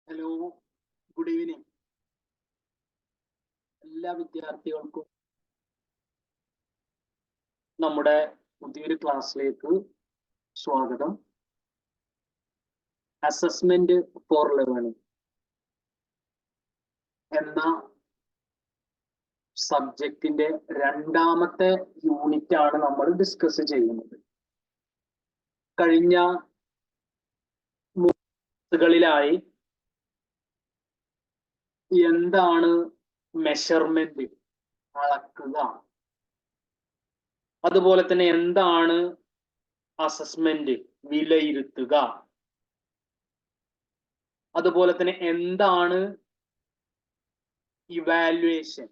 Hello, good evening എല്ലാ വിദ്യാർത്ഥികൾക്കും നമ്മുടെ പുതിയൊരു ക്ലാസ്സിലേക്ക് സ്വാഗതം. അസസ്മെന്റ് ഫോർ ലേണിംഗ് എന്ന സബ്ജക്റ്റിന്റെ രണ്ടാമത്തെ യൂണിറ്റ് ആണ് നമ്മൾ ഡിസ്കസ് ചെയ്യുന്നത്. കഴിഞ്ഞ ായി എന്താണ് മെഷർമെന്റ്, അളക്കുക, അതുപോലെ തന്നെ എന്താണ് അസസ്മെന്റ്, വിലയിരുത്തുക, അതുപോലെ തന്നെ എന്താണ് ഇവാലുവേഷൻ,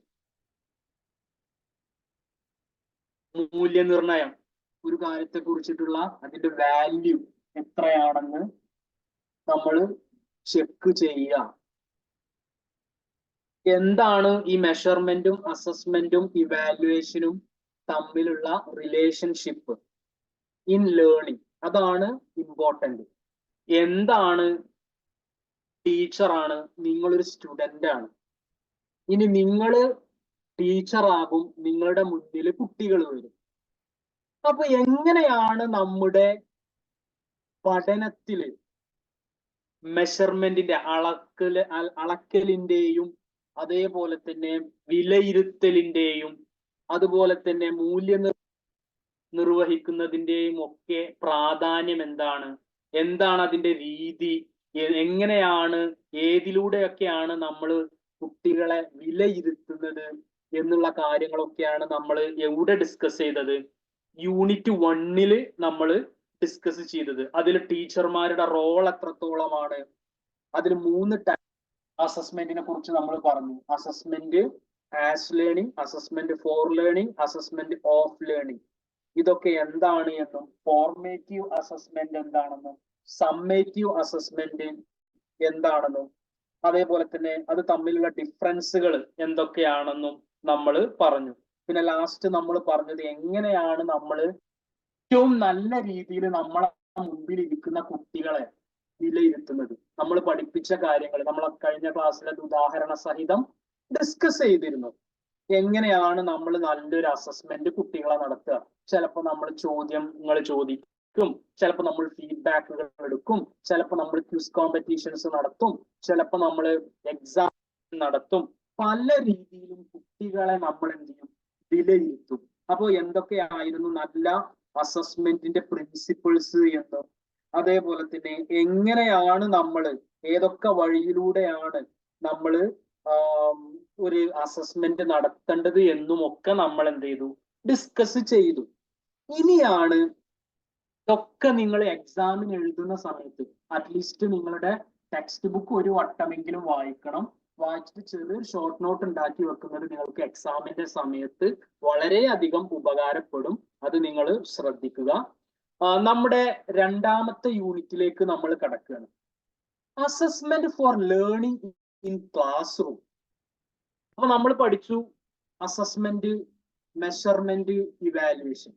മൂല്യനിർണയം, ഒരു കാര്യത്തെ കുറിച്ചിട്ടുള്ള അതിന്റെ വാല്യൂ എത്രയാണെന്ന് നമ്മൾ ചെക്ക് ചെയ്യുക. എന്താണ് ഈ മെഷർമെന്റും അസസ്മെന്റും ഇവാലുവേഷനും തമ്മിലുള്ള റിലേഷൻഷിപ്പ് ഇൻ ലേണിംഗ്, അതാണ് ഇമ്പോർട്ടന്റ്. എന്താണ് ടീച്ചറാണ്, നിങ്ങളൊരു സ്റ്റുഡന്റ് ആണ്. ഇനി നിങ്ങൾ ടീച്ചറാകും, നിങ്ങളുടെ മുന്നിൽ കുട്ടികൾ വരും. അപ്പൊ എങ്ങനെയാണ് നമ്മുടെ പഠനത്തില് മെഷർമെന്റിന്റെ അളക്കലിന്റെയും അതേപോലെ തന്നെ വിലയിരുത്തലിന്റെയും അതുപോലെ തന്നെ നിർവഹിക്കുന്നതിന്റെയും ഒക്കെ പ്രാധാന്യം എന്താണ്, എന്താണ് അതിന്റെ രീതി, എങ്ങനെയാണ്, ഏതിലൂടെയൊക്കെയാണ് നമ്മൾ കുട്ടികളെ വിലയിരുത്തുന്നത് എന്നുള്ള കാര്യങ്ങളൊക്കെയാണ് നമ്മൾ എവിടെ ഡിസ്കസ് ചെയ്തത്? യൂണിറ്റ് 1 നമ്മൾ ഡിസ്കസ് ചെയ്തത്. അതിൽ ടീച്ചർമാരുടെ റോൾ എത്രത്തോളമാണ്, അതിൽ 3 അസസ്മെന്റിനെ കുറിച്ച് നമ്മൾ പറഞ്ഞു. Assessment as learning, assessment for learning, assessment of learning. ഇതൊക്കെ എന്താണ് എന്നും, ഫോർമേറ്റീവ് അസസ്മെന്റ് എന്താണെന്നും, സമ്മേറ്റീവ് അസസ്മെന്റ് എന്താണെന്നും, അതേപോലെ തന്നെ അത് തമ്മിലുള്ള ഡിഫറൻസുകൾ എന്തൊക്കെയാണെന്നും നമ്മൾ പറഞ്ഞു. പിന്നെ ലാസ്റ്റ് നമ്മൾ പറഞ്ഞത് എങ്ങനെയാണ് നമ്മൾ ഏറ്റവും നല്ല രീതിയിൽ നമ്മളെ മുമ്പിൽ ഇരിക്കുന്ന കുട്ടികളെ വിലയിരുത്തുന്നത്. നമ്മൾ പഠിപ്പിച്ച കാര്യങ്ങൾ നമ്മൾ കഴിഞ്ഞ ക്ലാസ്സിലെ ഉദാഹരണ സഹിതം ഡിസ്കസ് ചെയ്തിരുന്നു. എങ്ങനെയാണ് നമ്മൾ നല്ലൊരു അസസ്മെന്റ് കുട്ടികളെ നടത്തുക? ചിലപ്പോൾ നമ്മൾ ചോദ്യങ്ങൾ ചോദിക്കും, ചിലപ്പോൾ നമ്മൾ ഫീഡ്ബാക്കുകൾ എടുക്കും, ചിലപ്പോൾ നമ്മൾ ക്വിസ് കോമ്പറ്റീഷൻസ് നടത്തും, ചിലപ്പോൾ നമ്മൾ എക്സാം നടത്തും. പല രീതിയിലും കുട്ടികളെ നമ്മൾ എന്ത് ചെയ്യും? വിലയിരുത്തും. അപ്പോൾ എന്തൊക്കെയായിരുന്നു നല്ല അസസ്മെന്റിന്റെ പ്രിൻസിപ്പിൾസ് എന്നും, അതേപോലെ തന്നെ എങ്ങനെയാണ് നമ്മൾ, ഏതൊക്കെ വഴിയിലൂടെയാണ് നമ്മൾ ഒരു അസസ്മെന്റ് നടത്തേണ്ടത് എന്നും ഒക്കെ നമ്മൾ എന്ത് ചെയ്തു? ഡിസ്കസ് ചെയ്തു. ഇനിയാണ് ഇതൊക്കെ നിങ്ങൾ എക്സാമിന് എഴുതുന്ന സമയത്ത് അറ്റ്ലീസ്റ്റ് നിങ്ങളുടെ ടെക്സ്റ്റ് ബുക്ക് ഒരു വട്ടമെങ്കിലും വായിക്കണം. വായിച്ചിട്ട് ചെറിയൊരു ഷോർട്ട് നോട്ട് ഉണ്ടാക്കി വെക്കുന്നത് നിങ്ങൾക്ക് എക്സാമിന്റെ സമയത്ത് വളരെയധികം ഉപകാരപ്പെടും. അത് നിങ്ങൾ ശ്രദ്ധിക്കുക. നമ്മുടെ രണ്ടാമത്തെ യൂണിറ്റിലേക്ക് നമ്മൾ കടക്കുകയാണ്. Assessment for learning in class room. അപ്പൊ നമ്മൾ പഠിച്ചു അസസ്മെന്റ്, മെഷർമെന്റ്, ഇവാലുവേഷൻ.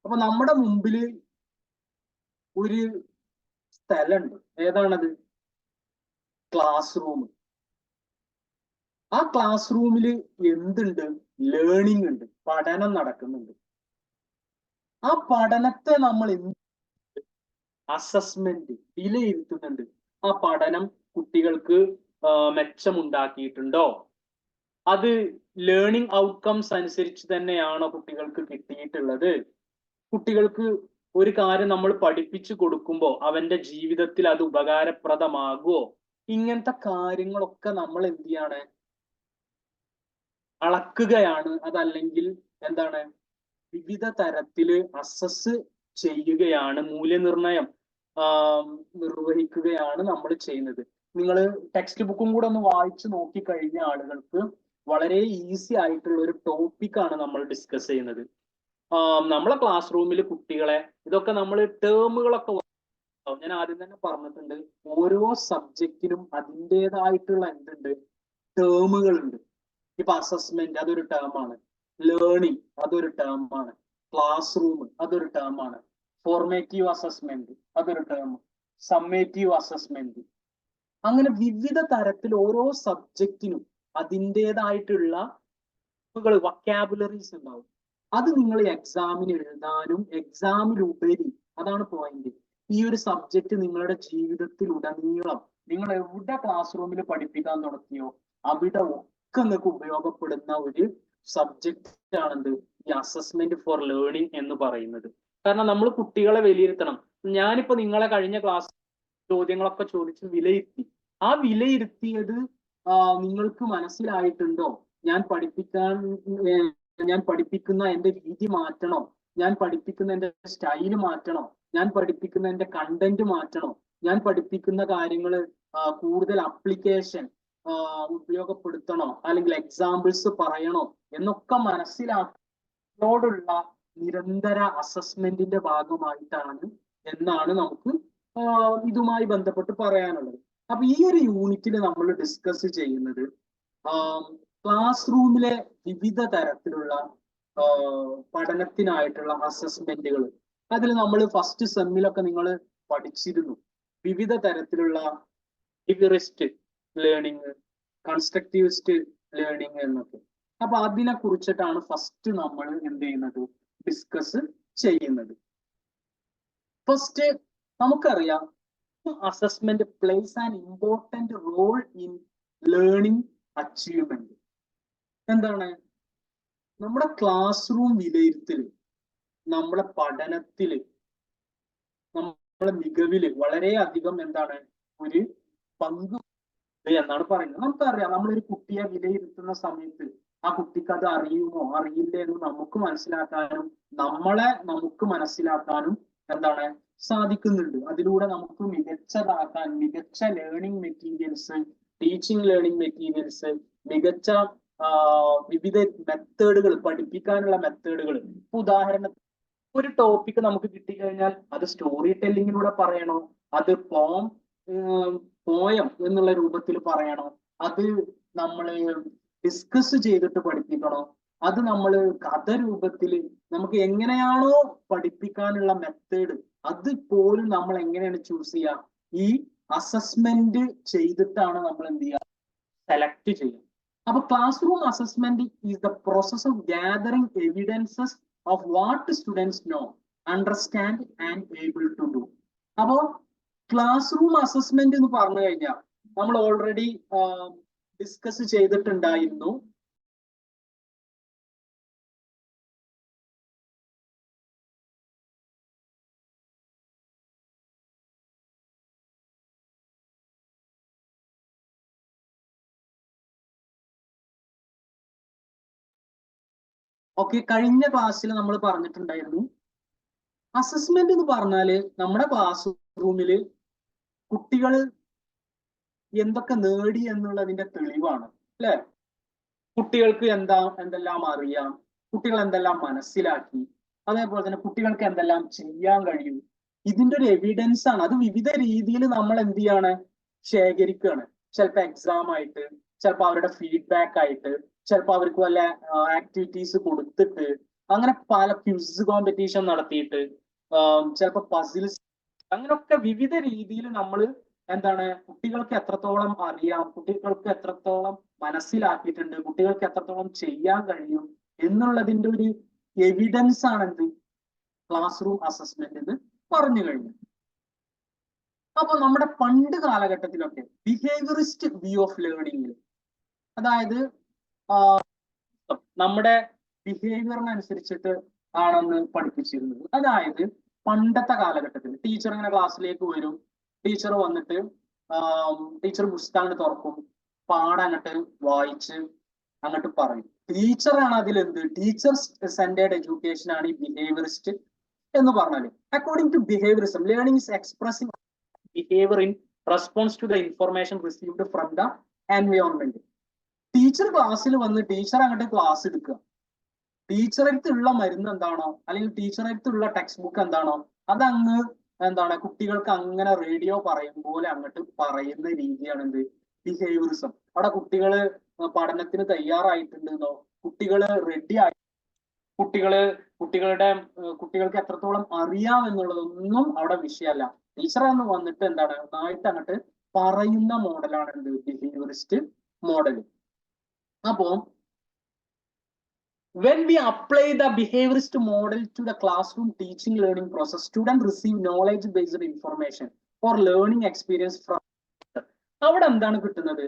അപ്പൊ നമ്മുടെ മുമ്പില് ഒരു സ്ഥലമുണ്ട്. ഏതാണത്? Class room. ആ ക്ലാസ് റൂമിൽ എന്തുണ്ട്? ലേണിംഗ് ഉണ്ട്, പഠനം നടക്കുന്നുണ്ട്. ആ പഠനത്തെ നമ്മൾ അസസ്മെന്റ്, വിലയിരുത്തുന്നുണ്ട്. ആ പഠനം കുട്ടികൾക്ക് മെച്ചമുണ്ടാക്കിയിട്ടുണ്ടോ? അത് ലേണിംഗ് ഔട്ട്കംസ് അനുസരിച്ച് തന്നെയാണോ കുട്ടികൾക്ക് കിട്ടിയിട്ടുള്ളത്? കുട്ടികൾക്ക് ഒരു കാര്യം നമ്മൾ പഠിപ്പിച്ചു കൊടുക്കുമ്പോൾ അവന്റെ ജീവിതത്തിൽ അത് ഉപകാരപ്രദമാകുമോ? ഇങ്ങനത്തെ കാര്യങ്ങളൊക്കെ നമ്മൾ എന്ത് ചെയ്യാണ്? അളക്കുകയാണ്. അതല്ലെങ്കിൽ എന്താണ്? വിവിധ തരത്തില് അസസ് ചെയ്യുകയാണ്, മൂല്യനിർണയം നിർവഹിക്കുകയാണ് നമ്മൾ ചെയ്യുന്നത്. നിങ്ങൾ ടെക്സ്റ്റ് ബുക്കും കൂടെ ഒന്ന് വായിച്ചു നോക്കി കഴിഞ്ഞ ആളുകൾക്ക് വളരെ ഈസി ആയിട്ടുള്ള ഒരു ടോപ്പിക്കാണ് നമ്മൾ ഡിസ്കസ് ചെയ്യുന്നത്. നമ്മളെ ക്ലാസ് റൂമിൽ കുട്ടികളെ, ഇതൊക്കെ നമ്മൾ ടേമുകളൊക്കെ ഞാൻ ആദ്യം തന്നെ പറഞ്ഞിട്ടുണ്ട്, ഓരോ സബ്ജക്റ്റിനും അതിൻ്റെതായിട്ടുള്ള എന്തുണ്ട്? ടേമുകളുണ്ട്. ഇപ്പൊ അസസ്മെന്റ് അതൊരു ടേമാണ്, ലേണിംഗ് അതൊരു ടേമാണ്, ക്ലാസ് റൂം അതൊരു ടേമാണ്, ഫോർമേറ്റീവ് അസസ്മെന്റ് അതൊരു ടേം, സമ്മേറ്റീവ് അസസ്മെന്റ്, അങ്ങനെ വിവിധ തരത്തിൽ ഓരോ സബ്ജക്റ്റിനും അതിൻ്റെതായിട്ടുള്ള വൊക്കാബുലറീസ് ഉണ്ടാവും. അത് നിങ്ങൾ എക്സാമിന് എഴുതാനും എക്സാമിലുപരി, അതാണ് പോയിന്റ്, ഈ ഒരു സബ്ജക്റ്റ് നിങ്ങളുടെ ജീവിതത്തിലുടനീളം നിങ്ങൾ എവിടെ ക്ലാസ് റൂമിൽ പഠിപ്പിക്കാൻ തുടങ്ങിയോ അവിടെ ഒക്കെ നിങ്ങൾക്ക് ഉപയോഗപ്പെടുന്ന ഒരു സബ്ജക്റ്റ് ആണെന്ത് ഈ അസസ്മെന്റ് ഫോർ ലേണിംഗ് എന്ന് പറയുന്നത്. കാരണം നമ്മൾ കുട്ടികളെ വിലയിരുത്തണം. ഞാനിപ്പോ നിങ്ങളെ കഴിഞ്ഞ ക്ലാസ് ചോദ്യങ്ങളൊക്കെ ചോദിച്ച് വിലയിരുത്തി. ആ വിലയിരുത്തിയത് നിങ്ങൾക്ക് മനസ്സിലായിട്ടുണ്ടോ? ഞാൻ പഠിപ്പിക്കുന്ന എന്റെ രീതി മാറ്റണോ? ഞാൻ പഠിപ്പിക്കുന്ന എന്റെ സ്റ്റൈല് മാറ്റണോ? ഞാൻ പഠിപ്പിക്കുന്ന എന്റെ കണ്ടന്റ് മാറ്റണോ? ഞാൻ പഠിപ്പിക്കുന്ന കാര്യങ്ങൾ കൂടുതൽ അപ്ലിക്കേഷൻ ഉപയോഗപ്പെടുത്തണോ? അല്ലെങ്കിൽ എക്സാമ്പിൾസ് പറയണോ എന്നൊക്കെ മനസ്സിലാക്കുന്നതോടുള്ള നിരന്തര അസസ്മെന്റിന്റെ ഭാഗമായിട്ടാണ് എന്നാണ് നമുക്ക് ഇതുമായി ബന്ധപ്പെട്ട് പറയാനുള്ളത്. അപ്പൊ ഈ ഒരു യൂണിറ്റിൽ നമ്മൾ ഡിസ്കസ് ചെയ്യുന്നത് ക്ലാസ് റൂമിലെ വിവിധ തരത്തിലുള്ള പഠനത്തിനായിട്ടുള്ള അസസ്മെന്റുകൾ. അതിൽ നമ്മൾ ഫസ്റ്റ് സെമ്മിലൊക്കെ നിങ്ങൾ പഠിച്ചിരുന്നു വിവിധ തരത്തിലുള്ള ബിഹേവിയറിസ്റ്റ് ലേണിംഗ്, കൺസ്ട്രക്റ്റിവിസ്റ്റ് ലേണിംഗ് എന്നൊക്കെ. അപ്പൊ അതിനെ കുറിച്ചിട്ടാണ് ഫസ്റ്റ് നമ്മൾ എന്ത് ചെയ്യുന്നത്, ഡിസ്കസ് ചെയ്യുന്നത്. ഫസ്റ്റ് നമുക്കറിയാം assessment plays an important role in learning achievement. എന്താണ് നമ്മുടെ ക്ലാസ് റൂം വിലയിരുത്തല് നമ്മുടെ പഠനത്തില് നമ്മുടെ മികവില് വളരെയധികം എന്താണ് ഒരു പങ്ക് എന്നാണ് പറയുന്നത്. നമുക്കറിയാം നമ്മളൊരു കുട്ടിയെ വിലയിരുത്തുന്ന സമയത്ത് ആ കുട്ടിക്ക് അത് അറിയുമോ അറിയില്ലേ എന്ന് നമുക്ക് മനസ്സിലാക്കാനും നമുക്ക് മനസ്സിലാക്കാനും എന്താണ് സാധിക്കുന്നുണ്ട്. അതിലൂടെ നമുക്ക് മികച്ചതാക്കാൻ മികച്ച learning materials, teaching learning materials, മികച്ച വിവിധ മെത്തേഡുകൾ, പഠിപ്പിക്കാനുള്ള മെത്തേഡുകൾ. ഉദാഹരണത്തിന് ഒരു ടോപ്പിക് നമുക്ക് കിട്ടിക്കഴിഞ്ഞാൽ അത് സ്റ്റോറി ടെല്ലിങ്ങിലൂടെ പറയണോ, അത് പോയം എന്നുള്ള രൂപത്തിൽ പറയണോ, അത് നമ്മൾ ഡിസ്കസ് ചെയ്തിട്ട് പഠിപ്പിക്കണോ, അത് നമ്മൾ കഥ രൂപത്തിൽ നമുക്ക് എങ്ങനെയാണോ പഠിപ്പിക്കാനുള്ള മെത്തേഡ് അത് പോലും നമ്മൾ എങ്ങനെയാണ് ചൂസ് ചെയ്യുക? ഈ അസസ്മെന്റ് ചെയ്തിട്ടാണ് നമ്മൾ എന്ത് ചെയ്യുക, സെലക്ട് ചെയ്യുക. അപ്പൊ class room assessment is the process of gathering evidences of what students know, understand and able to do. അപ്പോ ക്ലാസ് റൂം അസസ്മെന്റ് എന്ന് പറഞ്ഞു കഴിഞ്ഞാൽ നമ്മൾ ഓൾറെഡി ഡിസ്കസ് ചെയ്തിട്ടുണ്ടായിരുന്നു. ഓക്കെ, കഴിഞ്ഞ ക്ലാസ്സിൽ നമ്മൾ പറഞ്ഞിട്ടുണ്ടായിരുന്നു അസസ്മെന്റ് എന്ന് പറഞ്ഞാല് നമ്മുടെ ക്ലാസ് റൂമില് കുട്ടികൾ എന്തൊക്കെ നേടി എന്നുള്ളതിന്റെ തെളിവാണ് അല്ലെ? കുട്ടികൾക്ക് എന്തെല്ലാം അറിയാം, കുട്ടികൾ എന്തെല്ലാം മനസ്സിലാക്കി, അതേപോലെ തന്നെ കുട്ടികൾക്ക് എന്തെല്ലാം ചെയ്യാൻ കഴിയും, ഇതിന്റെ ഒരു എവിഡൻസ് ആണ്. അത് വിവിധ രീതിയിൽ നമ്മൾ എന്ത് ചെയ്യാണ്, ശേഖരിക്കുകയാണ്. ചിലപ്പോൾ എക്സാം ആയിട്ട്, ചിലപ്പോൾ അവരുടെ ഫീഡ്ബാക്ക് ആയിട്ട്, ചിലപ്പോൾ അവർക്ക് വല്ല ആക്ടിവിറ്റീസ് കൊടുത്തിട്ട്, അങ്ങനെ പല ക്വിസ് കോമ്പറ്റീഷൻ നടത്തിയിട്ട്, ചിലപ്പോൾ പസിൽസ്, അങ്ങനെയൊക്കെ വിവിധ രീതിയിൽ നമ്മൾ എന്താണ് കുട്ടികൾക്ക് എത്രത്തോളം അറിയാം, കുട്ടികൾക്ക് എത്രത്തോളം മനസ്സിലാക്കിയിട്ടുണ്ട്, കുട്ടികൾക്ക് എത്രത്തോളം ചെയ്യാൻ കഴിയും എന്നുള്ളതിന്റെ ഒരു എവിഡൻസ് ആണ് എന്ത് ക്ലാസ് റൂം അസസ്മെന്റ് എന്ന് പറഞ്ഞു കഴിഞ്ഞു. അപ്പൊ നമ്മുടെ പണ്ട് കാലഘട്ടത്തിലൊക്കെ ബിഹേവിയറിസ്റ്റ് വ്യൂ ഓഫ് ലേണിംഗിൽ, അതായത് നമ്മുടെ ബിഹേവിയറിനനുസരിച്ചിട്ട് ആണെന്ന് പഠിപ്പിച്ചിരുന്നത്. അതായത് പണ്ടത്തെ കാലഘട്ടത്തിൽ ടീച്ചർ ഇങ്ങനെ ക്ലാസ്സിലേക്ക് വരും, ടീച്ചർ വന്നിട്ട് ടീച്ചർ പുസ്തകം തുറക്കും, പാഠം അങ്ങോട്ട് വായിച്ച് അങ്ങോട്ട് പറയും. ടീച്ചറാണ് അതിലെന്ത്, ടീച്ചർ സെന്റേഡ് എഡ്യൂക്കേഷൻ ആണ് ഈ ബിഹേവിയറിസ്റ്റ് എന്ന് പറഞ്ഞാല്. According to behaviourism, learning is expressing behaviour in response to the information received from the environment. Teacher ക്ലാസ്സിൽ വന്ന് ടീച്ചർ അങ്ങോട്ട് ക്ലാസ് എടുക്കുക, ടീച്ചറടുത്തുള്ള മരുന്ന് എന്താണോ അല്ലെങ്കിൽ ടീച്ചറടുത്തുള്ള ടെക്സ്റ്റ് ബുക്ക് എന്താണോ അതങ്ങ് എന്താണ് കുട്ടികൾക്ക് അങ്ങനെ റേഡിയോ പറയും പോലെ അങ്ങോട്ട് പറയുന്ന രീതിയാണ് എന്ത് ബിഹേവിയറിസം. അവിടെ കുട്ടികള് പഠനത്തിന് തയ്യാറായിട്ടുണ്ടെന്നോ, കുട്ടികള് റെഡി ആയി, കുട്ടികൾക്ക് എത്രത്തോളം അറിയാം എന്നുള്ളതൊന്നും അവിടെ വിഷയമല്ല. ടീച്ചർ അന്ന് വന്നിട്ട് എന്താണ് നന്നായിട്ട് അങ്ങോട്ട് പറയുന്ന മോഡലാണ് എന്ത് ബിഹേവിയറിസ്റ്റ് മോഡൽ. അപ്പോ when we apply the behaviorist model to the classroom teaching learning process, students receive knowledge based information or learning experience from അവിടെ എന്താണ് കിട്ടുന്നത്?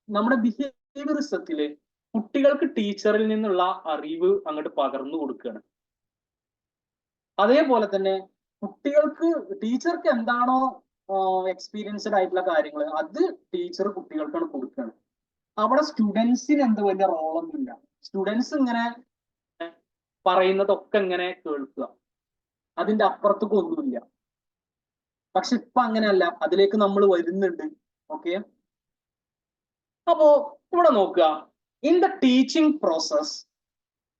നമ്മുടെ ബിഹേവിയറിസത്തില് കുട്ടികൾക്ക് ടീച്ചറിൽ നിന്നുള്ള അറിവ് അങ്ങോട്ട് പകർന്നു കൊടുക്കുകയാണ്. അതേപോലെ തന്നെ കുട്ടികൾക്ക് ടീച്ചർക്ക് എന്താണോ എക്സ്പീരിയൻസ്ഡ് ആയിട്ടുള്ള കാര്യങ്ങൾ അത് ടീച്ചർ കുട്ടികൾക്കാണ് കൊടുക്കുകയാണ്. അവിടെ സ്റ്റുഡൻസിന് എന്ത് വലിയ റോളൊന്നുമില്ല. സ്റ്റുഡൻസ് ഇങ്ങനെ പറയുന്നതൊക്കെ ഇങ്ങനെ കേൾക്കുക, അതിന്റെ അപ്പുറത്തേക്ക് ഒന്നുമില്ല. പക്ഷെ ഇപ്പൊ അങ്ങനെയല്ല, അതിലേക്ക് നമ്മൾ വരുന്നുണ്ട്. ഓക്കെ, അപ്പോ ഇവിടെ നോക്കുക, in the teaching process,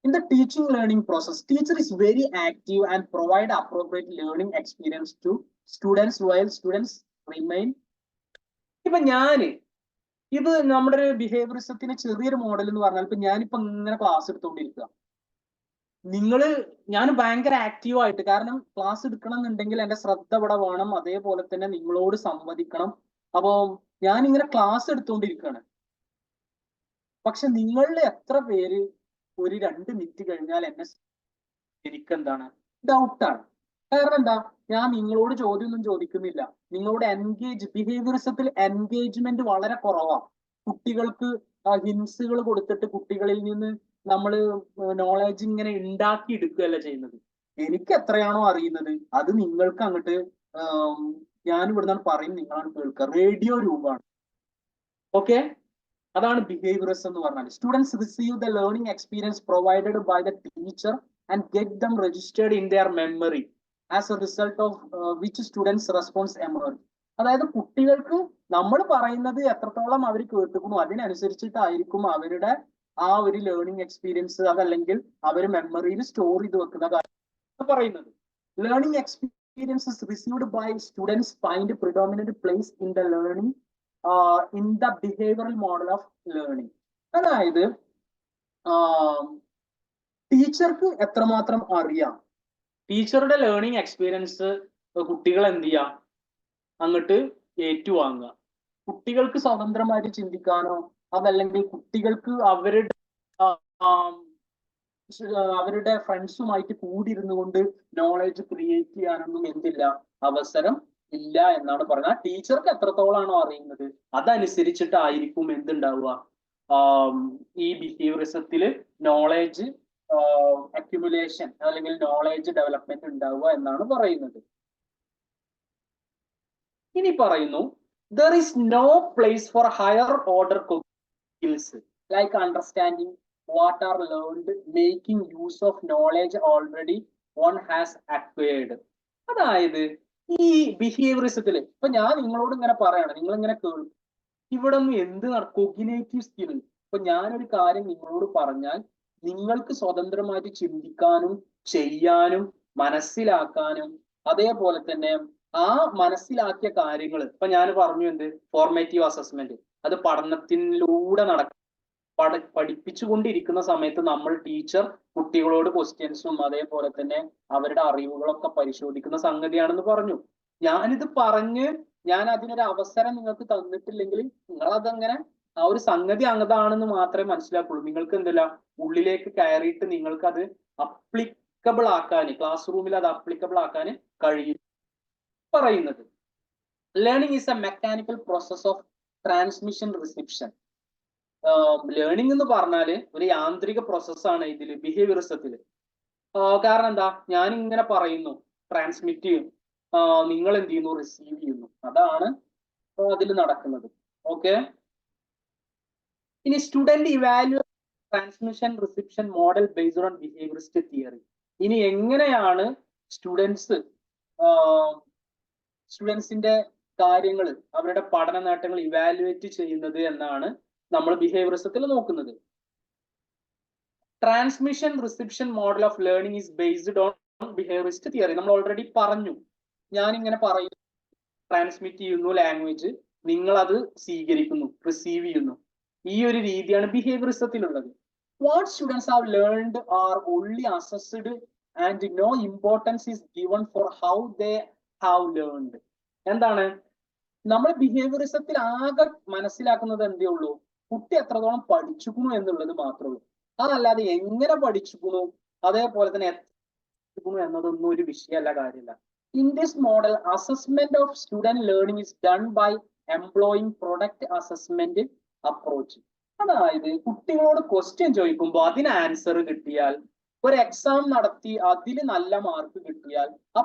in the teaching learning process, teacher is very active and provide appropriate learning experience to students while students remain. ഇപ്പൊ ഇത് നമ്മുടെ ഒരു ബിഹേവിയറിസത്തിന് ചെറിയൊരു മോഡൽ എന്ന് പറഞ്ഞാൽ, ഇപ്പൊ ഞാനിപ്പോ ഇങ്ങനെ ക്ലാസ് എടുത്തുകൊണ്ടിരിക്കുക, ഞാൻ ഭയങ്കര ആക്റ്റീവ് ആയിട്ട്, കാരണം ക്ലാസ് എടുക്കണം എന്നുണ്ടെങ്കിൽ എന്റെ ശ്രദ്ധ ഇവിടെ വേണം, അതേപോലെ തന്നെ നിങ്ങളോട് സംവദിക്കണം. അപ്പോ ഞാൻ ഇങ്ങനെ ക്ലാസ് എടുത്തുകൊണ്ടിരിക്കുകയാണ്. പക്ഷെ നിങ്ങളിൽ എത്ര പേര് ഒരു 2 മിനിറ്റ് കഴിഞ്ഞാൽ എനിക്കെന്താണ് ഡൗട്ടാണ്. കാരണം എന്താ, ഞാൻ നിങ്ങളോട് ചോദ്യമൊന്നും ചോദിക്കുന്നില്ല. നിങ്ങളോട് ബിഹേവിയറിസത്തിൽ എൻഗേജ്മെന്റ് വളരെ കുറവാണ്. കുട്ടികൾക്ക് ഹിൻസുകൾ കൊടുത്തിട്ട് കുട്ടികളിൽ നിന്ന് നമ്മൾ നോളജ് ഇങ്ങനെ ഉണ്ടാക്കി എടുക്കുകയല്ല ചെയ്യുന്നത്. എനിക്ക് എത്രയാണോ അറിയുന്നത് അത് നിങ്ങൾക്ക് അങ്ങോട്ട് ഞാൻ ഇവിടുന്ന് പറയും, നിങ്ങളാണ് കേൾക്കുക. റേഡിയോ രൂപമാണ്. ഓക്കെ, അതാണ് ബിഹേവിയറിസം എന്ന് പറഞ്ഞാൽ. Students receive the learning experience provided by the teacher and get them registered in their memory as a result of which students response emerge. അതായത് കുട്ടികൾക്ക് നമ്മൾ പറയുന്നത് എത്രത്തോളം അവർ കേൾക്കുന്നു അതിനനുസരിച്ചിട്ടായിരിക്കും അവരുടെ ആ ഒരു ലേണിംഗ് എക്സ്പീരിയൻസ്, അതല്ലെങ്കിൽ അവർ മെമ്മറിയിൽ സ്റ്റോർ ചെയ്ത് വെക്കുന്ന കാര്യം പറയുന്നത്. Learning experiences received by students find predominant place in the learning in the behavioural model of learning. അതായത് ടീച്ചർക്ക് എത്രമാത്രം അറിയാം, ടീച്ചറുടെ ലേണിംഗ് എക്സ്പീരിയൻസ് കുട്ടികൾ എന്ത് ചെയ്യാം, അങ്ങോട്ട് ഏറ്റുവാങ്ങുക. കുട്ടികൾക്ക് സ്വതന്ത്രമായിട്ട് ചിന്തിക്കാനോ അതല്ലെങ്കിൽ കുട്ടികൾക്ക് അവരുടെ ഫ്രണ്ട്സുമായിട്ട് കൂടിയിരുന്നു കൊണ്ട് നോളജ് ക്രിയേറ്റ് ചെയ്യാനൊന്നും എന്തില്ല, അവസരം ഇല്ല എന്നാണ് പറയുന്നത്. ടീച്ചർക്ക് എത്രത്തോളാണോ അറിയുന്നത് അതനുസരിച്ചിട്ടായിരിക്കും എന്തുണ്ടാവുക, ഈ ബിഹേവിയറിസത്തില് നോളജ് അക്യുമുലേഷൻ അല്ലെങ്കിൽ നോളജ് ഡെവലപ്മെന്റ് ഉണ്ടാവുക എന്നാണ് പറയുന്നത്. ഇനി പറയുന്നു, there is no place for higher order skills like understanding what are learned, making use of knowledge already one has acquired. അതായത് ഈ ബിഹേവിയറിസത്തില് ഇപ്പൊ ഞാൻ നിങ്ങളോട് ഇങ്ങനെ പറയാണ്, നിങ്ങൾ ഇങ്ങനെ കേൾക്കും, ഇവിടെ ഒന്നും എന്ത് കോഗ്നിറ്റീവ് സ്കിൽ. ഇപ്പൊ ഞാനൊരു കാര്യം നിങ്ങളോട് പറഞ്ഞാൽ നിങ്ങൾക്ക് സ്വതന്ത്രമായിട്ട് ചിന്തിക്കാനും ചെയ്യാനും മനസ്സിലാക്കാനും അതേപോലെ തന്നെ ആ മനസ്സിലാക്കിയ കാര്യങ്ങൾ, ഇപ്പൊ ഞാൻ പറഞ്ഞു എന്ത് ഫോർമേറ്റീവ് അസസ്മെന്റ്, അത് പഠനത്തിലൂടെ പഠിപ്പിച്ചുകൊണ്ടിരിക്കുന്ന സമയത്ത് നമ്മൾ ടീച്ചർ കുട്ടികളോട് ക്വസ്റ്റ്യൻസും അതേപോലെ തന്നെ അവരുടെ അറിവുകളൊക്കെ പരിശോധിക്കുന്ന സംഗതിയാണെന്ന് പറഞ്ഞു. ഞാനിത് പറഞ്ഞ് ഞാൻ അതിനൊരു അവസരം നിങ്ങൾക്ക് തന്നിട്ടില്ലെങ്കിൽ നിങ്ങൾ അതങ്ങനെ ആ ഒരു സംഗതി അങ്ങതാണെന്ന് മാത്രമേ മനസ്സിലാക്കുള്ളൂ. നിങ്ങൾക്ക് എന്തല്ല ഉള്ളിലേക്ക് കയറിയിട്ട് നിങ്ങൾക്ക് അത് അപ്ലിക്കബിൾ ആക്കാൻ, ക്ലാസ് റൂമിൽ അത് അപ്ലിക്കബിൾ ആക്കാൻ കഴിയും. പറയുന്നത് learning is A mechanical process of transmission reception. Learning എന്ന് പറഞ്ഞാല് ഒരു യാന്ത്രിക പ്രോസസ്സാണ് ഇതില് ബിഹേവിയറിസത്തില്. കാരണം എന്താ, ഞാൻ ഇങ്ങനെ പറയുന്നു, ട്രാൻസ്മിറ്റ് ചെയ്യുന്നു, നിങ്ങൾ എന്ത് ചെയ്യുന്നു, റിസീവ് ചെയ്യുന്നു, അതാണ് അതിൽ നടക്കുന്നത്. ഓക്കെ, ഇനി student evaluate transmission reception model based on behaviourist theory. ഇനി എങ്ങനെയാണ് സ്റ്റുഡൻസിന്റെ കാര്യങ്ങൾ, അവരുടെ പഠന നേട്ടങ്ങൾ ഇവാലുവേറ്റ് ചെയ്യുന്നത് എന്നാണ് നമ്മൾ ബിഹേവിയറിസത്തിൽ നോക്കുന്നത്. Transmission reception model of learning is based on behaviourist theory. നമ്മൾ ഓൾറെഡി പറഞ്ഞു, ഞാൻ ഇങ്ങനെ പറയുന്നു, ട്രാൻസ്മിറ്റ് ചെയ്യുന്നു ലാംഗ്വേജ്, നിങ്ങൾ അത് സ്വീകരിക്കുന്നു, റിസീവ് ചെയ്യുന്നു. ഈ ഒരു രീതിയാണ് ബിഹേവിയറിസത്തിലുള്ളത്. What students have learned are only assessed and no importance is given for how they have learned. എന്താണ്, നമ്മൾ ബിഹേവിയറിസത്തിൽ ആകെ മനസ്സിലാക്കുന്നത് എന്തേ ഉള്ളൂ, കുട്ടി എത്രത്തോളം പഠിച്ചുക്കുന്നു എന്നുള്ളത് മാത്രമേ ഉള്ളൂ. അതല്ലാതെ എങ്ങനെ പഠിച്ചുക്കുന്നു അതേപോലെ തന്നെ എന്നതൊന്നും ഒരു വിഷയമല്ല, കാര്യമില്ല. In this model assessment of student learning is done by employing product assessment approach. അതായത് കുട്ടികളോട് ക്വസ്റ്റ്യൻ ചോദിക്കുമ്പോൾ അതിന് ആൻസർ കിട്ടിയാൽ, ഒരു എക്സാം നടത്തി അതിൽ നല്ല മാർക്ക് കിട്ടിയാൽ ആ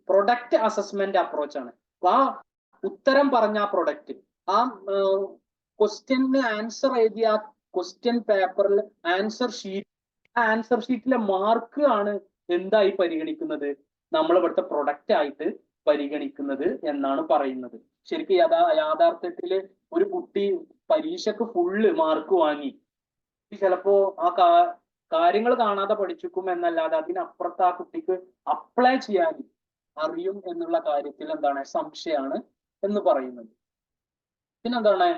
പ്രൊഡക്റ്റ് അസസ്മെന്റ് അപ്രോച്ച് ആണ്. ആ ഉത്തരം പറഞ്ഞ ആ പ്രൊഡക്റ്റ്, ആ ക്വസ്റ്റ്യന് ആൻസർ എഴുതിയ ക്വസ്റ്റ്യൻ പേപ്പറിൽ ആൻസർ ഷീറ്റിലെ മാർക്ക് ആണ് എന്തായി പരിഗണിക്കുന്നത്, നമ്മൾ ഇവിടുത്തെ പ്രൊഡക്റ്റ് ആയിട്ട് പരിഗണിക്കുന്നത് എന്നാണ് പറയുന്നത്. ശരിക്കും യാഥാർത്ഥ്യത്തില് ഒരു കുട്ടി പരീക്ഷക്ക് ഫുള്ള് മാർക്ക് വാങ്ങി ചിലപ്പോ ആ കാര്യങ്ങൾ കാണാതെ പഠിച്ചിരിക്കും എന്നല്ലാതെ അതിനപ്പുറത്ത് ആ കുട്ടിക്ക് അപ്ലൈ ചെയ്യാൻ അറിയും എന്നുള്ള കാര്യത്തിൽ എന്താണ് സംശയമാണ് എന്ന് പറയുന്നത്. പിന്നെന്താണ്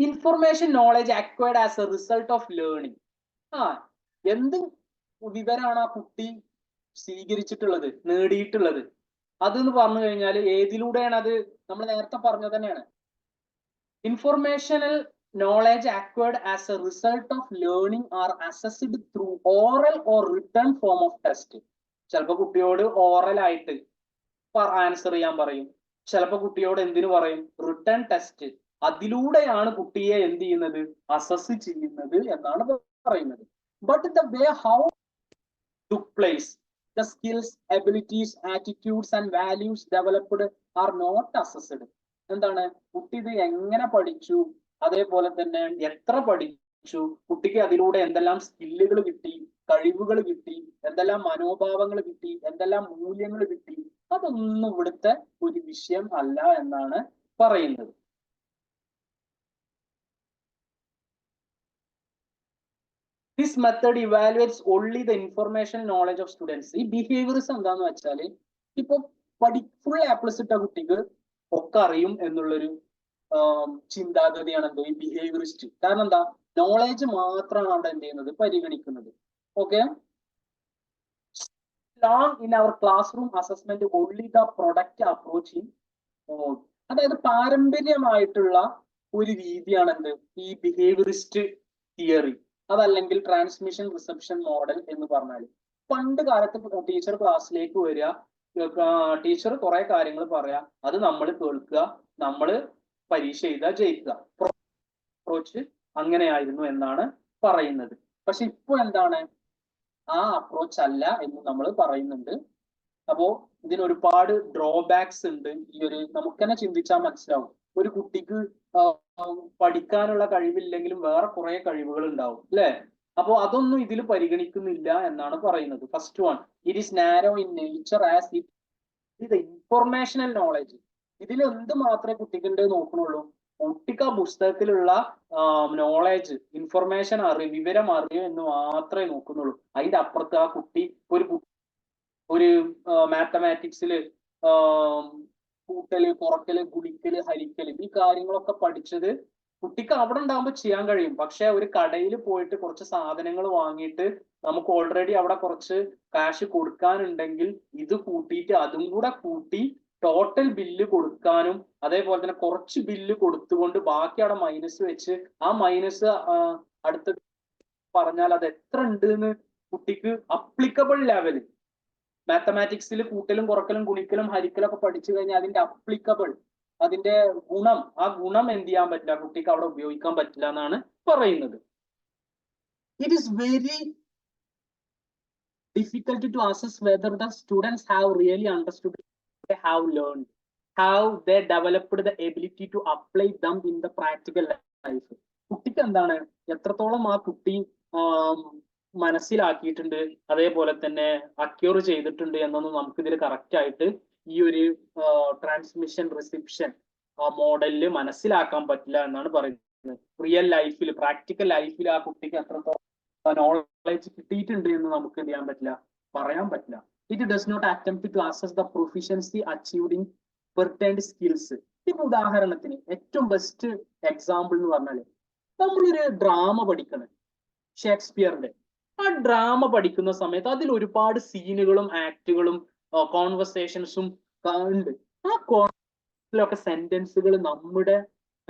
information knowledge acquired as a result of learning. എന്ത് വിവരമാണ് ആ കുട്ടി സ്വീകരിച്ചിട്ടുള്ളത്, നേടിയിട്ടുള്ളത്, അതെന്ന് പറഞ്ഞു കഴിഞ്ഞാൽ ഏതിലൂടെയാണ് അത്, നമ്മൾ നേരത്തെ പറഞ്ഞത് തന്നെയാണ്. Informational knowledge acquired as a result of learning are assessed through oral or written form of test. ചിലപ്പോൾ കുട്ടിയോട് ഓറൽ ആയിട്ട് ആൻസർ ചെയ്യാൻ പറയും, ചിലപ്പോൾ കുട്ടിയോട് എന്തിനു പറയും, റിട്ടേൺ ടെസ്റ്റ്. അതിലൂടെയാണ് കുട്ടിയെ എന്ത് ചെയ്യുന്നത്, അസസ് ചെയ്യുന്നത് എന്നാണ് പറയുന്നത്. But the way how took place, the skills, abilities, attitudes and values developed are not assessed. എന്താണ് കുട്ടി ഇത് എങ്ങനെ പഠിച്ചു, അതേപോലെ തന്നെ എത്ര പഠിച്ചു, കുട്ടിക്ക് അതിലൂടെ എന്തെല്ലാം സ്കില്ലുകൾ കിട്ടി, കഴിവുകൾ കിട്ടി, എന്തെല്ലാം മനോഭാവങ്ങൾ കിട്ടി, എന്തെല്ലാം മൂല്യങ്ങൾ കിട്ടി, അതൊന്നും ഇവിടുത്തെ ഒരു വിഷയം അല്ല എന്നാണ് പറയുന്നത്. This method evaluates only the information knowledge of students. ഈ ബിഹേവിയറിസം എന്താന്ന് വെച്ചാൽ, ഇപ്പൊ ഫുൾ എ പ്ലസ് ഇട്ട കുട്ടിക്ക് ഒക്കെ അറിയും എന്നുള്ളൊരു ചിന്താഗതിയാണ് എന്തോ ഈ ബിഹേവിയറിസ്റ്റ്. കാരണം എന്താ, നോളേജ് മാത്രമാണ് അവിടെ എന്ത് ചെയ്യുന്നത്, പരിഗണിക്കുന്നത്. Okay, long in our classroom assessment only the product approaching mode. അതായത് പാരമ്പര്യമായിട്ടുള്ള ഒരു രീതിയാണ് എന്ത്, ഈ ബിഹേവിയറിസ്റ്റ് തിയറി, അതല്ലെങ്കിൽ ട്രാൻസ്മിഷൻ റിസപ്ഷൻ മോഡൽ എന്ന് പറഞ്ഞാൽ. പണ്ട് കാലത്ത് ടീച്ചർ ക്ലാസ്സിലേക്ക് വരിക, ടീച്ചർ കുറെ കാര്യങ്ങൾ പറയാ, അത് നമ്മൾ കേൾക്കുക, നമ്മൾ പരീക്ഷ എഴുതുക, ജയിക്കുക. അപ്രോച്ച് അങ്ങനെയായിരുന്നു എന്നാണ് പറയുന്നത്. പക്ഷെ ഇപ്പൊ എന്താണ്, ആ അപ്രോച്ച് അല്ല എന്ന് നമ്മൾ പറയുന്നുണ്ട്. അപ്പോ ഇതിന് ഒരുപാട് ഡ്രോബാക്സ് ഉണ്ട്. ഈ ഒരു നമുക്ക് തന്നെ ചിന്തിച്ചാൽ മനസ്സിലാവും, ഒരു കുട്ടിക്ക് പഠിക്കാനുള്ള കഴിവില്ലെങ്കിലും വേറെ കുറെ കഴിവുകൾ ഉണ്ടാവും, അല്ലെ? അപ്പോ അതൊന്നും ഇതിൽ പരിഗണിക്കുന്നില്ല എന്നാണ് പറയുന്നത്. First one, it is narrow in nature as it informational knowledge. ഇതിൽ എന്ത് മാത്രമേ കുട്ടികളുടെ നോക്കണുള്ളൂ, കുട്ടിക്ക് ആ പുസ്തകത്തിലുള്ള നോളേജ്, ഇൻഫർമേഷൻ വിവരം അറിയോ എന്ന് മാത്രമേ നോക്കുന്നുള്ളൂ. അതിന്റെ അപ്പുറത്ത് ആ കുട്ടി ഒരു മാത്തമാറ്റിക്സില് കൂട്ടല്, കുറക്കല്, ഗുണിക്കല്, ഹരിക്കല്, ഈ കാര്യങ്ങളൊക്കെ പഠിച്ചത് കുട്ടിക്ക് അവിടെ ഉണ്ടാകുമ്പോൾ ചെയ്യാൻ കഴിയും. പക്ഷെ ഒരു കടയിൽ പോയിട്ട് കുറച്ച് സാധനങ്ങൾ വാങ്ങിയിട്ട് നമുക്ക് ഓൾറെഡി അവിടെ കുറച്ച് കാശ് കൊടുക്കാനുണ്ടെങ്കിൽ ഇത് കൂട്ടിയിട്ട് അതും കൂടെ കൂട്ടി ടോട്ടൽ ബില്ല് കൊടുക്കാനും, അതേപോലെ തന്നെ കുറച്ച് ബില്ല് കൊടുത്തുകൊണ്ട് ബാക്കി അവിടെ മൈനസ് വെച്ച് ആ മൈനസ് അടുത്ത് പറഞ്ഞാൽ അത് എത്ര ഉണ്ട് എന്ന് കുട്ടിക്ക് അപ്ലിക്കബിൾ ലെവല്, മാത്തമാറ്റിക്സിൽ കൂട്ടലും കുറക്കലും ഗുണിക്കലും ഹരിക്കലും ഒക്കെ പഠിച്ചു കഴിഞ്ഞാൽ അതിന്റെ അപ്ലിക്കബിൾ, അതിന്റെ ഗുണം, ആ ഗുണം എന്ത് ചെയ്യാൻ പറ്റില്ല, കുട്ടിക്ക് അവിടെ ഉപയോഗിക്കാൻ പറ്റില്ല എന്നാണ് പറയുന്നത്. It is very difficult to assess whether the students have really understood what they have learned, how they developed the ability to apply them in the practical life. കുട്ടിക്ക് എന്താണ്, എത്രത്തോളം ആ കുട്ടി മനസ്സിലാക്കിയിട്ടുണ്ട്, അതേപോലെ തന്നെ അക്യൂർ ചെയ്തിട്ടുണ്ട് എന്നൊന്നും നമുക്കിതിൽ കറക്റ്റ് ആയിട്ട് ഈ ഒരു ട്രാൻസ്മിഷൻ റിസപ്ഷൻ മോഡലിൽ മനസ്സിലാക്കാൻ പറ്റില്ല എന്നാണ് പറയുന്നത്. റിയൽ ലൈഫിൽ, പ്രാക്ടിക്കൽ ലൈഫിൽ ആ കുട്ടിക്ക് എത്രത്തോളം നോളജ് കിട്ടിയിട്ടുണ്ട് എന്ന് നമുക്ക് എന്ത് ചെയ്യാൻ പറ്റില്ല, പറയാൻ പറ്റില്ല. It does not attempt to assess the proficiency achieved in pertained skills. ഇപ്പൊ ഉദാഹരണത്തിന് ഏറ്റവും ബെസ്റ്റ് എക്സാമ്പിൾ എന്ന് പറഞ്ഞാല്, നമ്മളൊരു ഡ്രാമ പഠിക്കണം, ഷേക്സ്പിയറിന്റെ. ആ ഡ്രാമ പഠിക്കുന്ന സമയത്ത് അതിൽ ഒരുപാട് സീനുകളും ആക്ടുകളും കോൺവെർസേഷൻസും ഉണ്ട്. ആ ഇതിലൊക്കെ സെന്റൻസുകൾ നമ്മുടെ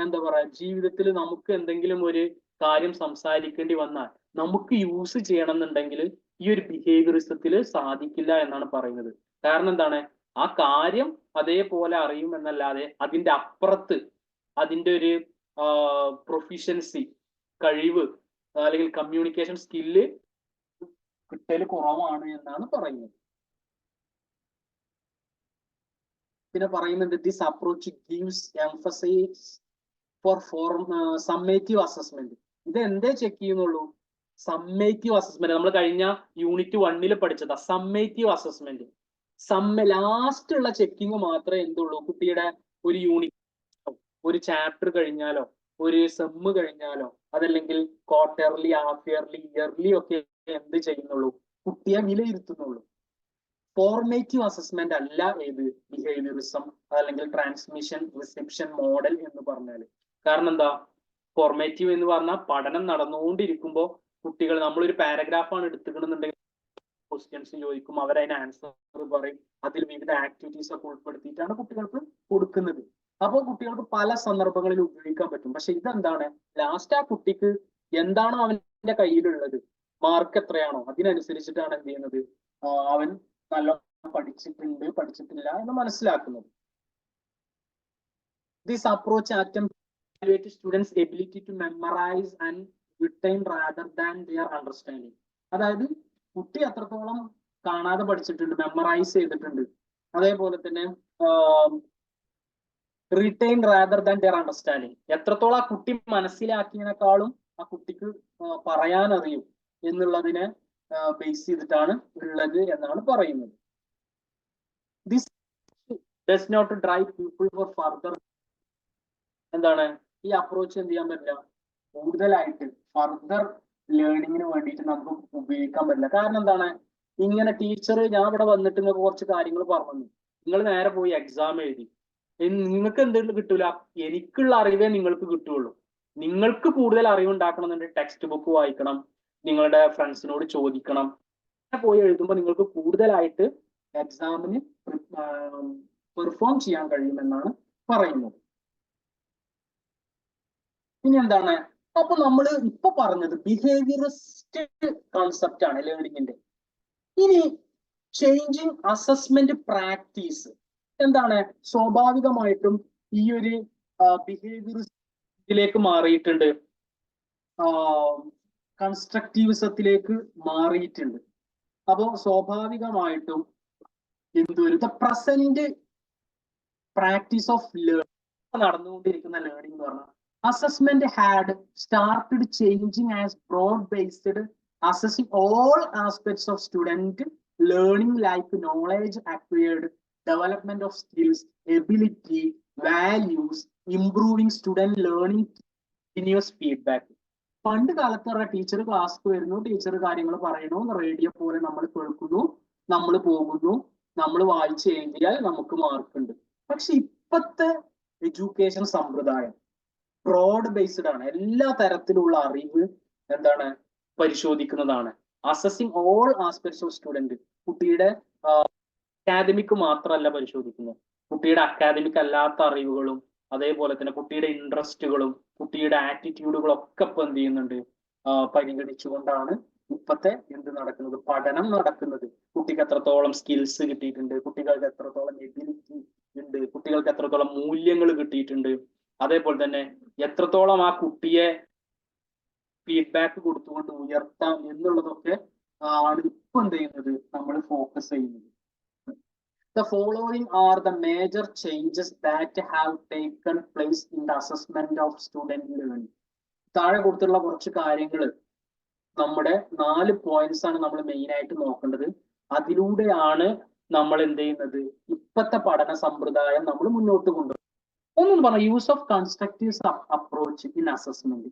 എന്താ പറയാ ജീവിതത്തിൽ നമുക്ക് എന്തെങ്കിലും ഒരു കാര്യം സംസാരിക്കേണ്ടി വന്നാൽ നമുക്ക് യൂസ് ചെയ്യണം എന്നുണ്ടെങ്കിൽ ഈ ഒരു ബിഹേവിയറിസത്തിൽ സാധിക്കില്ല എന്നാണ് പറയുന്നത്. കാരണം എന്താണ്, ആ കാര്യം അതേപോലെ അറിയും എന്നല്ലാതെ അതിന്റെ അപ്പുറത്ത് അതിന്റെ ഒരു പ്രൊഫിഷ്യൻസി, കഴിവ് അല്ലെങ്കിൽ കമ്മ്യൂണിക്കേഷൻ സ്കില്ല് കിട്ടൽ കുറവാണ് എന്നാണ് പറയുന്നത്. പിന്നെ പറയുന്നുണ്ട് this approach gives emphasise for summative assessment. ഇത് എന്തേ ചെക്ക് ചെയ്യുന്നുള്ളൂ? Summative assessment. നമ്മൾ കഴിഞ്ഞ യൂണിറ്റ് 1 പഠിച്ചതാ സമ്മേറ്റീവ് അസസ്മെന്റ്. ലാസ്റ്റ് ഉള്ള ചെക്കിങ് മാത്രമേ എന്തുള്ളൂ, കുട്ടിയുടെ ഒരു യൂണിറ്റ്, ഒരു ചാപ്റ്റർ കഴിഞ്ഞാലോ ഒരു സെമ്മ് കഴിഞ്ഞാലോ അതല്ലെങ്കിൽ ക്വാർട്ടർലി, ഹാഫ് ഇയർലി, ഇയർലി ഒക്കെ എന്ത് ചെയ്യുന്നുള്ളൂ, കുട്ടിയെ വിലയിരുത്തുന്നുള്ളൂ. ഫോർമേറ്റീവ് അസസ്മെന്റ് അല്ല ഏത് ബിഹേവിയറിസം അല്ലെങ്കിൽ ട്രാൻസ്മിഷൻ റിസെപ്ഷൻ മോഡൽ എന്ന് പറഞ്ഞാൽ. കാരണം എന്താ, ഫോർമേറ്റീവ് എന്ന് പറഞ്ഞാൽ പഠനം നടന്നുകൊണ്ടിരിക്കുമ്പോൾ കുട്ടികൾ, നമ്മളൊരു പാരഗ്രാഫാണ് എടുത്തുകണെന്നുണ്ടെങ്കിൽ ക്വസ്റ്റ്യൻസ് ചോദിക്കും, അവരതിന് ആൻസർ പറയും, അതിൽ വിവിധ ആക്ടിവിറ്റീസ് ഒക്കെ ഉൾപ്പെടുത്തിയിട്ടാണ് കുട്ടികൾക്ക് കൊടുക്കുന്നത്. അപ്പോൾ കുട്ടികൾക്ക് പല സന്ദർഭങ്ങളിൽ ഉപയോഗിക്കാൻ പറ്റും. പക്ഷെ ഇതെന്താണ്, ലാസ്റ്റ് ആ കുട്ടിക്ക് എന്താണോ അവന്റെ കയ്യിലുള്ളത്, മാർക്ക് എത്രയാണോ അതിനനുസരിച്ചിട്ടാണ് എന്ത് ചെയ്യുന്നത്, അവൻ നല്ല പഠിച്ചിട്ടുണ്ട് പഠിച്ചിട്ടില്ല എന്ന് മനസ്സിലാക്കുന്നത്. This approach attempt evaluate students' ability to memorize and retain rather than their understanding. അതായത് കുട്ടി എത്രത്തോളം കാണാതെ പഠിച്ചിട്ടുണ്ട്, മെമ്മറൈസ് ചെയ്തിട്ടുണ്ട്, അതേപോലെ തന്നെ retain rather than their understanding, എത്രത്തോളം ആ കുട്ടി മനസ്സിലാക്കിയതിനേക്കാളും ആ കുട്ടിക്ക് പറയാൻ അറിയും എന്നുള്ളതിനെ ബേസ് ചെയ്തിട്ടാണ് ഉള്ളത് എന്നാണ് പറയുന്നത്. This does not drive people for further. എന്താണ്, ഈ അപ്രോച്ച് എന്ത് ചെയ്യാൻ പറ്റില്ല, കൂടുതലായിട്ട് ഫർദർ ലേണിങ്ങിന് വേണ്ടിയിട്ട് നമുക്ക് ഉപയോഗിക്കാൻ പറ്റില്ല. കാരണം എന്താണ്, ഇങ്ങനെ ടീച്ചർ ഞാൻ ഇവിടെ വന്നിട്ട് നിങ്ങൾക്ക് കുറച്ച് കാര്യങ്ങൾ പറഞ്ഞു, നിങ്ങൾ നേരെ പോയി എക്സാം എഴുതി, നിങ്ങൾക്ക് എന്തെങ്കിലും കിട്ടൂല, എനിക്കുള്ള അറിവേ നിങ്ങൾക്ക് കിട്ടുള്ളൂ. നിങ്ങൾക്ക് കൂടുതൽ അറിവുണ്ടാക്കണം എന്നുണ്ടെങ്കിൽ ടെക്സ്റ്റ് ബുക്ക് വായിക്കണം, നിങ്ങളുടെ ഫ്രണ്ട്സിനോട് ചോദിക്കണം, പോയി എഴുതുമ്പോൾ നിങ്ങൾക്ക് കൂടുതലായിട്ട് എക്സാമിന് പെർഫോം ചെയ്യാൻ കഴിയുമെന്നാണ് പറയുന്നത്. ഇനി എന്താണ്, അപ്പൊ നമ്മൾ ഇപ്പൊ പറഞ്ഞത് ബിഹേവിയറിസ്റ്റ് കോൺസെപ്റ്റ് ആണ് ലേണിങ്ങിന്റെ. ഇനി ചേഞ്ചിങ് അസസ്മെന്റ് പ്രാക്ടീസ് എന്താണ്, സ്വാഭാവികമായിട്ടും ഈ ഒരു ബിഹേവിയറിസ്റ്റിലേക്ക് മാറിയിട്ടുണ്ട്, കൺസ്ട്രക്റ്റീവിസത്തിലേക്ക് മാറിയിട്ടുണ്ട്. അപ്പോ സ്വാഭാവികമായിട്ടും എന്തൊരു പ്രസന്റ് പ്രാക്ടീസ് ഓഫ് ലേണിംഗ് നടന്നുകൊണ്ടിരിക്കുന്ന ലേണിംഗ് എന്ന് പറഞ്ഞാൽ assessment had started changing as broad-based assessing all aspects of student learning like knowledge acquired, development of skills, ability, values, improving student learning, continuous feedback. പണ്ട് കാലത്ത് ടീച്ചർ ക്ലാസ് വരുന്നു, teacher കാര്യങ്ങൾ പറയുന്നു, radio പോലെ നമ്മൾ കേൾക്കുന്നു, നമ്മൾ പോകുന്നു, നമ്മൾ വായിച്ച് എഴുതിയാൽ നമുക്ക് മാർക്ക് ഉണ്ട്. പക്ഷെ ഇപ്പോഴത്തെ എഡ്യൂക്കേഷൻ സമ്പ്രദായം ബ്രോഡ് ബേസ്ഡ് ആണ്, എല്ലാ തരത്തിലുള്ള അറിവ് എന്താണ് പരിശോധിക്കുന്നതാണ്. Assessing all aspects of student, കുട്ടിയുടെ അക്കാദമിക് മാത്രമല്ല പരിശോധിക്കുന്നത്, കുട്ടിയുടെ അക്കാദമിക് അല്ലാത്ത അറിവുകളും അതേപോലെ തന്നെ കുട്ടിയുടെ ഇൻട്രസ്റ്റുകളും കുട്ടിയുടെ ആറ്റിറ്റ്യൂഡുകളും ഒക്കെ ഇപ്പൊ എന്ത് ചെയ്യുന്നുണ്ട്, പരിഗണിച്ചുകൊണ്ടാണ് ഇപ്പത്തെ എന്ത് നടക്കുന്നത്, പഠനം നടക്കുന്നത്. കുട്ടിക്ക് എത്രത്തോളം സ്കിൽസ് കിട്ടിയിട്ടുണ്ട്, കുട്ടികൾക്ക് എത്രത്തോളം എബിലിറ്റി ഉണ്ട്, കുട്ടികൾക്ക് എത്രത്തോളം മൂല്യങ്ങൾ കിട്ടിയിട്ടുണ്ട്, അതേപോലെ തന്നെ എത്രത്തോളം ആ കുട്ടിയെ ഫീഡ്ബാക്ക് കൊടുത്തുകൊണ്ട് ഉയർത്താം എന്നുള്ളതൊക്കെ ആണ് ഇപ്പൊ എന്ത് ചെയ്യുന്നത്, നമ്മൾ ഫോക്കസ് ചെയ്യുന്നത്. The following are the major changes that have taken place in the assessment of student learning. താഴെ കൊടുത്തുള്ള കുറച്ച് കാര്യങ്ങൾ, നമ്മുടെ 4 പോയിന്റ്സ് ആണ് നമ്മൾ മെയിൻ ആയിട്ട് നോക്കേണ്ടത്. അതിലൂടെയാണ് നമ്മൾ എന്ത് ചെയ്യുന്നത്, ഇപ്പോഴത്തെ പഠന സമ്പ്രദായം നമ്മൾ മുന്നോട്ട് കൊണ്ടുപോകുന്നത്. ഒന്നും പറഞ്ഞ use of constructive approach in assessment.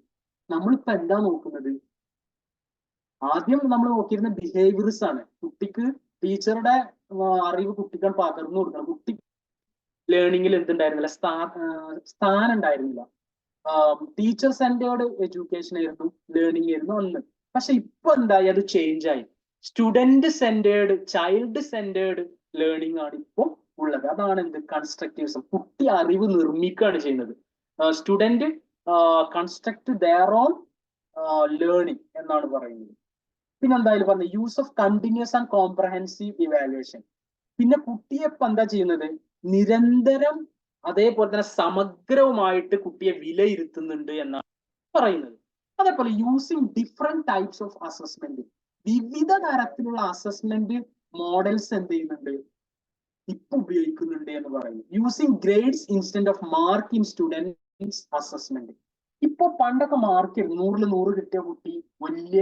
നമ്മളിപ്പോ എന്താ നോക്കുന്നത്, ആദ്യം നമ്മൾ നോക്കിയിരുന്ന ബിഹേവിയർസ് ആണ്. കുട്ടിക്ക് ടീച്ചറുടെ അറിവ് കുട്ടികൾ പകർന്നു കൊടുക്കണം. കുട്ടി ലേണിങ്ങിൽ എന്തുണ്ടായിരുന്നില്ല, സ്ഥാനം ഉണ്ടായിരുന്നില്ല. ടീച്ചർ സെന്റേർഡ് എഡ്യൂക്കേഷൻ ആയിരുന്നു, ലേണിംഗ് ആയിരുന്നു അന്ന്. പക്ഷെ ഇപ്പൊ എന്തായി, അത് ചേഞ്ച് ആയി. Student centred, child centred learning ആണ് ഇപ്പൊ ഉള്ളത്. അതാണ് എന്ത് കൺസ്ട്രക്റ്റിവിസം. കുട്ടി അറിവ് നിർമ്മിക്കുകയാണ് ചെയ്യുന്നത്. Student construct their own learning എന്നാണ് പറയുന്നത്. പിന്നെ എന്തായാലും പറഞ്ഞത് use of continuous and comprehensive evaluation. പിന്നെ കുട്ടിയെ ഇപ്പൊ എന്താ ചെയ്യുന്നത്, നിരന്തരം അതേപോലെ തന്നെ സമഗ്രവുമായിട്ട് കുട്ടിയെ വിലയിരുത്തുന്നുണ്ട് എന്നാണ് പറയുന്നത്. അതേപോലെ using different types of assessment, വിവിധ തരത്തിലുള്ള അസസ്മെന്റ് മോഡൽസ് എന്ത് ചെയ്യുന്നുണ്ട്, ഇപ്പൊ ഉപയോഗിക്കുന്നുണ്ട് എന്ന് പറയുന്നു. Using grades instead of mark in students assessment. ഇപ്പൊ പണ്ടൊക്കെ മാർക്ക് 100-ൽ 100 കിട്ടിയ കുട്ടി വലിയ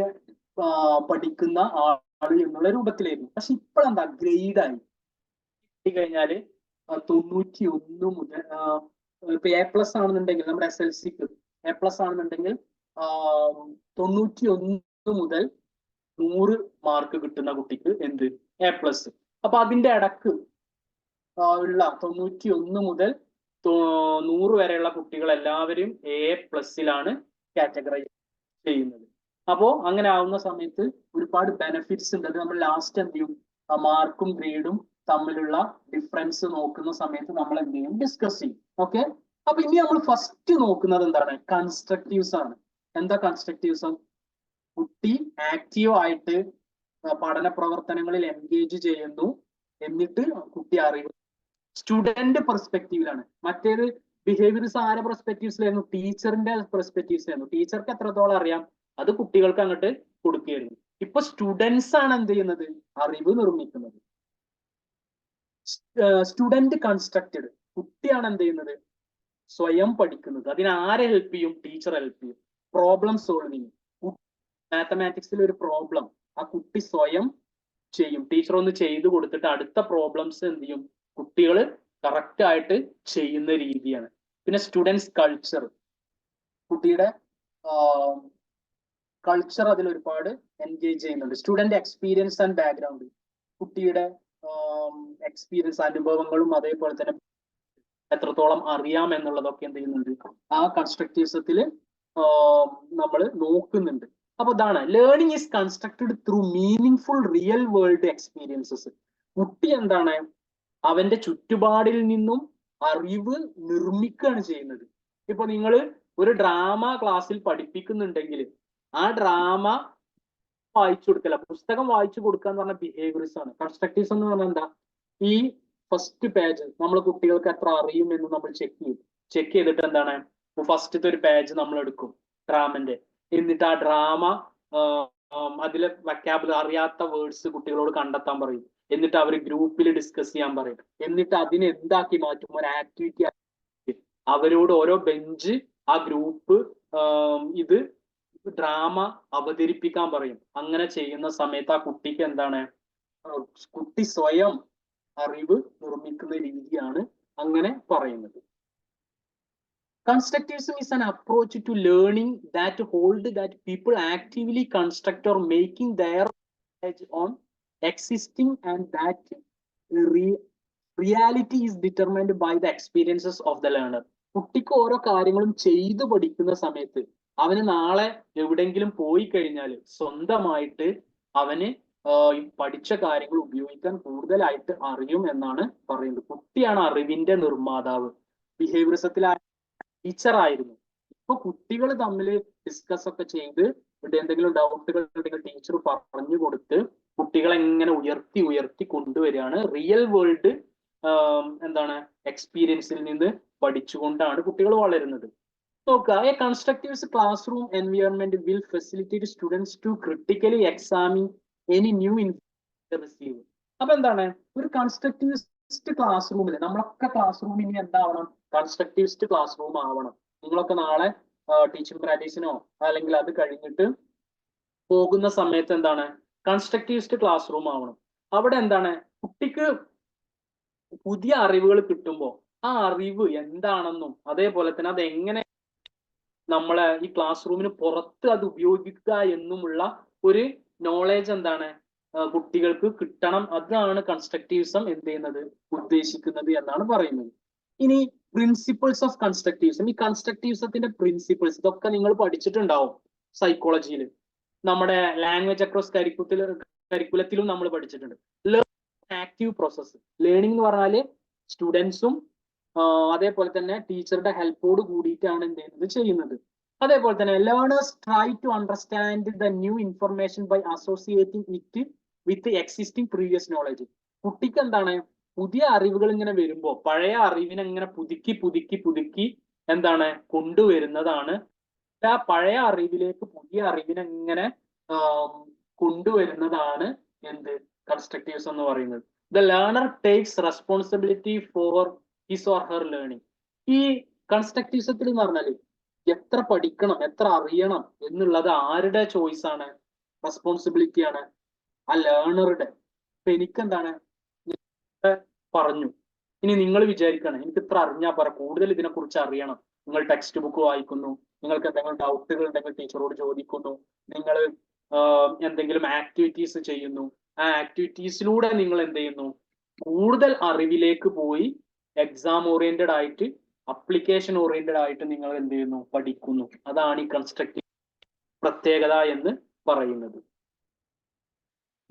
പഠിക്കുന്ന ആള് എന്നുള്ള രൂപത്തിലായിരുന്നു. പക്ഷെ ഇപ്പോഴെന്താ ഗ്രേഡായി കഴിഞ്ഞാല് 91 മുതൽ ഇപ്പൊ A+ ആണെന്നുണ്ടെങ്കിൽ നമ്മുടെ SLCക്ക് A+ ആണെന്നുണ്ടെങ്കിൽ 91 മുതൽ 100 മാർക്ക് കിട്ടുന്ന കുട്ടിക്ക് എന്ത് A+. അപ്പൊ അതിന്റെ ഇടക്ക് ഉള്ള 91 മുതൽ 100 വരെയുള്ള കുട്ടികൾ എല്ലാവരും A+ലാണ് കാറ്റഗറൈസ് ചെയ്യുന്നത്. അപ്പോ അങ്ങനെ ആവുന്ന സമയത്ത് ഒരുപാട് ബെനിഫിറ്റ്സ് ഉണ്ട്. അത് നമ്മൾ ലാസ്റ്റ് എന്ത് ചെയ്യും, മാർക്കും ഗ്രേഡും തമ്മിലുള്ള ഡിഫറൻസ് നോക്കുന്ന സമയത്ത് നമ്മൾ എന്ത് ചെയ്യും, ഡിസ്കസ് ചെയ്യും. ഓക്കെ. അപ്പൊ ഇനി നമ്മൾ ഫസ്റ്റ് നോക്കുന്നത് എന്താണ്, കൺസ്ട്രക്റ്റീവ്സ് ആണ്. എന്താ കൺസ്ട്രക്റ്റീവ്സ്? കുട്ടി ആക്റ്റീവ് ആയിട്ട് പഠന പ്രവർത്തനങ്ങളിൽ എൻഗേജ് ചെയ്യുന്നു, എന്നിട്ട് കുട്ടി അറിവ് സ്റ്റുഡന്റ് പെർസ്പെക്റ്റീവിലാണ്. മറ്റേത് ബിഹേവിയർസ് ആരുടെ പെർസ്പെക്റ്റീവ്സിലായിരുന്നു, ടീച്ചറിന്റെ പെർസ്പെക്റ്റീവ്സിലായിരുന്നു. ടീച്ചർക്ക് എത്രത്തോളം അറിയാം അത് കുട്ടികൾക്ക് അങ്ങോട്ട് കൊടുക്കുകയായിരുന്നു. ഇപ്പൊ സ്റ്റുഡൻസ് ആണ് എന്ത് ചെയ്യുന്നത്, അറിവ് നിർമ്മിക്കുന്നത്. സ്റ്റുഡന്റ് കൺസ്ട്രക്റ്റഡ്, കുട്ടിയാണ് എന്ത് ചെയ്യുന്നത്, സ്വയം പഠിക്കുന്നത്. അതിന് ആരെ ഹെൽപ്പ് ചെയ്യും, ടീച്ചർ ഹെൽപ്പ് ചെയ്യും. പ്രോബ്ലം സോൾവിങ്, മാത്തമാറ്റിക്സിൽ ഒരു പ്രോബ്ലം ആ കുട്ടി സ്വയം ചെയ്യും. ടീച്ചർ ഒന്ന് ചെയ്തു കൊടുത്തിട്ട് അടുത്ത പ്രോബ്ലംസ് എന്ത് ചെയ്യും, കുട്ടികൾ കറക്റ്റ് ആയിട്ട് ചെയ്യുന്ന രീതിയാണ്. പിന്നെ സ്റ്റുഡൻസ് കൾച്ചർ, കുട്ടിയുടെ കൾച്ചർ അതിൽ ഒരുപാട് എൻഗേജ് ചെയ്യുന്നുണ്ട്. സ്റ്റുഡന്റ് എക്സ്പീരിയൻസ് ആൻഡ് ബാക്ക്ഗ്രൗണ്ട്, കുട്ടിയുടെ എക്സ്പീരിയൻസ് അനുഭവങ്ങളും അതേപോലെ തന്നെ എത്രത്തോളം അറിയാം എന്നുള്ളതൊക്കെ എന്ത് ചെയ്യുന്നുണ്ട്, ആ കൺസ്ട്രക്റ്റിവിസത്തിൽ നമ്മൾ നോക്കുന്നുണ്ട്. അപ്പൊ ഇതാണ് learning is constructed through meaning real world experiences. കുട്ടി എന്താണ്, അവന്റെ ചുറ്റുപാടിൽ നിന്നും അറിവ് നിർമ്മിക്കുകയാണ് ചെയ്യുന്നത്. ഇപ്പൊ നിങ്ങൾ ഒരു ഡ്രാമ ക്ലാസ്സിൽ പഠിപ്പിക്കുന്നുണ്ടെങ്കിൽ ആ ഡ്രാമ വായിച്ചു കൊടുക്കല, പുസ്തകം വായിച്ചു കൊടുക്കുക എന്ന് പറഞ്ഞ ബിഹേവിയർസ് ആണ്. കൺസ്ട്രക്റ്റീവ്സ് എന്ന് പറഞ്ഞാൽ എന്താ, ഈ ഫസ്റ്റ് പേജ് നമ്മൾ കുട്ടികൾക്ക് എത്ര അറിയും എന്ന് നമ്മൾ ചെക്ക് ചെയ്യും. ചെക്ക് ചെയ്തിട്ട് എന്താണ്, ഫസ്റ്റത്തെ ഒരു പേജ് നമ്മൾ എടുക്കും ഡ്രാമന്റെ, എന്നിട്ട് ആ ഡ്രാമ അതിലെ വൊക്കാബുലറി അറിയാത്ത വേർഡ്സ് കുട്ടികളോട് കണ്ടെത്താൻ പറയും. എന്നിട്ട് അവർ ഗ്രൂപ്പിൽ ഡിസ്കസ് ചെയ്യാൻ പറയും. എന്നിട്ട് അതിനെ എന്താക്കി മാറ്റും, ഒരു ആക്ടിവിറ്റി. അവരോട് ഓരോ ബെഞ്ച് ആ ഗ്രൂപ്പ് ഇത് ഡ്രാമ അവതരിപ്പിക്കാൻ പറയും. അങ്ങനെ ചെയ്യുന്ന സമയത്ത് ആ കുട്ടിക്ക് എന്താണ്, കുട്ടി സ്വയം അറിവ് നിർമ്മിക്കുന്ന രീതിയാണ് അങ്ങനെ പറയുന്നത്. Constructivism is an approach to learning that hold that people actively construct or making their knowledge on existing, and that reality is determined by the experiences of the learner. കുട്ടിക്ക് ഓരോ കാര്യങ്ങളും ചെയ്തു പഠിക്കുന്ന സമയത്ത് അവന് നാളെ എവിടെങ്കിലും പോയി കഴിഞ്ഞാൽ സ്വന്തമായിട്ട് അവന് പഠിച്ച കാര്യങ്ങൾ ഉപയോഗിക്കാൻ കൂടുതലായിട്ട് അറിയും എന്നാണ് പറയുന്നത്. കുട്ടിയാണ് അറിവിന്റെ നിർമ്മാതാവ്. ബിഹേവിയറിസത്തിലായ ടീച്ചർ ആയിരുന്നു. ഇപ്പൊ കുട്ടികൾ തമ്മിൽ ഡിസ്കസ് ഒക്കെ ചെയ്ത് എന്തെങ്കിലും ഡൗട്ടുകൾ ഉണ്ടെങ്കിൽ ടീച്ചർ പറഞ്ഞു കൊടുത്ത് കുട്ടികളെ എങ്ങനെ ഉയർത്തി ഉയർത്തി കൊണ്ടുവരികയാണ്. റിയൽ വേൾഡ് എന്താണ് എക്സ്പീരിയൻസിൽ നിന്ന് പഠിച്ചുകൊണ്ടാണ് കുട്ടികൾ വളരുന്നത്. നോക്കുക, a constructive class room environment will facilitate students to critically examine any new information receive. അപ്പൊ എന്താണ്, ഒരു കൺസ്ട്രക്റ്റിവിസ്റ്റ് ക്ലാസ് റൂമിൽ നമ്മളൊക്കെ ക്ലാസ് റൂം ഇനി എന്താവണം, കൺസ്ട്രക്റ്റിവിസ്റ്റ് ക്ലാസ് റൂം ആവണം. നിങ്ങളൊക്കെ നാളെ ടീച്ചിങ് പ്രാക്ടീസിനോ അല്ലെങ്കിൽ അത് കഴിഞ്ഞിട്ട് പോകുന്ന സമയത്ത് എന്താണ്, കൺസ്ട്രക്റ്റിവിസ്റ്റ് ക്ലാസ് റൂം ആവണം. അവിടെ എന്താണ്, കുട്ടിക്ക് പുതിയ അറിവുകൾ കിട്ടുമ്പോൾ ആ അറിവ് എന്താണെന്നും അതേപോലെ തന്നെ അത് എങ്ങനെ നമ്മളെ ഈ ക്ലാസ് റൂമിന് പുറത്ത് അത് ഉപയോഗിക്കുക എന്നുമുള്ള ഒരു നോളേജ് എന്താണ് കുട്ടികൾക്ക് കിട്ടണം. അതാണ് കൺസ്ട്രക്റ്റിവിസം എന്ത് ചെയ്യുന്നത്, ഉദ്ദേശിക്കുന്നത് എന്നാണ് പറയുന്നത്. ഇനി പ്രിൻസിപ്പിൾസ് ഓഫ് കൺസ്ട്രക്റ്റിവിസം. ഈ കൺസ്ട്രക്റ്റിവിസത്തിന്റെ പ്രിൻസിപ്പിൾസ് ഇതൊക്കെ നിങ്ങൾ പഠിച്ചിട്ടുണ്ടാവും സൈക്കോളജിയിൽ. നമ്മുടെ ലാംഗ്വേജ് അക്രോസ് കരിക്കുലത്തിലും നമ്മൾ പഠിച്ചിട്ടുണ്ട്. Active process. ലേണിംഗ് എന്ന് പറഞ്ഞാല് സ്റ്റുഡൻസും അതേപോലെ തന്നെ ടീച്ചറുടെ ഹെൽപ്പോട് കൂടിയിട്ടാണ് എന്ത് ചെയ്യുന്നത്. അതേപോലെ തന്നെ learners try to understand the new information by associating it with existing previous knowledge. കുട്ടിക്ക് എന്താണ് പുതിയ അറിവുകൾ ഇങ്ങനെ വരുമ്പോ പഴയ അറിവിനെ ഇങ്ങനെ പുതുക്കി പുതുക്കി പുതുക്കി എന്താണ് കൊണ്ടുവരുന്നതാണ്. ആ പഴയ അറിവിലേക്ക് പുതിയ അറിവിനെ ഇങ്ങനെ കൊണ്ടുവരുന്നതാണ് എന്ത് കൺസ്ട്രക്റ്റീവ്സ് എന്ന് പറയുന്നത്. The learner takes responsibility for his or her learning. ഈ കൺസ്ട്രക്റ്റിവിസത്തിൽ എന്ന് പറഞ്ഞാല് എത്ര പഠിക്കണം എത്ര അറിയണം എന്നുള്ളത് ആരുടെ ചോയ്സ് ആണ്? റെസ്പോൺസിബിലിറ്റി ആണ് ആ ലേണറുടെ. അപ്പൊ എനിക്കെന്താണ് പറഞ്ഞു, ഇനി നിങ്ങൾ വിചാരിക്കണം എനിക്ക് ഇത്ര അറിഞ്ഞാൽ പറ, കൂടുതൽ ഇതിനെക്കുറിച്ച് അറിയണം. നിങ്ങൾ ടെക്സ്റ്റ് ബുക്ക് വായിക്കുന്നു, നിങ്ങൾക്ക് എന്തെങ്കിലും ഡൗട്ടുകൾ ഉണ്ടെങ്കിൽ ടീച്ചറോട് ചോദിക്കുന്നു, നിങ്ങൾ എന്തെങ്കിലും ആക്ടിവിറ്റീസ് ചെയ്യുന്നു, ആ ആക്ടിവിറ്റീസിലൂടെ നിങ്ങൾ എന്ത് ചെയ്യുന്നു, കൂടുതൽ അറിവിലേക്ക് പോയി എക്സാം ഓറിയന്റഡ് ആയിട്ട് അപ്ലിക്കേഷൻ ഓറിയന്റഡ് ആയിട്ട് നിങ്ങൾ എന്ത് ചെയ്യുന്നു, പഠിക്കുന്നു. അതാണ് ഈ കൺസ്ട്രക്റ്റീവ് പ്രത്യേകത എന്ന് പറയുന്നത്.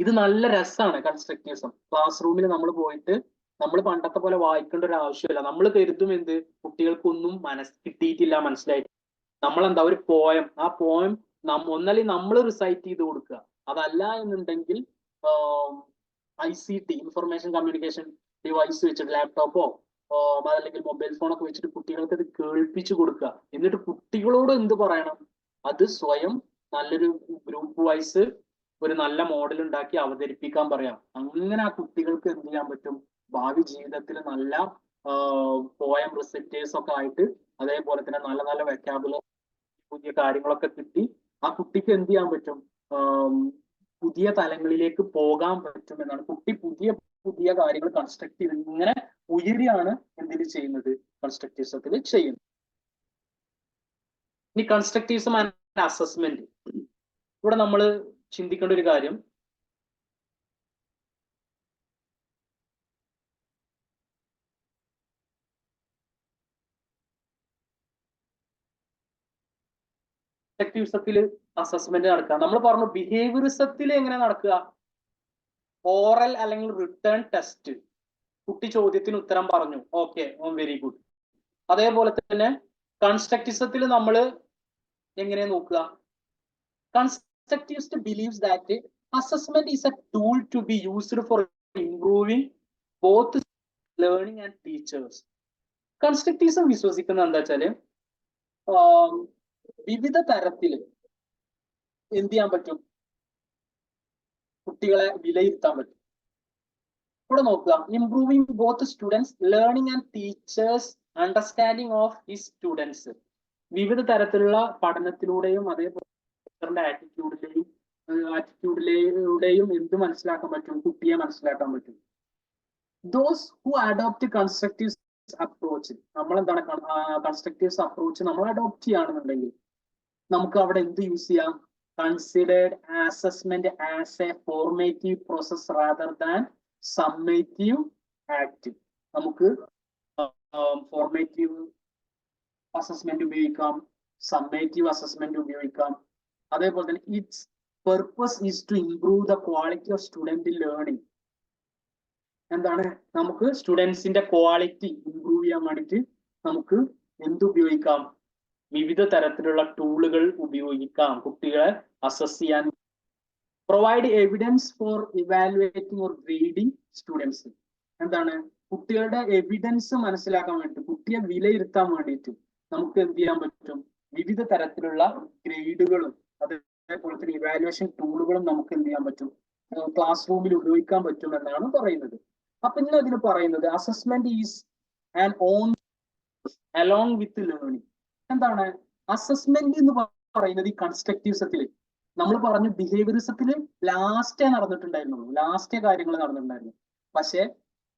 ഇത് നല്ല രസമാണ് കൺസ്ട്രക്റ്റിവിസം. ക്ലാസ് റൂമിൽ നമ്മൾ പോയിട്ട് നമ്മൾ പണ്ടത്തെ പോലെ വായിക്കേണ്ട ഒരു ആവശ്യമില്ല. നമ്മൾ കരുതും എന്ത് കുട്ടികൾക്കൊന്നും കിട്ടിയിട്ടില്ല, മനസ്സിലായിട്ട്. നമ്മളെന്താ ഒരു പോയം, ആ പോയം ഒന്നല്ലെങ്കിൽ നമ്മൾ റിസൈറ്റ് ചെയ്ത് കൊടുക്കുക, അതല്ല എന്നുണ്ടെങ്കിൽ ICT ഇൻഫർമേഷൻ കമ്മ്യൂണിക്കേഷൻ ഡിവൈസ് വെച്ചിട്ട് ലാപ്ടോപ്പോ അതല്ലെങ്കിൽ മൊബൈൽ ഫോണൊക്കെ വെച്ചിട്ട് കുട്ടികൾക്ക് ഇത് കേൾപ്പിച്ചു കൊടുക്കുക. എന്നിട്ട് കുട്ടികളോട് എന്ത് പറയണം, അത് സ്വയം നല്ലൊരു ഗ്രൂപ്പ് വൈസ് ഒരു നല്ല മോഡൽ ഉണ്ടാക്കി അവതരിപ്പിക്കാൻ പറയാം. അങ്ങനെ ആ കുട്ടികൾക്ക് എന്ത് ചെയ്യാൻ പറ്റും, ഭാവി ജീവിതത്തിൽ നല്ല പോയം റിസൈറ്റേഴ്സ് ഒക്കെ ആയിട്ട് അതേപോലെ തന്നെ നല്ല നല്ല വെക്കാബുലറി പുതിയ കാര്യങ്ങളൊക്കെ കിട്ടി ആ കുട്ടിക്ക് എന്ത് ചെയ്യാൻ പറ്റും, പുതിയ തലങ്ങളിലേക്ക് പോകാൻ പറ്റും എന്നാണ്. കുട്ടി പുതിയ പുതിയ കാര്യങ്ങൾ കൺസ്ട്രക്റ്റീവ് ഇങ്ങനെ ഉയരിയാണ് എന്തിൽ ചെയ്യുന്നത്, കൺസ്ട്രക്റ്റിവിസത്തിൽ ചെയ്യുന്നത്. ഇനി കൺസ്ട്രക്റ്റിവിസം ആൻഡ് അസസ്മെന്റ്. ഇവിടെ നമ്മൾ ചിന്തിക്കേണ്ട ഒരു കാര്യം, കൺസ്ട്രക്റ്റിവിസത്തിൽ അസസ്മെന്റ് നടക്കുക. നമ്മൾ പറഞ്ഞു ബിഹേവിയറിസത്തിൽ എങ്ങനെ നടക്കുക, ഓറൽ അല്ലെങ്കിൽ റിട്ടേൺ ടെസ്റ്റ്. കുട്ടി ചോദ്യത്തിന് ഉത്തരം പറഞ്ഞു, ഓക്കെ വെരി ഗുഡ്. അതേപോലെ തന്നെ കൺസ്ട്രക്റ്റിവിസത്തിൽ നമ്മൾ എങ്ങനെ നോക്കുക, constructivist believes that assessment is a tool to be used for improving both learning and teachers. Constructivism വിശ്വസിക്കുന്ന എന്താ വെച്ചാല് വിവിധ തരത്തിൽ എന്ത് ചെയ്യാൻ പറ്റും, കുട്ടികളെ വിലയിരുത്താൻ പറ്റും. ഇവിടെ നോക്കുക, improving both students learning and teachers understanding of his students. വിവിധ തരത്തിലുള്ള പഠനത്തിലൂടെയും അതേപോലെ ആറ്റിറ്റ്യൂഡിലൂടെയും എന്ത് മനസ്സിലാക്കാൻ പറ്റും, കുട്ടിയെ മനസ്സിലാക്കാൻ പറ്റും. Those who adopt constructive approach, നമ്മൾ എന്താണ് കൺസ്ട്രക്റ്റീവ് അപ്രോച്ച് നമ്മൾ അഡോപ്റ്റ് ചെയ്യുകയാണെന്നുണ്ടെങ്കിൽ നമുക്ക് അവിടെ എന്ത് യൂസ് ചെയ്യാം, considered assessment as A formative process rather than summative act. നമുക്ക് ഫോർമേറ്റീവ് അസസ്മെന്റ് ഉപയോഗിക്കാം, സമ്മേറ്റീവ് അസസ്മെന്റ് ഉപയോഗിക്കാം. അതേപോലെ തന്നെ it's purpose is to improve the quality of student learning. എന്താണ്, നമുക്ക് സ്റ്റുഡൻസിന്റെ ക്വാളിറ്റി ഇംപ്രൂവ് ചെയ്യാൻ വേണ്ടിയിട്ട് നമുക്ക് എന്ത് ഉപയോഗിക്കാം, വിവിധ തരത്തിലുള്ള ടൂളുകൾ ഉപയോഗിക്കാം കുട്ടികളെ അസസ് ചെയ്യാൻ. Provide evidence four evaluating or grading students. എന്താണ്, കുട്ടികളുടെ എവിഡൻസ് മനസ്സിലാക്കാൻ വേണ്ടി, കുട്ടിയെ വിലയിരുത്താൻ വേണ്ടിയിട്ട് നമുക്ക് എന്ത് ചെയ്യാൻ പറ്റും, വിവിധ തരത്തിലുള്ള ഗ്രേഡുകളും അതേപോലെ തന്നെ ഇവാലുവേഷൻ ടൂളുകളും നമുക്ക് എന്ത് ചെയ്യാൻ പറ്റും, ക്ലാസ് റൂമിൽ ഉപയോഗിക്കാൻ പറ്റും എന്നാണ് പറയുന്നത്. അപ്പൊ ഇന്ന് അതിന് പറയുന്നത് assessment is and on along with learning. എന്താണ് അസസ്മെന്റ് എന്ന് പറയുന്നത്? ഈ കൺസ്ട്രക്റ്റിവിസത്തില് നമ്മൾ പറഞ്ഞു ബിഹേവിയറിസത്തില് ലാസ്റ്റേ നടന്നിട്ടുണ്ടായിരുന്നുള്ളൂ, ലാസ്റ്റേ കാര്യങ്ങൾ നടന്നിട്ടുണ്ടായിരുന്നു. പക്ഷെ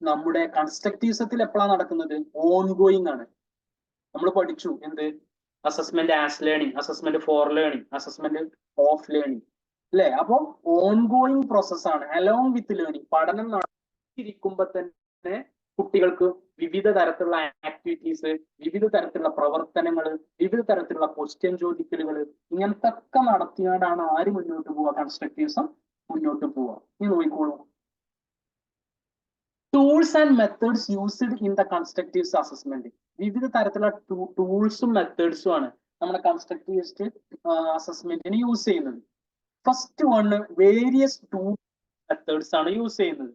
നമ്മുടെ കൺസ്ട്രക്റ്റിവിസത്തിൽ എപ്പോഴാണ് നടക്കുന്നത്, ഓൺ ഗോയിങ് ആണ്. നമ്മൾ പഠിച്ചു എന്ത്, assessment as learning, assessment for learning, assessment of learning, അല്ലെ? അപ്പൊ ഓൺ ഗോയിങ് പ്രോസസ് ആണ്, അലോങ് വിത്ത് ലേണിംഗ്. പഠനം നടത്തിയിരിക്കുമ്പോ തന്നെ കുട്ടികൾക്ക് വിവിധ തരത്തിലുള്ള ആക്ടിവിറ്റീസ്, വിവിധ തരത്തിലുള്ള പ്രവർത്തനങ്ങൾ, വിവിധ തരത്തിലുള്ള ക്വസ്റ്റ്യൻ ചോദിക്കലുകൾ, ഇങ്ങനത്തെ ഒക്കെ നടത്തിയാണ്ടാണ് ആര് മുന്നോട്ട് പോവുക, കൺസ്ട്രക്റ്റിവിസം മുന്നോട്ട് പോവുക. നീ നോക്കിക്കോളൂ. Tools and methods used in the constructive assessment. വിവിധ തരത്തിലുള്ള ടൂൾസും മെത്തേഡ്സും ആണ് നമ്മുടെ കൺസ്ട്രക്റ്റീവ് അസസ്മെന്റിന് യൂസ് ചെയ്യുന്നത്. First one various tool methods ആണ് യൂസ് ചെയ്യുന്നത്.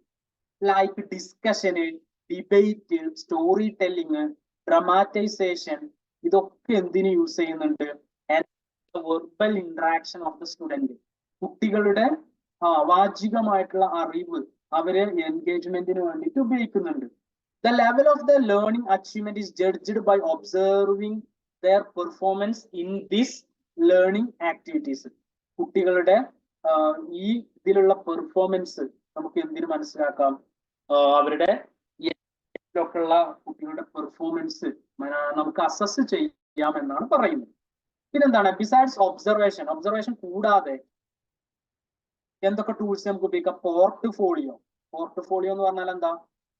Like discussion, debate, story telling, dramatisation, ഇതൊക്കെ എന്തിനു യൂസ് ചെയ്യുന്നുണ്ട്? Verbal interaction of the student. കുട്ടികളുടെ വാചികമായിട്ടുള്ള അറിവ് അവര് എൻഗേജ്മെന്റിന് വേണ്ടിയിട്ട് ഉപയോഗിക്കുന്നുണ്ട്. The level of the learning achievement is judged by observing their performance in this learning activities. കുട്ടികളുടെ ഈ ഇതിലുള്ള പെർഫോമൻസ് നമുക്ക് എന്തിനു മനസ്സിലാക്കാം? അവരുടെ ഉള്ള കുട്ടികളുടെ പെർഫോമൻസ് നമുക്ക് അസസ് ചെയ്യാം എന്നാണ് പറയുന്നത്. പിന്നെന്താണ്? ബിസൈഡ്സ് ഒബ്സർവേഷൻ, ഒബ്സർവേഷൻ കൂടാതെ എന്തൊക്കെ ടൂൾസ് നമുക്ക് ഉപയോഗിക്കാം? പോർട്ട്ഫോളിയോ. പോർട്ട്ഫോളിയോ എന്ന് പറഞ്ഞാൽ എന്താ?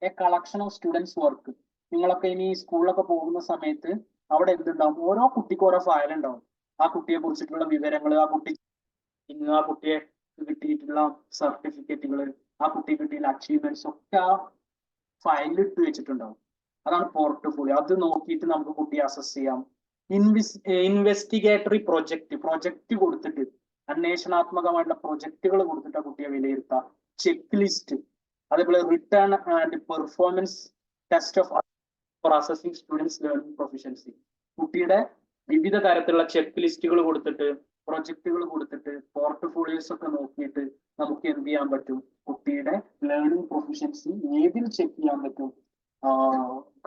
A collection of students work. നിങ്ങളൊക്കെ ഇനി സ്കൂളിലൊക്കെ പോകുന്ന സമയത്ത് അവിടെ എന്തുണ്ടാവും? ഓരോ കുട്ടിക്കും ഓരോ ഫയൽ ഉണ്ടാവും. ആ കുട്ടിയെ കുറിച്ചിട്ടുള്ള വിവരങ്ങൾ, ആ കുട്ടിയെ കിട്ടിയിട്ടുള്ള സർട്ടിഫിക്കറ്റുകൾ, ആ കുട്ടി കിട്ടിയുള്ള അച്ചീവ്മെന്റ്സ് ഒക്കെ ആ ഫയലിൽ ഇട്ട് വെച്ചിട്ടുണ്ടാവും. അതാണ് പോർട്ട്ഫോളിയോ. അത് നോക്കിയിട്ട് നമുക്ക് കുട്ടിയെ അസസ് ചെയ്യാം. ഇൻവെസ്റ്റിഗേറ്ററി പ്രൊജക്ട് കൊടുത്തിട്ട്, അന്വേഷണാത്മകമായിട്ടുള്ള പ്രൊജക്ടുകൾ കൊടുത്തിട്ട് ആ കുട്ടിയെ വിലയിരുത്താം. ചെക്ക് ലിസ്റ്റ്, അതേപോലെ return and performance test for assessing students learning proficiency. കുട്ടിയുടെ വിവിധ തരത്തിലുള്ള ചെക്ക് ലിസ്റ്റുകൾ കൊടുത്തിട്ട്, പ്രൊജക്ടുകൾ കൊടുത്തിട്ട്, പോർട്ട്ഫോളിയോസ് ഒക്കെ നോക്കിയിട്ട് നമുക്ക് എന്ത് ചെയ്യാൻ പറ്റും? കുട്ടിയുടെ ലേണിംഗ് പ്രൊഫിഷ്യൻസി ഏതിൽ ചെക്ക് ചെയ്യാൻ പറ്റും?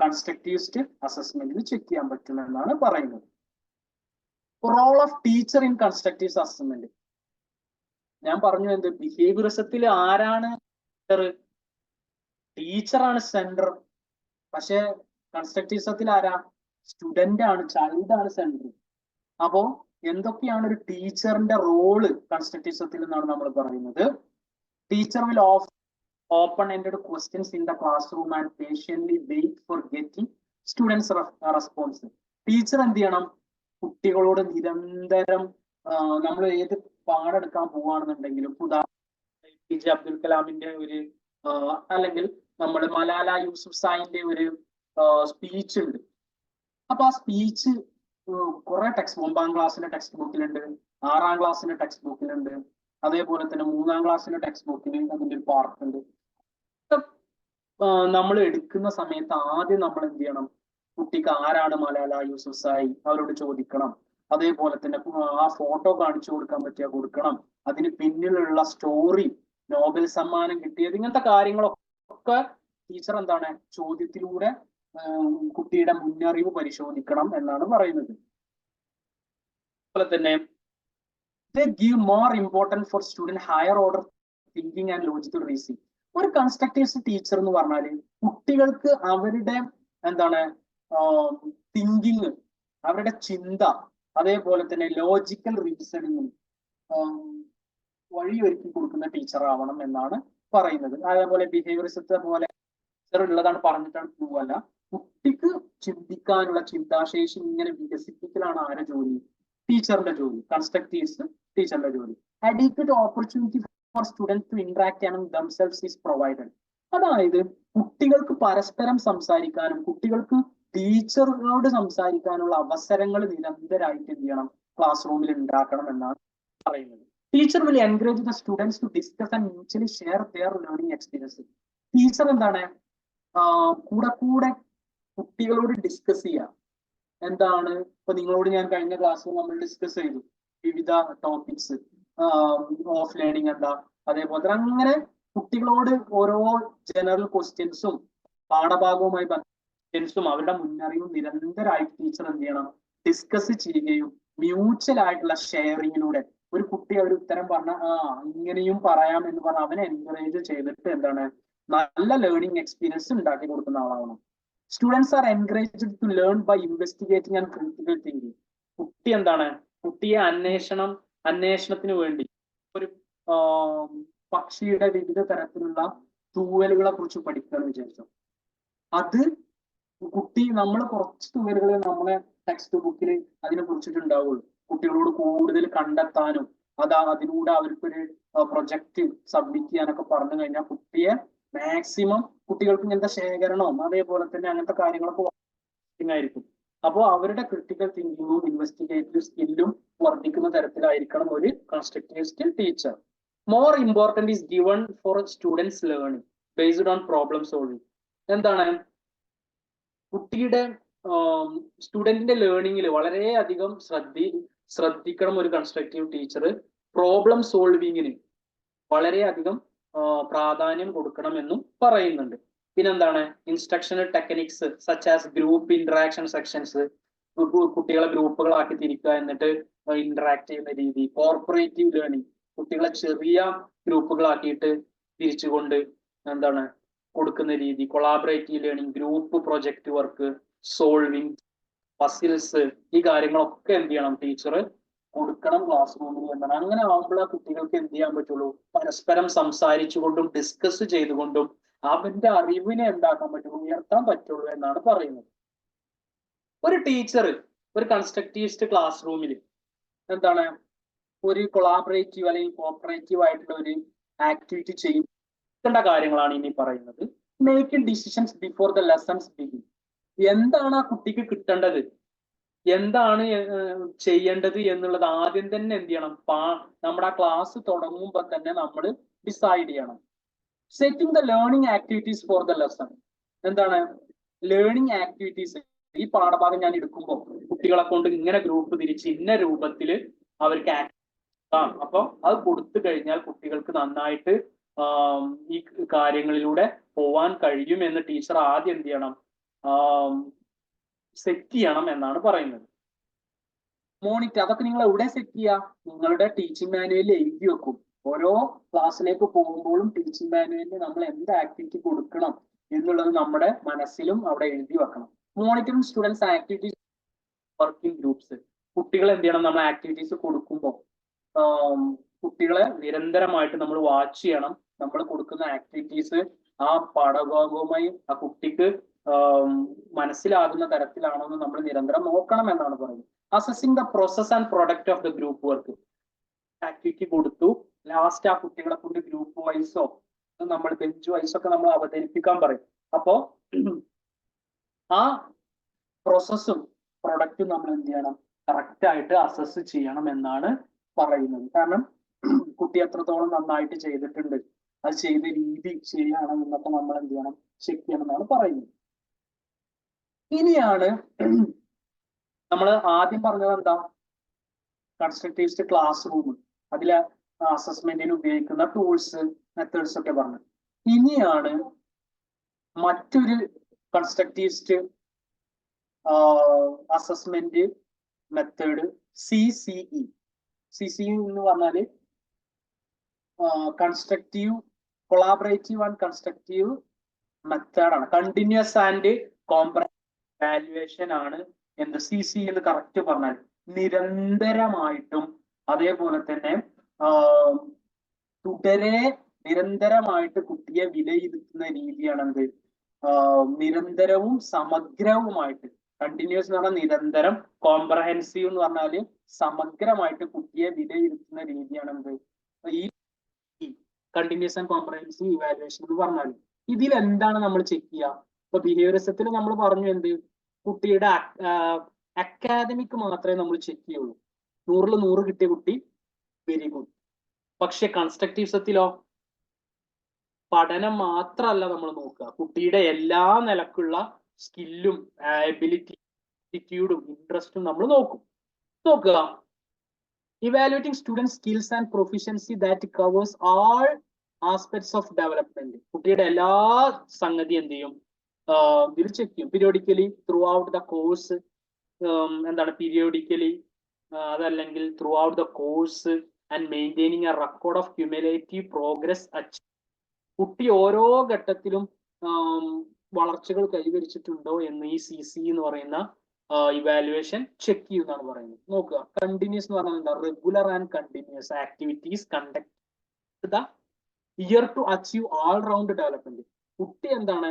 കൺസ്ട്രക്റ്റീവ് അസസ്മെന്റിൽ ചെക്ക് ചെയ്യാൻ പറ്റും എന്നാണ് പറയുന്നത്. Role of teacher in constructive assessment. ഞാൻ പറഞ്ഞു എന്ത്? ബിഹേവിയറിസത്തിൽ ആരാണ് ടീച്ചറാണ് സെന്റർ. പക്ഷെ കൺസ്ട്രക്റ്റിവിസത്തിൽ ആരാ? സ്റ്റുഡന്റ് ആണ്, ചൈൽഡ് ആണ് സെന്റർ. അപ്പോ എന്തൊക്കെയാണ് ഒരു ടീച്ചറിന്റെ റോള് കൺസ്ട്രക്റ്റിവിസത്തിൽ എന്നാണ് നമ്മൾ പറയുന്നത്? Teacher will open ended questions in the classroom and patiently wait for getting students response. Teacher എന്ത് ചെയ്യണം? കുട്ടികളോട് നിരന്തരം നമ്മൾ ഏത് പാടെടുക്കാൻ പോവാണെന്നുണ്ടെങ്കിലും, APJ അബ്ദുൽ കലാമിന്റെ ഒരു അല്ലെങ്കിൽ നമ്മൾ മലാല യൂസുഫ്സായിന്റെ ഒരു സ്പീച്ച് ഉണ്ട്. അപ്പൊ ആ സ്പീച്ച് കുറെ ടെക്സ്റ്റ് 9ാം ക്ലാസ്സിന്റെ ടെക്സ്റ്റ് ബുക്കിലുണ്ട്, 6ാം ക്ലാസ്സിന്റെ ടെക്സ്റ്റ് ബുക്കിലുണ്ട്, അതേപോലെ തന്നെ 3ാം ക്ലാസ്സിന്റെ ടെക്സ്റ്റ് ബുക്കിൽ അതിന്റെ ഒരു പാർട്ട് ഉണ്ട്. നമ്മൾ എടുക്കുന്ന സമയത്ത് ആദ്യം നമ്മൾ എന്ത് ചെയ്യണം? കുട്ടിക്ക് ആരാണ് മലാല യൂസുഫ്സായി അവരോട് ചോദിക്കണം. അതേപോലെ തന്നെ ആ ഫോട്ടോ കാണിച്ചു കൊടുക്കാൻ പറ്റിയാൽ കൊടുക്കണം. അതിന് പിന്നിലുള്ള സ്റ്റോറി, നോബൽ സമ്മാനം കിട്ടിയത്, ഇങ്ങനത്തെ കാര്യങ്ങളൊക്കെ ടീച്ചർ എന്താണ് ചോദ്യത്തിലൂടെ കുട്ടിയുടെ മുന്നറിവ് പരിശോധിക്കണം എന്നാണ് പറയുന്നത്. അതുപോലെ തന്നെ they give more important for student higher order thinking and logical reasoning. ഒരു കൺസ്ട്രക്റ്റീവ് ടീച്ചർ എന്ന് പറഞ്ഞാല് കുട്ടികൾക്ക് അവരുടെ എന്താണ് തിങ്കിങ്, അവരുടെ ചിന്ത, അതേപോലെ തന്നെ ലോജിക്കൽ റീസണിങ് വഴിയൊരുക്കി കൊടുക്കുന്ന ടീച്ചർ ആവണം എന്നാണ് പറയുന്നത്. അതേപോലെ ബിഹേവിയറിസത്തെ പോലെ ഉള്ളതാണ് പറഞ്ഞിട്ടാണ് പോവല്ല. കുട്ടിക്ക് ചിന്തിക്കാനുള്ള ചിന്താശേഷി ഇങ്ങനെ വികസിപ്പിക്കലാണ് ആരുടെ ജോലി? ടീച്ചറിന്റെ ജോലി. കൺസ്ട്രക്റ്റീവ്സ് ടീച്ചറിന്റെ ജോലി. Adequate opportunity for students to interact among themselves is provided. അതായത് കുട്ടികൾക്ക് പരസ്പരം സംസാരിക്കാനും കുട്ടികൾക്ക് ടീച്ചറിനോട് സംസാരിക്കാനുള്ള അവസരങ്ങൾ നിരന്തരമായിട്ട് എന്ത് ചെയ്യണം? ക്ലാസ് റൂമിൽ ഉണ്ടാക്കണം എന്നാണ് പറയുന്നത്. Teacher will encourage the students to discuss and mutually share their learning experience. Teacher എന്താണ് കൂടെ കുട്ടികളോട് ഡിസ്കസ് ചെയ്യുക. എന്താണ് ഇപ്പൊ നിങ്ങളോട് ഞാൻ കഴിഞ്ഞ ക്ലാസ്സിൽ നമ്മൾ ഡിസ്കസ് ചെയ്തു വിവിധ ടോപ്പിക്സ്, ഓഫ് ലേണിംഗ് എന്താ, അതേപോലെ അങ്ങനെ കുട്ടികളോട് ഓരോ ജനറൽ ക്വസ്റ്റ്യൻസും പാഠഭാഗവുമായി ക്വസ്റ്റ്യൻസും അവരുടെ മുന്നറിവും നിരന്തരമായിട്ട് ടീച്ചർ എന്ത് ചെയ്യണം? ഡിസ്കസ് ചെയ്യുകയും മ്യൂച്വൽ ആയിട്ടുള്ള ഷെയറിങ്ങിലൂടെ ഒരു കുട്ടി ഒരു ഉത്തരം പറഞ്ഞ ഇങ്ങനെയും പറയാം എന്ന് പറഞ്ഞാൽ അവനെ എൻകറേജ് ചെയ്തിട്ട് എന്താണ് നല്ല ലേണിംഗ് എക്സ്പീരിയൻസ് ഉണ്ടാക്കി കൊടുക്കുന്ന ആളാവണം. Students are encouraged to learn by investigating and critical thinking. കുട്ടി എന്താണ്? കുട്ടിയെ അന്വേഷണത്തിന് വേണ്ടി ഒരു പക്ഷിയുടെ വിവിധ തരത്തിലുള്ള തൂവലുകളെ കുറിച്ച് പഠിക്കുകയെന്ന് വിചാരിച്ചു. അത് കുട്ടി നമ്മൾ കുറച്ച് തൂവലുകൾ നമ്മളെ ടെക്സ്റ്റ് ബുക്കിൽ അതിനെ കുറിച്ചിട്ടുണ്ടാവുള്ളൂ. കുട്ടികളോട് കൂടുതൽ കണ്ടെത്താനും അതിലൂടെ അവർക്കൊരു പ്രൊജക്ട് സബ്മിറ്റ് ചെയ്യാനൊക്കെ പറഞ്ഞു കഴിഞ്ഞാൽ കുട്ടിയെ മാക്സിമം കുട്ടികൾക്ക് ഇങ്ങനത്തെ ശേഖരണവും അതേപോലെ തന്നെ അങ്ങനത്തെ കാര്യങ്ങളൊക്കെ ആയിരിക്കും. അപ്പോൾ അവരുടെ ക്രിട്ടിക്കൽ തിങ്കിങ്ങും ഇൻവെസ്റ്റിഗേറ്റീവ് സ്കില്ലും വർദ്ധിക്കുന്ന തരത്തിലായിരിക്കണം ഒരു constructivist teacher. More important is given for students learning based on problem solving. എന്താണ് കുട്ടിയുടെ സ്റ്റുഡന്റിന്റെ ലേണിംഗിൽ വളരെയധികം ശ്രദ്ധിക്കണം ഒരു കൺസ്ട്രക്റ്റീവ് ടീച്ചർ. പ്രോബ്ലം സോൾവിങ്ങിന് വളരെയധികം പ്രാധാന്യം കൊടുക്കണമെന്നും പറയുന്നുണ്ട്. പിന്നെന്താണ് instructional techniques such as group interaction sections, കുട്ടികളെ ഗ്രൂപ്പുകളാക്കി തിരിക്കുക എന്നിട്ട് ഇന്ററാക്ട് ചെയ്യുന്ന രീതി. കോർപ്പറേറ്റീവ് ലേണിംഗ്, കുട്ടികളെ ചെറിയ ഗ്രൂപ്പുകളാക്കിയിട്ട് തിരിച്ചുകൊണ്ട് എന്താണ് കൊടുക്കുന്ന രീതി. Collaborative learning, group project work, solving, puzzles, ഈ കാര്യങ്ങളൊക്കെ എന്ത് ചെയ്യണം ടീച്ചർ കൊടുക്കണം ക്ലാസ് റൂമിൽ എന്നാണ്. അങ്ങനെ ആകുമ്പോഴേ കുട്ടികൾക്ക് എന്ത് ചെയ്യാൻ പറ്റുള്ളൂ, പരസ്പരം സംസാരിച്ചുകൊണ്ടും ഡിസ്കസ് ചെയ്തുകൊണ്ടും അവന്റെ അറിവിനെ എന്താക്കാൻ പറ്റുള്ളൂ, ഉയർത്താൻ പറ്റുള്ളൂ എന്നാണ് പറയുന്നത്. ഒരു ടീച്ചർ ഒരു കൺസ്ട്രക്റ്റിവിസ്റ്റ് ക്ലാസ് റൂമിൽ എന്താണ് ഒരു കൊളാബറേറ്റീവ് അല്ലെങ്കിൽ കോപ്പറേറ്റീവ് ആയിട്ടുള്ള ഒരു ആക്ടിവിറ്റി ചെയ്യേണ്ട കാര്യങ്ങളാണ് ഇനി പറയുന്നത്. Making decisions before the lessons begin. എന്താണ് ആ കുട്ടിക്ക് കിട്ടേണ്ടത്, എന്താണ് ചെയ്യേണ്ടത് എന്നുള്ളത് ആദ്യം തന്നെ എന്ത് ചെയ്യണം, നമ്മുടെ ആ ക്ലാസ് തുടങ്ങുമ്പോൾ തന്നെ നമ്മൾ ഡിസൈഡ് ചെയ്യണം. Setting the learning activities for the lesson. എന്താണ് ലേണിംഗ് ആക്ടിവിറ്റീസ്, ഈ പാഠഭാഗം ഞാൻ എടുക്കുമ്പോൾ കുട്ടികളെ കൊണ്ട് ഇങ്ങനെ ഗ്രൂപ്പ് തിരിച്ച് ഇന്ന രൂപത്തിൽ അവർക്ക് അപ്പൊ അത് കൊടുത്തു കഴിഞ്ഞാൽ കുട്ടികൾക്ക് നന്നായിട്ട് ഈ കാര്യങ്ങളിലൂടെ പോവാൻ കഴിയുമെന്ന് ടീച്ചർ ആദ്യം എന്ത് ചെയ്യണം, സെറ്റ് ചെയ്യണം എന്നാണ് പറയുന്നത്. മോണിറ്റർ, അതൊക്കെ നിങ്ങൾ എവിടെ സെറ്റ് ചെയ്യുക, നിങ്ങളുടെ ടീച്ചിങ് മാനുവലിൽ എഴുതി വെക്കും. ഓരോ ക്ലാസ്സിലേക്ക് പോകുമ്പോഴും ടീച്ചിങ് മാനുവലിൽ നമ്മൾ എന്ത് ആക്ടിവിറ്റി കൊടുക്കണം എന്നുള്ളത് നമ്മുടെ മനസ്സിലും അവിടെ എഴുതി വെക്കണം. Monitoring students activities working groups. കുട്ടികൾ എന്ത് ചെയ്യണം, നമ്മൾ ആക്ടിവിറ്റീസ് കൊടുക്കുമ്പോൾ കുട്ടികളെ നിരന്തരമായിട്ട് നമ്മൾ വാച്ച് ചെയ്യണം. നമ്മൾ കൊടുക്കുന്ന ആക്ടിവിറ്റീസ് ആ പാഠഭാഗവുമായി ആ കുട്ടിക്ക് മനസ്സിലാകുന്ന തരത്തിലാണോ എന്ന് നമ്മൾ നിരന്തരം നോക്കണം എന്നാണ് പറയുന്നത്. Assessing the process and product of the group work. Activity കൊടുത്തു, ലാസ്റ്റ് ആ കുട്ടികളെ കൊണ്ട് ഗ്രൂപ്പ് വൈസോ നമ്മൾ ബെഞ്ച് വൈസോ ഒക്കെ നമ്മൾ അവതരിപ്പിക്കാൻ പറയും. അപ്പോ ആ പ്രോസസ്സും പ്രൊഡക്റ്റും നമ്മൾ എന്ത് ചെയ്യണം, കറക്റ്റ് ആയിട്ട് അസസ് ചെയ്യണം എന്നാണ് പറയുന്നത്. കാരണം കുട്ടി എത്രത്തോളം നന്നായിട്ട് ചെയ്തിട്ടുണ്ട്, അത് ചെയ്ത രീതി ശരിയാണോ എന്നൊക്കെ നമ്മൾ എന്ത് ചെയ്യണം, ചെക്ക് ചെയ്യണം എന്നാണ് പറയുന്നത്. ഇനിയാണ് നമ്മൾ ആദ്യം പറഞ്ഞത് എന്താ, കൺസ്ട്രക്റ്റിവിസ്റ്റ് ക്ലാസ് റൂം, അതിലെ അസസ്മെന്റിന് ഉപയോഗിക്കുന്ന ടൂൾസ് മെത്തേഡ്സ് ഒക്കെ പറഞ്ഞു. ഇനിയാണ് മറ്റൊരു constructivist assessment method CCE. CCE എന്ന് പറഞ്ഞാല് കൺസ്ട്രക്റ്റീവ് കൊളാബറേറ്റീവ് ആൻഡ് കൺസ്ട്രക്റ്റീവ് മെത്തേഡാണ്. കണ്ടിന്യൂസ് ആൻഡ് കോംപ്രഹെൻസീവ് വാല്യുവേഷൻ ആണ് എന്ത് CCE എന്ന് കറക്റ്റ് പറഞ്ഞാൽ. നിരന്തരമായിട്ടും അതേപോലെ തന്നെ തുടരെ നിരന്തരമായിട്ട് കുട്ടിയെ വിലയിരുത്തുന്ന രീതിയാണ് എന്ത്, നിരന്തരവും സമഗ്രവുമായിട്ട്. കണ്ടിന്യൂസ് എന്ന് പറഞ്ഞാൽ നിരന്തരം, കോംപ്രഹെൻസീവ് എന്ന് പറഞ്ഞാല് സമഗ്രമായിട്ട് കുട്ടിയെ വിലയിരുത്തുന്ന രീതിയാണ് എന്ത് ഈ കണ്ടിന്യൂസ് ആൻഡ് കോംപ്രഹെൻസീവ് ഇവാലുവേഷൻ എന്ന് പറഞ്ഞാൽ. ഇതിൽ എന്താണ് നമ്മൾ ചെക്ക് ചെയ്യുക, ഇപ്പൊ ബിഹേവിയറിസത്തിൽ നമ്മൾ പറഞ്ഞു എന്ത്, കുട്ടിയുടെ അക്കാദമിക് മാത്രമേ നമ്മൾ ചെക്ക് ചെയ്യുള്ളൂ. 100ൽ 100 കിട്ടിയ കുട്ടി വെരി ഗുഡ്. പക്ഷെ കൺസ്ട്രക്റ്റിവിസത്തിലോ പഠനം മാത്രമല്ല നമ്മൾ നോക്കുക, കുട്ടിയുടെ എല്ലാ നിലക്കുള്ള സ്കില്ലും എബിലിറ്റി ആറ്റിറ്റ്യൂഡും ഇൻട്രസ്റ്റും നമ്മൾ നോക്കുക. Evaluating student skills and proficiency that covers all aspects of development. കുട്ടിയുടെ എല്ലാ സംഗതി എന്ത് ചെയ്യും, ഇതിൽ ചെക്ക് ചെയ്യും. Periodically through out the course, എന്താണ് പീരിയോഡിക്കലി, അതല്ലെങ്കിൽ through out the course and maintaining A record of cumulative progress achieve. കുട്ടി ഓരോ ഘട്ടത്തിലും വളർച്ചകൾ കൈവരിച്ചിട്ടുണ്ടോ എന്ന് ഈ CCE എന്ന് പറയുന്ന ഇവാലുവേഷൻ ചെക്ക് ചെയ്യുന്നതാണ് പറയുന്നത്. നോക്കുക, കണ്ടിന്യൂസ് എന്ന് പറഞ്ഞാൽ എന്താ, regular and continuous activities conduct the year to achieve all round development. കുട്ടി എന്താണ്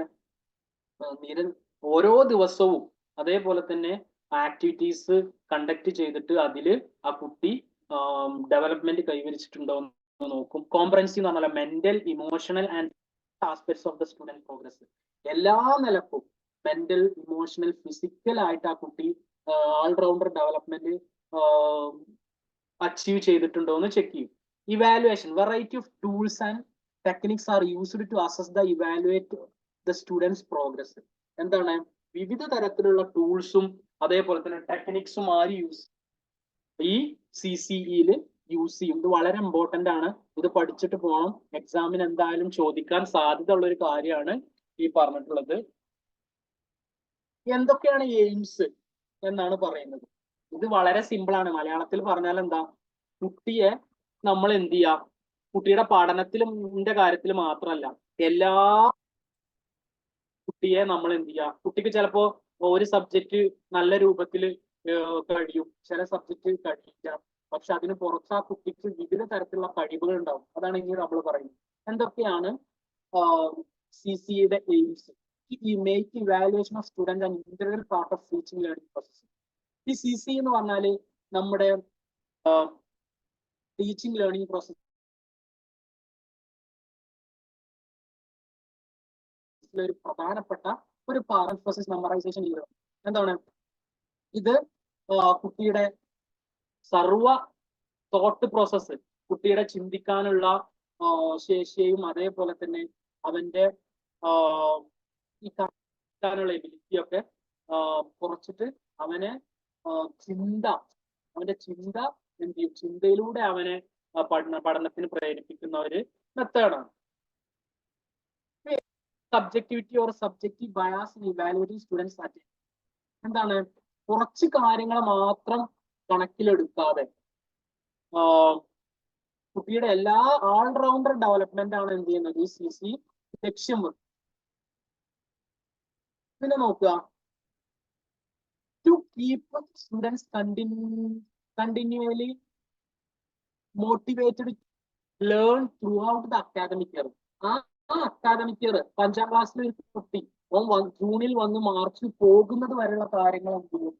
ഓരോ ദിവസവും അതേപോലെ തന്നെ ആക്ടിവിറ്റീസ് കണ്ടക്ട് ചെയ്തിട്ട് അതിൽ ആ കുട്ടി ഡെവലപ്മെന്റ് കൈവരിച്ചിട്ടുണ്ടോ എന്ന് നോക്കും. കോംപ്രഹെൻസീവ് എന്ന് പറഞ്ഞാൽ mental, emotional and aspects of the student progress. എല്ലാ നിലക്കും മെന്റൽ, ഇമോഷണൽ, ഫിസിക്കൽ ആയിട്ട് ആ കുട്ടി ഓൾറൗണ്ടർ ഡെവലപ്മെന്റ് അച്ചീവ് ചെയ്തിട്ടുണ്ടോ എന്ന് ചെക്ക് ചെയ്യും. Evaluation, variety of tools and techniques are used to assess the evaluate the students progress. എന്താണ്, വിവിധ തരത്തിലുള്ള ടൂൾസും അതേപോലെ തന്നെ ടെക്നിക്സും ആര് ഈ CCEയിൽ യൂസ് ചെയ്യും. ഇത് വളരെ ഇമ്പോർട്ടന്റ് ആണ്. ഇത് പഠിച്ചിട്ട് പോകണം. എക്സാമിന് എന്തായാലും ചോദിക്കാൻ സാധ്യത ഉള്ള ഒരു കാര്യമാണ് ഈ പറഞ്ഞിട്ടുള്ളത്. എന്തൊക്കെയാണ് എയിംസ് എന്നാണ് പറയുന്നത്? ഇത് വളരെ സിമ്പിൾ ആണ്. മലയാളത്തിൽ പറഞ്ഞാൽ എന്താ, കുട്ടിയെ നമ്മൾ എന്ത് ചെയ്യുക, കുട്ടിയുടെ പഠനത്തിലും കാര്യത്തിൽ മാത്രമല്ല, എല്ലാ കുട്ടിയെ നമ്മൾ എന്ത് ചെയ്യുക, കുട്ടിക്ക് ചിലപ്പോ ഒരു സബ്ജക്റ്റ് നല്ല രൂപത്തിൽ കഴിയും, ചില സബ്ജക്റ്റ് കഴിയില്ല. പക്ഷെ അതിന് പുറത്ത് ആ കുട്ടിക്ക് വിവിധ തരത്തിലുള്ള കഴിവുകൾ ഉണ്ടാവും. അതാണ് ഇനി നമ്മൾ പറയുന്നത്. എന്തൊക്കെയാണ് CCEയുടെ aims? Make evaluation of student and integral part of teaching learning process. ഈ CCE എന്ന് പറഞ്ഞാല് നമ്മുടെ ടീച്ചിങ് ലേണിംഗ് പ്രോസസ് ഒരു പ്രധാനപ്പെട്ട ഒരു പാർട്ട് പ്രോസസ് മെമ്മറൈസേഷൻ ചെയ്യണം. എന്താണ് ഇത്? കുട്ടിയുടെ സർവ തോട്ട് പ്രോസസ്സ്, കുട്ടിയുടെ ചിന്തിക്കാനുള്ള ശേഷിയും അതേപോലെ തന്നെ അവന്റെ ഈ ക്കാനുള്ള എബിലിറ്റിയൊക്കെ കുറച്ചിട്ട് അവനെ അവന്റെ ചിന്ത എന്ത് ചെയ്യും, ചിന്തയിലൂടെ അവനെ പഠനത്തിന് പ്രേരിപ്പിക്കുന്ന ഒരു മെത്തേഡാണ്. Subjectivity or subjective bias in evaluating students attention. എന്താണ്, കുറച്ച് കാര്യങ്ങൾ മാത്രം കണക്കിലെടുക്കാതെ കുട്ടിയുടെ എല്ലാ ഓൾറൗണ്ടർ ഡെവലപ്മെന്റ് ആണ് എന്ത് ചെയ്യുന്നത് ഈ CC ലക്ഷ്യം വെക്കും. പിന്നെ നോക്കുക, to keep students continually motivated learn throughout the academic year. ആ അക്കാദമിക് ഇയർ 5ാം ക്ലാസ്സിൽ ഒരു കുട്ടി ജൂണിൽ വന്ന് മാർച്ചിൽ പോകുന്നത് വരെയുള്ള കാര്യങ്ങൾ എന്തെങ്കിലും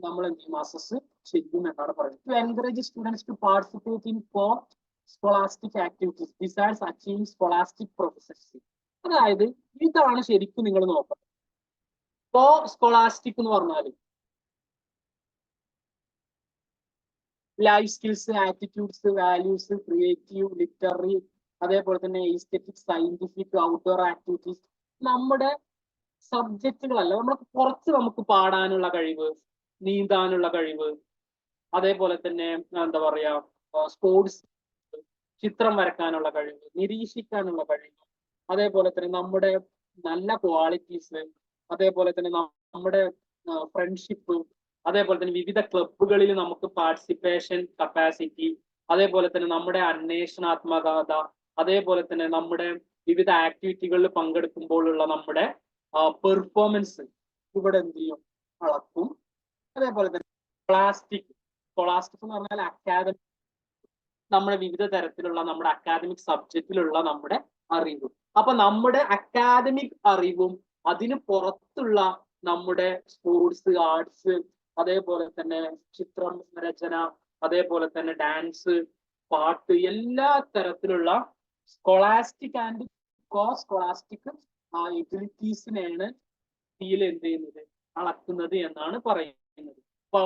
നമ്മൾ എന്ത് ചെയ്യും, അസസ് ചെയ്യും എന്നാണ് പറയുന്നത്. To encourage students to participate in co scholastic activities besides achieving scholastic proficiency. അതായത് ഇതാണ് ശരിക്കും നിങ്ങൾ നോക്കുന്നത്. കോ സ്കോളാസ്റ്റിക് എന്ന് പറഞ്ഞാൽ life skills, attitudes, values, creative, literary, അതേപോലെ തന്നെ എസ്തെറ്റിക്, സയന്റിഫിക്, ഔട്ട്ഡോർ ആക്ടിവിറ്റീസ്. നമ്മുടെ സബ്ജക്റ്റുകളല്ല, നമുക്ക് പാടാനുള്ള കഴിവ്, നീന്താനുള്ള കഴിവ്, അതേപോലെ തന്നെ എന്താ പറയാ സ്പോർട്സ്, ചിത്രം വരക്കാനുള്ള കഴിവ്, നിരീക്ഷിക്കാനുള്ള കഴിവ്, അതേപോലെ തന്നെ നമ്മുടെ നല്ല ക്വാളിറ്റീസ്, അതേപോലെ തന്നെ നമ്മുടെ ഫ്രണ്ട്ഷിപ്പ്, അതേപോലെ തന്നെ വിവിധ ക്ലബുകളിൽ നമുക്ക് പാർട്ടിസിപ്പേഷൻ കപ്പാസിറ്റി, അതേപോലെ തന്നെ നമ്മുടെ അന്വേഷണാത്മകത, അതേപോലെ തന്നെ നമ്മുടെ വിവിധ ആക്ടിവിറ്റികളിൽ പങ്കെടുക്കുമ്പോഴുള്ള നമ്മുടെ പെർഫോമൻസ് ഇവിടെ എന്ത് ചെയ്യും, അളക്കും. അതേപോലെ തന്നെ സ്കോളാസ്റ്റിക് എന്ന് പറഞ്ഞാൽ അക്കാദമിക്, നമ്മുടെ വിവിധ തരത്തിലുള്ള നമ്മുടെ അക്കാദമിക് സബ്ജക്റ്റിലുള്ള നമ്മുടെ അറിവ്. അപ്പൊ നമ്മുടെ അക്കാദമിക് അറിവും അതിന് പുറത്തുള്ള നമ്മുടെ സ്പോർട്സ്, ആർട്സ്, അതേപോലെ തന്നെ ചിത്രം രചന, അതേപോലെ തന്നെ ഡാൻസ്, പാട്ട്, എല്ലാ തരത്തിലുള്ള സ്കോളാസ്റ്റിക് ആൻഡ് കോ സ്കോളാസ്റ്റിക് എബിലിറ്റീസിനെയാണ് ഫീൽ എന്ത് ചെയ്യുന്നത്, അളക്കുന്നത് എന്നാണ് പറയുന്നത്. ഇപ്പൊ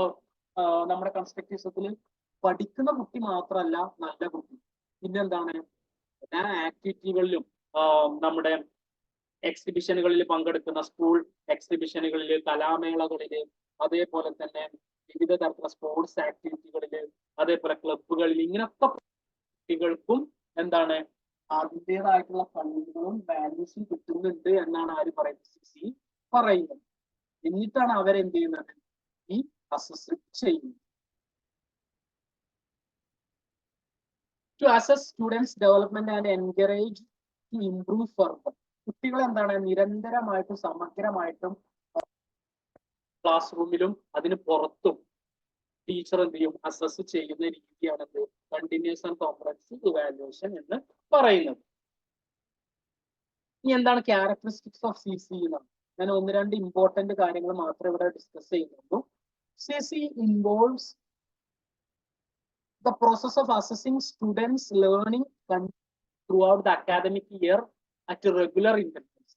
നമ്മുടെ കൺസ്ട്രക്റ്റിസത്തിൽ പഠിക്കുന്ന കുട്ടി മാത്രമല്ല നല്ല കുട്ടി, പിന്നെന്താണ് എല്ലാ ആക്ടിവിറ്റികളിലും നമ്മുടെ എക്സിബിഷനുകളിൽ പങ്കെടുക്കുന്ന, സ്കൂൾ എക്സിബിഷനുകളിൽ, കലാമേളകളിൽ, അതേപോലെ തന്നെ വിവിധ തരത്തിലുള്ള സ്പോർട്സ് ആക്ടിവിറ്റികളിൽ, അതേപോലെ ക്ലബുകളിൽ, ഇങ്ങനൊക്കെ കുട്ടികൾക്കും എന്താണ് അതിൻ്റെതായിട്ടുള്ള കഴിവുകളും വാല്യൂസും കിട്ടുന്നുണ്ട് എന്നാണ് ആര് പറയുന്നത്. എന്നിട്ടാണ് അവരെന്ത് ചെയ്യുന്നത്, ഈ അസസ് ചെയ്യുന്നത്. To assess students development and encourage to improve further. കുട്ടികൾ എന്താണ് നിരന്തരമായിട്ടും സമഗ്രമായിട്ടും ക്ലാസ് റൂമിലും അതിന് പുറത്തും ടീച്ചർ എന്ത് ചെയ്യും, അസസ് ചെയ്യുന്ന രീതിയാണത് കണ്ടിന്യൂസ് ആൻഡ് കോംപ്രഹെൻസീവ് ഇവാലുവേഷൻ എന്ന് പറയുന്നത്. ഇനി എന്താണ് ക്യാരക്ടറിസ്റ്റിക്സ് ഓഫ് CC എന്നാണ്. ഞാൻ 1-2 ഇമ്പോർട്ടന്റ് കാര്യങ്ങൾ മാത്രമേ ഇവിടെ ഡിസ്കസ് ചെയ്യുന്നുള്ളൂ. CC involves the process of assessing students' learning throughout the academic year at regular intervals.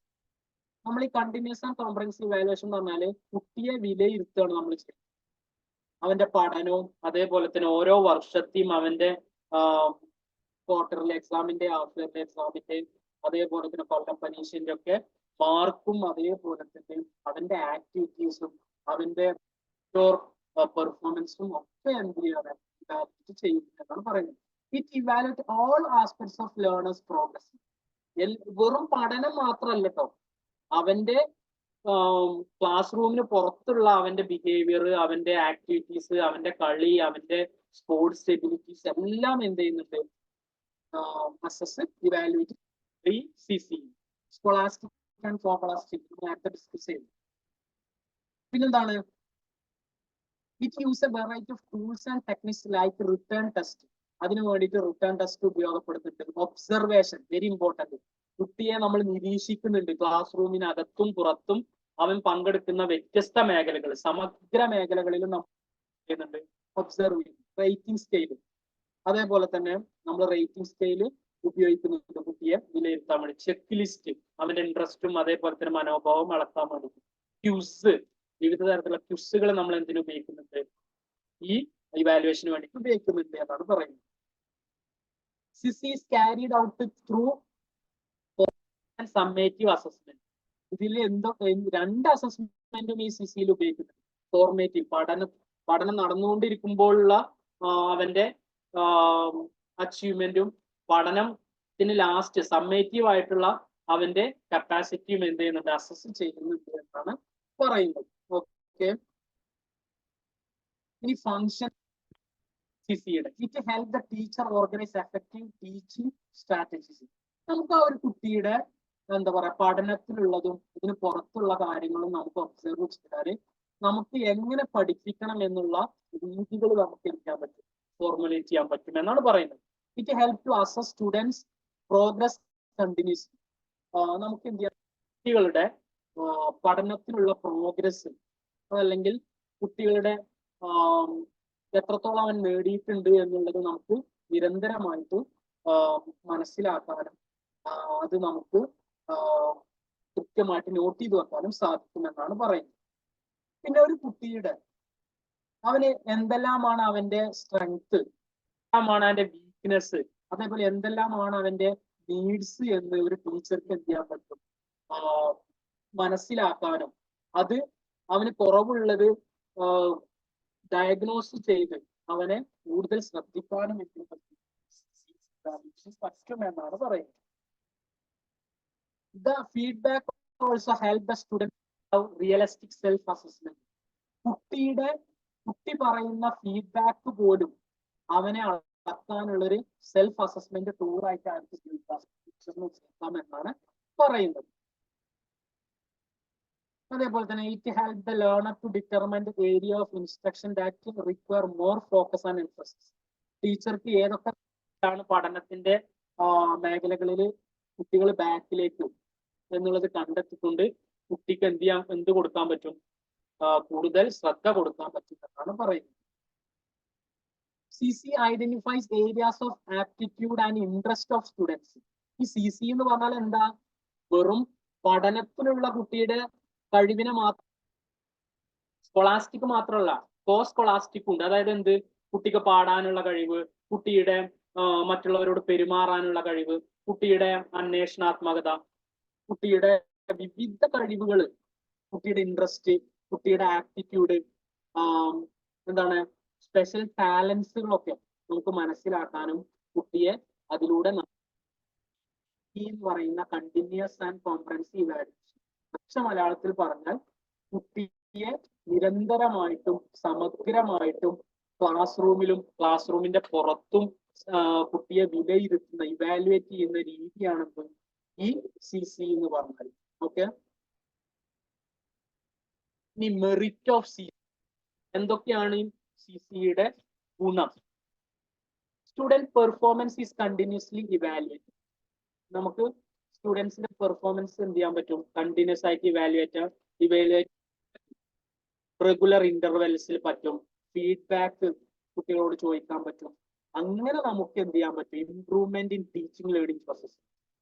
നമ്മൾ ഈ കണ്ടിന്യൂസ് ആൻഡ് കോംപ്രഹെൻസീവ് ഇവാലുവേഷൻ എന്ന് പറഞ്ഞാൽ കുട്ടിയെ വിലയിരുത്തുകയാണ് നമ്മൾ ചെയ്യുന്നത്. അവന്റെ പഠനവും അതേപോലെ തന്നെ ഓരോ വർഷത്തെയും അവന്റെ ക്വാർട്ടർലി എക്സാമിന്റെ ഹാഫ് ഇയർലി എക്സാമിന്റെ അതേപോലെ തന്നെ കൊല്ലം പരീക്ഷന്റെ ഒക്കെ മാർക്കും അതേപോലെ തന്നെ അവന്റെ ആക്ടിവിറ്റീസും അവന്റെ പെർഫോമൻസും ഒക്കെ എന്ത് ചെയ്യാണ് ഇവാലുവേറ്റ് ചെയ്യുന്നതാണ് പറയുന്നത്. It evaluate all aspects of learners progress. വെറും പഠനം മാത്രമല്ല കേട്ടോ, അവന്റെ ക്ലാസ് റൂമിന് പുറത്തുള്ള അവന്റെ ബിഹേവിയർ, അവന്റെ ആക്ടിവിറ്റീസ്, അവന്റെ കളി, അവന്റെ സ്പോർട്സ് എബിലിറ്റീസ് എല്ലാം എന്ത് ചെയ്യുന്നുണ്ട്, assess evaluate CCE, scholastic and scholastic നേരത്തെ ഡിസ്കസ് ചെയ്തു. പിന്നെന്താണ്, it use a variety of tools and techniques like written test. അതിനു വേണ്ടിയിട്ട് റിട്ടേൺ ടെസ്റ്റ് ഉപയോഗപ്പെടുത്തുന്നുണ്ട്. Observation very important. കുട്ടിയെ നമ്മൾ നിരീക്ഷിക്കുന്നുണ്ട് ക്ലാസ് റൂമിനകത്തും പുറത്തും. അവൻ പങ്കെടുക്കുന്ന വ്യത്യസ്ത മേഖലകൾ, സമഗ്ര മേഖലകളിലും നമ്മൾ ചെയ്യുന്നുണ്ട് ഒബ്സർവ് ചെയ്യും. റേറ്റിംഗ് സ്കെയിൽ, അതേപോലെ തന്നെ നമ്മൾ റേറ്റിംഗ് സ്കെയിൽ ഉപയോഗിക്കുന്നുണ്ട് കുട്ടിയെ വിലയിരുത്താൻ വേണ്ടി. ചെക്ക് ലിസ്റ്റ്, അവന്റെ ഇൻട്രസ്റ്റും അതേപോലെ തന്നെ മനോഭാവം അളക്കാൻ വേണ്ടി. ക്യൂസ്, വിവിധ തരത്തിലുള്ള ക്യൂസുകൾ നമ്മൾ എന്തിനു ഉപയോഗിക്കുന്നുണ്ട്, ഈ ഇവാലുവേഷന് വേണ്ടി ഉപയോഗിക്കുന്നുണ്ട് എന്നാണ് പറയുന്നത്. CCE is carried out through summative assessment. ഇതിൽ രണ്ട് അസസ്മെന്റും ഈ CCEയിൽ ഉപയോഗിക്കുന്നുണ്ട്. ഫോർമേറ്റീവ്, പഠനം നടന്നുകൊണ്ടിരിക്കുമ്പോഴുള്ള അവന്റെ അച്ചീവ്മെന്റും പഠനത്തിന് ലാസ്റ്റ് സമ്മേറ്റീവ് ആയിട്ടുള്ള അവന്റെ കപ്പാസിറ്റിയും എന്ത് ചെയ്യുന്നുണ്ട്, അസസ് ചെയ്യുന്നുണ്ട് എന്നാണ് പറയുന്നത്. ഓക്കെ, ഇനി ഫങ്ഷൻ CCEയുടെ. It help the teacher organise effective teaching strategies. നമുക്ക് ആ ഒരു കുട്ടിയുടെ എന്താ പറയാ പഠനത്തിലുള്ളതും ഇതിന് പുറത്തുള്ള കാര്യങ്ങളും നമുക്ക് ഒബ്സർവ് ചെയ്താൽ നമുക്ക് എങ്ങനെ പഠിപ്പിക്കണം എന്നുള്ള രീതികൾ നമുക്ക് എടുക്കാൻ പറ്റും, ഫോർമുലേറ്റ് ചെയ്യാൻ പറ്റും എന്നാണ് പറയുന്നത്. It help to assess students progress continuously. നമുക്ക് എന്ത് ചെയ്യാം, കുട്ടികളുടെ പഠനത്തിലുള്ള പ്രോഗ്രസ് അല്ലെങ്കിൽ കുട്ടികളുടെ എത്രത്തോളം അവൻ നേടിയിട്ടുണ്ട് എന്നുള്ളത് നമുക്ക് നിരന്തരമായിട്ട് മനസ്സിലാക്കാനും അത് നമുക്ക് കൃത്യമായിട്ട് നോട്ട് ചെയ്ത് വെക്കാനും സാധിക്കുമെന്നാണ് പറയുന്നത്. പിന്നെ ഒരു കുട്ടിയുടെ അവന് എന്തെല്ലാമാണ് അവന്റെ സ്ട്രെങ്ത്, എന്തെല്ലാമാണ് അവന്റെ വീക്ക്നെസ്, അതേപോലെ എന്തെല്ലാമാണ് അവന്റെ നീഡ്സ് എന്ന് ഒരു ടീച്ചർക്ക് എന്ത് ചെയ്യാൻ പറ്റും, മനസ്സിലാക്കാനും അത് അവന് കുറവുള്ളത് ഡയഗ്നോസ് ചെയ്ത് അവനെ കൂടുതൽ ശ്രദ്ധിക്കാനും പറ്റുമെന്നാണ് പറയുന്നത്. The feedback also help the student have realistic self assessment. കുട്ടി പറയുന്ന ഫീഡ്ബാക്ക് പോലും അവനെ അളക്കാനുള്ളൊരു സെൽഫ് അസസ്മെന്റ് ടൂറായിട്ട് ആർക്ക് ചെയ്യാം എന്നാണ് പറയുന്നത്. അതേപോലെ തന്നെ it help the learner to determine the area of instruction that require more focus and interest. ടീച്ചർക്ക് ഏതൊക്കെ പഠനത്തിന്റെ മേഖലകളിൽ കുട്ടികൾ ബാക്കിലേക്ക് എന്നുള്ളത് കണ്ടെത്തിക്കൊണ്ട് കുട്ടിക്ക് എന്ത് കൊടുക്കാൻ പറ്റും, കൂടുതൽ ശ്രദ്ധ കൊടുക്കാൻ പറ്റും എന്നാണ് പറയുന്നത്. CCE identifies areas of aptitude and interest of students. ഈ CCE എന്ന് പറഞ്ഞാൽ എന്താ, വെറും പഠനത്തിലുള്ള കുട്ടിയുടെ കഴിവിനെ മാത്രം, സ്കോളാസ്റ്റിക് മാത്രമല്ല കോസ്കോളാസ്റ്റിക് ഉണ്ട്. അതായത് എന്ത്, കുട്ടിക്ക് പാടാനുള്ള കഴിവ്, കുട്ടിയുടെ മറ്റുള്ളവരോട് പെരുമാറാനുള്ള കഴിവ്, കുട്ടിയുടെ അന്വേഷണാത്മകത, കുട്ടിയുടെ വിവിധ കഴിവുകൾ, കുട്ടിയുടെ ഇൻട്രസ്റ്റ്, കുട്ടിയുടെ ആപ്റ്റിറ്റ്യൂഡ്, എന്താണ് സ്പെഷ്യൽ ടാലൻസുകളൊക്കെ നമുക്ക് മനസ്സിലാക്കാനും കുട്ടിയെ അതിലൂടെ എന്ന് പറയുന്ന കണ്ടിന്യൂസ് ആൻഡ് കോംപ്രഹെൻസീവ് ഇവാലുവേഷൻ, പക്ഷെ മലയാളത്തിൽ പറഞ്ഞാൽ കുട്ടിയെ നിരന്തരമായിട്ടും സമഗ്രമായിട്ടും ക്ലാസ് റൂമിലും ക്ലാസ് റൂമിന്റെ പുറത്തും കുട്ടിയെ വിലയിരുത്തുന്ന ഇവാലുവേറ്റ് ചെയ്യുന്ന രീതിയാണെന്ന് ഈ CCE എന്ന് പറഞ്ഞാൽ. ഓക്കെ, ഇനി മെറിറ്റ് ഓഫ് CCE എന്തൊക്കെയാണ് ഈ CCEയുടെ ഗുണം? Student performance is continuously evaluate. നമുക്ക് സ്റ്റുഡൻസിന്റെ പെർഫോമൻസ് എന്ത് ചെയ്യാൻ പറ്റും, കണ്ടിന്യൂസ് ആയിട്ട് ഇവാലുവേറ്റ് റെഗുലർ ഇന്റർവെൽസിൽ പറ്റും. ഫീഡ്ബാക്ക് കുട്ടികളോട് ചോദിക്കാൻ പറ്റും. അങ്ങനെ നമുക്ക് എന്ത് ചെയ്യാൻ പറ്റും, improvement in teaching learning process.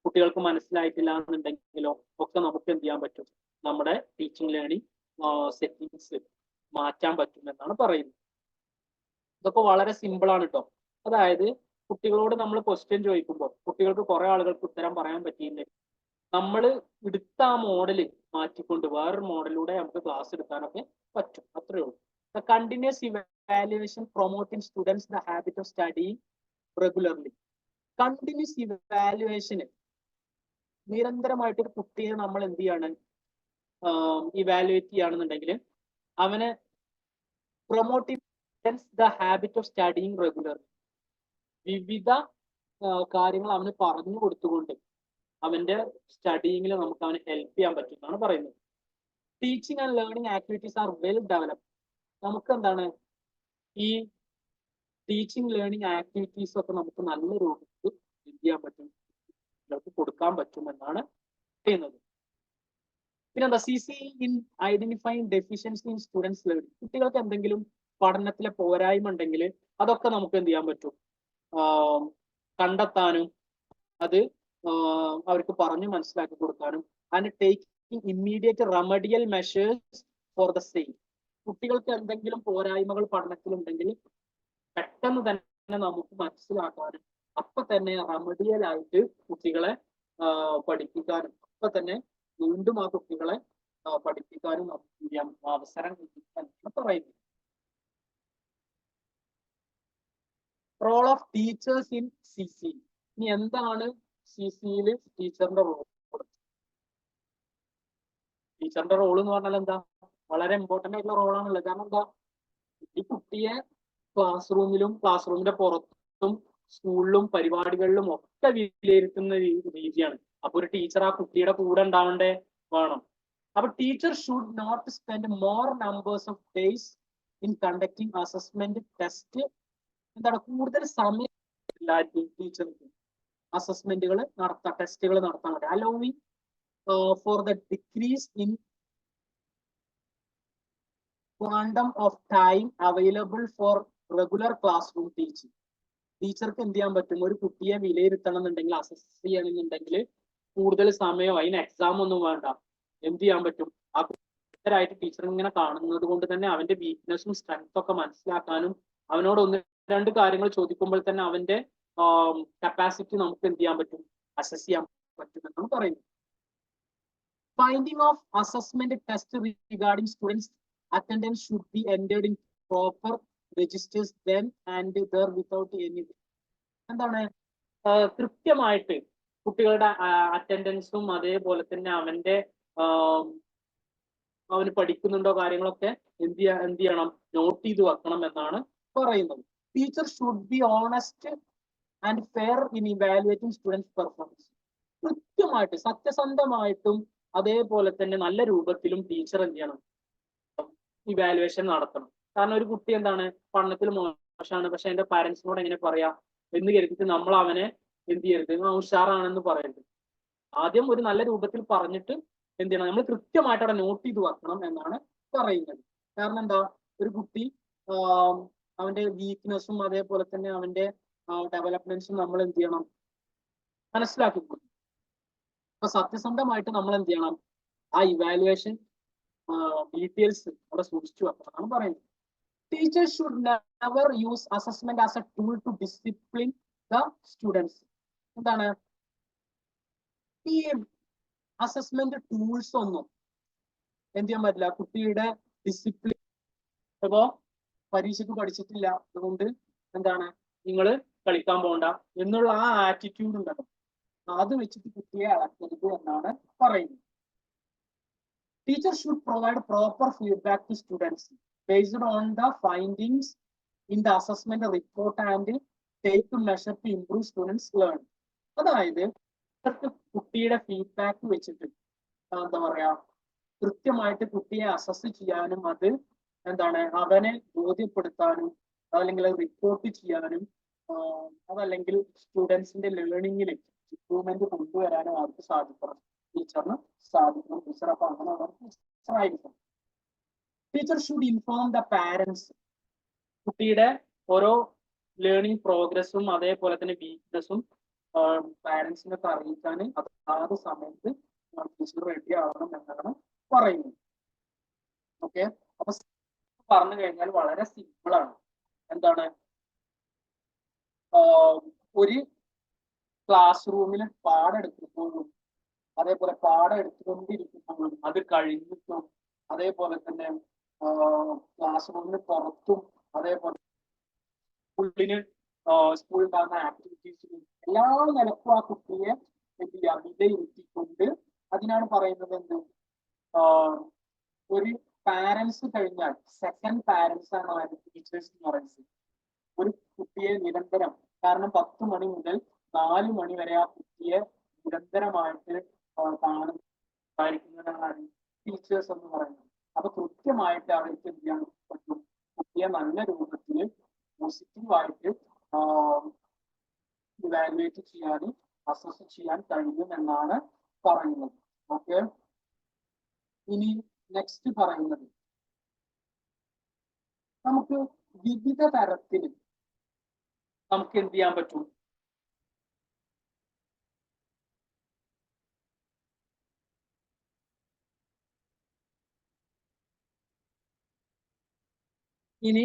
കുട്ടികൾക്ക് മനസ്സിലായിട്ടില്ല എന്നുണ്ടെങ്കിലോ ഒക്കെ നമുക്ക് എന്ത് ചെയ്യാൻ പറ്റും, നമ്മുടെ ടീച്ചിങ് ലേണിംഗ് സെറ്റിങ്സ് മാറ്റാൻ പറ്റും എന്നാണ് പറയുന്നത്. ഇതൊക്കെ വളരെ സിമ്പിൾ ആണ് കേട്ടോ. അതായത് കുട്ടികളോട് നമ്മൾ ക്വസ്റ്റ്യൻ ചോദിക്കുമ്പോൾ കുട്ടികൾക്ക് കുറെ ആളുകൾക്ക് ഉത്തരം പറയാൻ പറ്റിയില്ല, നമ്മൾ എടുത്ത ആ മോഡല് മാറ്റിക്കൊണ്ട് വേറൊരു മോഡലിലൂടെ നമുക്ക് ക്ലാസ് എടുക്കാനൊക്കെ പറ്റും. അത്രേ ഉള്ളൂ. The continuous evaluation promoting students the habit of studying regularly. Continuous ഇവാലുവേഷന് നിരന്തരമായിട്ട് ഒരു കുട്ടിയെ നമ്മൾ എന്ത് ചെയ്യാണ്, ഇവാലുവേറ്റ് ചെയ്യുകയാണെന്നുണ്ടെങ്കിൽ അവനെ promoting the habit of studying regularly. വിവിധ കാര്യങ്ങൾ അവന് പറഞ്ഞു കൊടുത്തുകൊണ്ട് അവന്റെ സ്റ്റഡിങ്ങിൽ നമുക്ക് അവനെ ഹെൽപ്പ് ചെയ്യാൻ പറ്റും എന്നാണ് പറയുന്നത്. Teaching and learning activities are well developed. നമുക്ക് എന്താണ് ഈ ടീച്ചിങ് ലേണിംഗ് ആക്ടിവിറ്റീസ് ഒക്കെ നമുക്ക് നല്ല രൂപത്തിൽ എന്ത് ചെയ്യാൻ പറ്റും, കുട്ടികൾക്ക് കൊടുക്കാൻ പറ്റുമെന്നാണ് പറയുന്നത്. പിന്നെന്താ CC in identifying deficiency in students learning. കുട്ടികൾക്ക് എന്തെങ്കിലും പഠനത്തിലെ പോരായ്മ ഉണ്ടെങ്കിൽ അതൊക്കെ നമുക്ക് എന്ത് ചെയ്യാൻ പറ്റും, കണ്ടെത്താനും അത് അവർക്ക് പറഞ്ഞു മനസ്സിലാക്കി കൊടുക്കാനും and taking immediate remedial measures for the same. കുട്ടികൾക്ക് എന്തെങ്കിലും പോരായ്മകൾ പഠനത്തിലുണ്ടെങ്കിൽ പെട്ടെന്ന് തന്നെ നമുക്ക് മനസ്സിലാക്കാനും അപ്പൊ തന്നെ റെമഡിയൽ ആയിട്ട് കുട്ടികളെ പഠിപ്പിക്കാനും അപ്പൊ തന്നെ വീണ്ടും ആ കുട്ടികളെ പഠിപ്പിക്കാനും നമുക്ക് അവസരം കിട്ടിയെന്ന് പറയുന്നു. Role of teachers in CC. ഇനി എന്താണ് CCയിൽ ടീച്ചറിന്റെ റോൾ? ടീച്ചറിന്റെ റോൾ എന്ന് പറഞ്ഞാൽ എന്താ, വളരെ ഇമ്പോർട്ടന്റ് ആയിട്ടുള്ള റോളാണുള്ളത്. കാരണം എന്താ, ഈ കുട്ടിയെ ക്ലാസ് റൂമിന്റെ പുറത്തും സ്കൂളിലും പരിപാടികളിലും ഒക്കെ വിലയിരുത്തുന്ന രീതിയാണ്. അപ്പൊ ഒരു ടീച്ചർ ആ കുട്ടിയുടെ കൂടെ ഉണ്ടാവണ്ടേ വേണം. അപ്പൊ teacher should not spend more numbers of days in conducting assessment test. എന്താണ്, കൂടുതൽ സമയം ടീച്ചർക്ക് അസസ്മെന്റുകൾ നടത്താൻ, ടെസ്റ്റുകൾ നടത്താൻ പറ്റും. Allowing for the decrease in quantum of time available for regular classroom teaching. ടീച്ചർക്ക് എന്ത് ചെയ്യാൻ പറ്റും, ഒരു കുട്ടിയെ വിലയിരുത്തണം എന്നുണ്ടെങ്കിൽ, അസസ് ചെയ്യണമെന്നുണ്ടെങ്കിൽ കൂടുതൽ സമയം, അതിന് എക്സാം ഒന്നും വേണ്ട, എന്ത് ചെയ്യാൻ പറ്റും, ആ കുട്ടിയായിട്ട് ടീച്ചർ ഇങ്ങനെ കാണുന്നത് കൊണ്ട് തന്നെ അവന്റെ വീക്ക്നെസ്സും സ്ട്രെങ്ത്തും ഒക്കെ മനസ്സിലാക്കാനും അവനോട് ഒന്ന് രണ്ട് കാര്യങ്ങൾ ചോദിക്കുമ്പോൾ തന്നെ അവന്റെ കപ്പാസിറ്റി നമുക്ക് എന്ത് ചെയ്യാൻ പറ്റും, അസസ് ചെയ്യാൻ പറ്റും എന്നാണ് പറയുന്നത്. Finding of assessment test regarding students attendance should be entered in proper registers then and there without any. എന്താണ്, കൃത്യമായിട്ട് കുട്ടികളുടെ അറ്റൻഡൻസും അതേപോലെ തന്നെ അവന് പഠിക്കുന്നുണ്ടോ കാര്യങ്ങളൊക്കെ എന്ത് ചെയ്യണം, നോട്ട് ചെയ്ത് വെക്കണം എന്നാണ് പറയുന്നത്. Teacher should be honest and fair in evaluating students performance. കൃത്യമായിട്ട് സത്യസന്ധമായിട്ടും അതേപോലെ തന്നെ നല്ല രൂപത്തിലും ടീച്ചർ എന്ത് ചെയ്യണം, ഇവാലുവേഷൻ നടത്തണം. കാരണം ഒരു കുട്ടി എന്താണ് പഠനത്തിൽ മോശമാണ്, പക്ഷെ എന്റെ പാരന്റ്സിനോട് എങ്ങനെ പറയാ എന്ന് കരുതിയിട്ട് നമ്മൾ അവനെ എന്ത് ചെയ്യരുത്, ഉഷാറാണെന്ന് പറയരുത്. ആദ്യം ഒരു നല്ല രൂപത്തിൽ പറഞ്ഞിട്ട് എന്ത് ചെയ്യണം, നമ്മൾ കൃത്യമായിട്ട് അവിടെ നോട്ട് ചെയ്ത് വെക്കണം എന്നാണ് പറയുന്നത്. കാരണം എന്താ, ഒരു കുട്ടി അവന്റെ വീക്ക്നെസ്സും അതേപോലെ തന്നെ അവന്റെ ഡെവലപ്മെന്റ്സും നമ്മൾ എന്ത് ചെയ്യണം, മനസ്സിലാക്കി കൊടുക്കും. അപ്പൊ സത്യസന്ധമായിട്ട് നമ്മൾ എന്ത് ചെയ്യണം, ആ ഇവാലുവേഷൻ ഡീറ്റെയിൽസ് അവിടെ സൂക്ഷിച്ചു വെക്കണം പറയുന്നത്. Teachers should never use assessment as a tool to discipline the students. എന്താണ്, ഈ അസസ്മെന്റ് ടൂൾസ് ഒന്നും എന്ത് ചെയ്യാൻ പറ്റില്ല, കുട്ടിയുടെ ഡിസിപ്ലിൻ. ഇപ്പോ പരീക്ഷയ്ക്ക് പഠിച്ചിട്ടില്ല, അതുകൊണ്ട് എന്താണ് നിങ്ങൾ കളിക്കാൻ പോകണ്ട എന്നുള്ള ആ ആറ്റിറ്റ്യൂഡ് ഉണ്ടല്ലോ, അത് വെച്ചിട്ട് കുട്ടിയെ അളക്കരുത് എന്നാണ് പറയുന്നത്. Teachers should provide proper feedback to students based on the findings in the assessment report and take measure to improve students' learning. അതായത് കുട്ടിയുടെ ഫീഡ്ബാക്ക് വെച്ചിട്ട് എന്താ പറയാ, കൃത്യമായിട്ട് കുട്ടിയെ അസസ് ചെയ്യാനും അത് എന്താണ് അവനെ ബോധ്യപ്പെടുത്താനും അതല്ലെങ്കിൽ റിപ്പോർട്ട് ചെയ്യാനും അതല്ലെങ്കിൽ സ്റ്റുഡൻസിന്റെ ലേണിംഗിൽ ഇംപ്രൂവ്മെന്റ് കൊണ്ടുവരാനും അവർക്ക് സാധിക്കണം, ടീച്ചറിന് സാധിക്കണം. ടീച്ചർ അപ്പൊ അങ്ങനെ അവർക്ക് teacher should inform the parents. കുട്ടിയുടെ ഓരോ ലേണിംഗ് പ്രോഗ്രസ്സും അതേപോലെ തന്നെ വീക്ക്നെസ്സും പാരന്റ്സിനൊക്കെ അറിയിക്കാൻ അതാത് സമയത്ത് ടീച്ചർ റെഡി ആവണം എന്നാണ് പറയുന്നത്. ഓക്കെ, അപ്പൊ പറഞ്ഞു കഴിഞ്ഞാൽ വളരെ സിമ്പിൾ ആണ്. എന്താണ്, ഒരു ക്ലാസ് റൂമിൽ പാഠം എടുക്കുമ്പോഴും അതേപോലെ പാഠം എടുത്തുകൊണ്ടിരിക്കുമ്പോഴും അത് കഴിഞ്ഞിട്ടും അതേപോലെ തന്നെ ക്ലാസ് റൂമിന് പുറത്തും അതേപോലെ സ്കൂളിന് സ്കൂളിലുണ്ടാകുന്ന ആക്ടിവിറ്റീസിലും എല്ലാ നിലക്കും ആ കുട്ടിയെ എന്ത് ചെയ്യുക, വിലയിരുത്തിക്കൊണ്ട് അതിനാണ് പറയുന്നത് എന്ത്, ഒരു പാരന്റ്സ് കഴിഞ്ഞാൽ സെക്കൻഡ് പാരന്റ്സ് ആണ് ടീച്ചേഴ്സ് എന്ന് പറയുന്നത്. ഒരു കുട്ടിയെ നിരന്തരം, കാരണം 10 മണി മുതൽ 4 മണി വരെ ആ കുട്ടിയെ നിരന്തരമായിട്ട് കാണുന്നതാണ് ടീച്ചേഴ്സ് എന്ന് പറയുന്നത്. അപ്പൊ കൃത്യമായിട്ട് അവർക്ക് എന്ത് ചെയ്യാൻ പറ്റും, കുട്ടിയെ നല്ല രൂപത്തിൽ പോസിറ്റീവായിട്ട് ഇവാലുവേറ്റ് ചെയ്യാനും അസസ് ചെയ്യാൻ കഴിയും എന്നാണ് പറയുന്നത്. ഓക്കെ, ഇനി നെക്സ്റ്റ് പറയുന്നത്, നമുക്ക് വിവിധ തരത്തിൽ നമുക്ക് എന്ത് ചെയ്യാൻ പറ്റും, ഇനി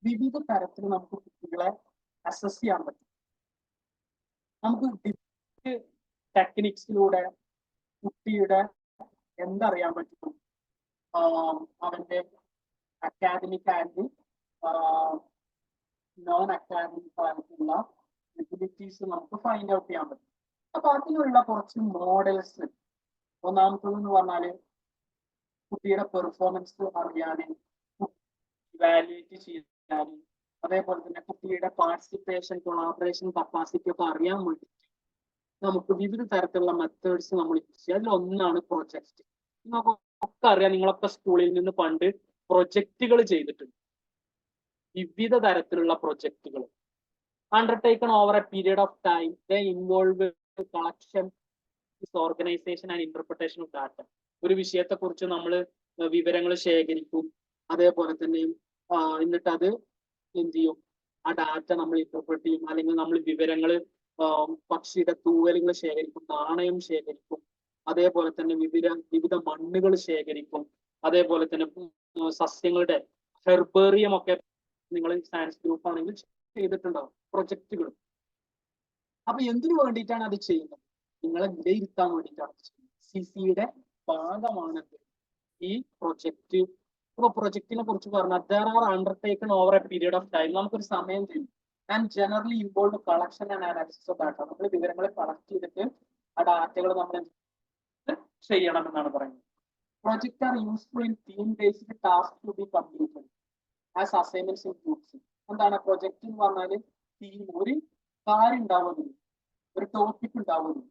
വിവിധ തരത്തിൽ നമുക്ക് കുട്ടികളെ അസസ് ചെയ്യാൻ പറ്റും. നമുക്ക് ഡിഫറെന്റ് ടെക്നിക്സിലൂടെ കുട്ടിയുടെ എന്തറിയാൻ പറ്റും, അവന്റെ അക്കാദമിക് ആൻഡ് നോൺ അക്കാദമിക് ആയിട്ടുള്ള എബിലിറ്റീസ് നമുക്ക് ഫൈൻഡ് ഔട്ട് ചെയ്യാൻ പറ്റും. അപ്പൊ അതിനുള്ള കുറച്ച് മോഡൽസ്, ഒന്നാമത്തേന്ന് പറഞ്ഞാല് കുട്ടിയുടെ പെർഫോമൻസ് അറിയാന്, ഇവാലുവേറ്റ് ചെയ്യാന്, അതേപോലെ തന്നെ കുട്ടിയുടെ പാർട്ടിസിപ്പേഷൻ കൊളാബറേഷൻ കപ്പാസിറ്റി ഒക്കെ അറിയാൻ വേണ്ടി നമുക്ക് വിവിധ തരത്തിലുള്ള മെത്തേഡ്സ് നമ്മൾ യൂസ് ചെയ്യുക. അതിലൊന്നാണ് പ്രൊജക്ട്. നിങ്ങൾക്കൊക്കെ അറിയാം, നിങ്ങളൊക്കെ സ്കൂളിൽ നിന്ന് പണ്ട് പ്രൊജക്റ്റുകൾ ചെയ്തിട്ടുണ്ട്. വിവിധ തരത്തിലുള്ള പ്രൊജക്റ്റുകൾ undertaken over a period of time. They involve collection, organisation and interpretation of data. ഒരു വിഷയത്തെ കുറിച്ച് നമ്മൾ വിവരങ്ങൾ ശേഖരിക്കും, അതേപോലെ തന്നെ എന്നിട്ട് അത് എന്ത് ചെയ്യും, ആ ഡാറ്റ നമ്മൾ ഇന്റർപ്രറ്റ് ചെയ്യും, അല്ലെങ്കിൽ നമ്മൾ വിവരങ്ങൾ പക്ഷിയുടെ തൂവലുകൾ ശേഖരിക്കും, നാണയം ശേഖരിക്കും, അതേപോലെ തന്നെ വിവിധ മണ്ണുകൾ ശേഖരിക്കും, അതേപോലെ തന്നെ സസ്യങ്ങളുടെ ഹെർബേറിയം ഒക്കെ നിങ്ങൾ സയൻസ് ഗ്രൂപ്പ് ആണെങ്കിൽ ചെയ്തിട്ടുണ്ടാവും പ്രൊജക്റ്റുകൾ. അപ്പൊ എന്തിനു വേണ്ടിയിട്ടാണ് അത് ചെയ്യുന്നത്, നിങ്ങളെ വിലയിരുത്താൻ വേണ്ടിയിട്ടാണ് ചെയ്യുന്നത്. സിസിയുടെ ഭാഗമാണ് ഈ പ്രൊജക്റ്റ്. അപ്പൊ പ്രൊജക്റ്റിനെ കുറിച്ച് പറഞ്ഞാൽ there are undertaken over a period of time. നമുക്കൊരു സമയം തരും. And generally involve collection and analysis of data. നമ്മൾ വിവരങ്ങളെ കളക്ട് ചെയ്തിട്ട് ആ ഡാറ്റകൾ നമ്മൾ ചെയ്യണം എന്നാണ് പറയുന്നത്. Project are useful in theme based task to be completed as assignments in groups. എന്താണ് പ്രൊജക്ട് എന്ന് പറഞ്ഞാൽ, തീം, ഒരു കാര്യം ഉണ്ടാവുന്നത്, ഒരു ടോപ്പിക് ഉണ്ടാവുന്നത്.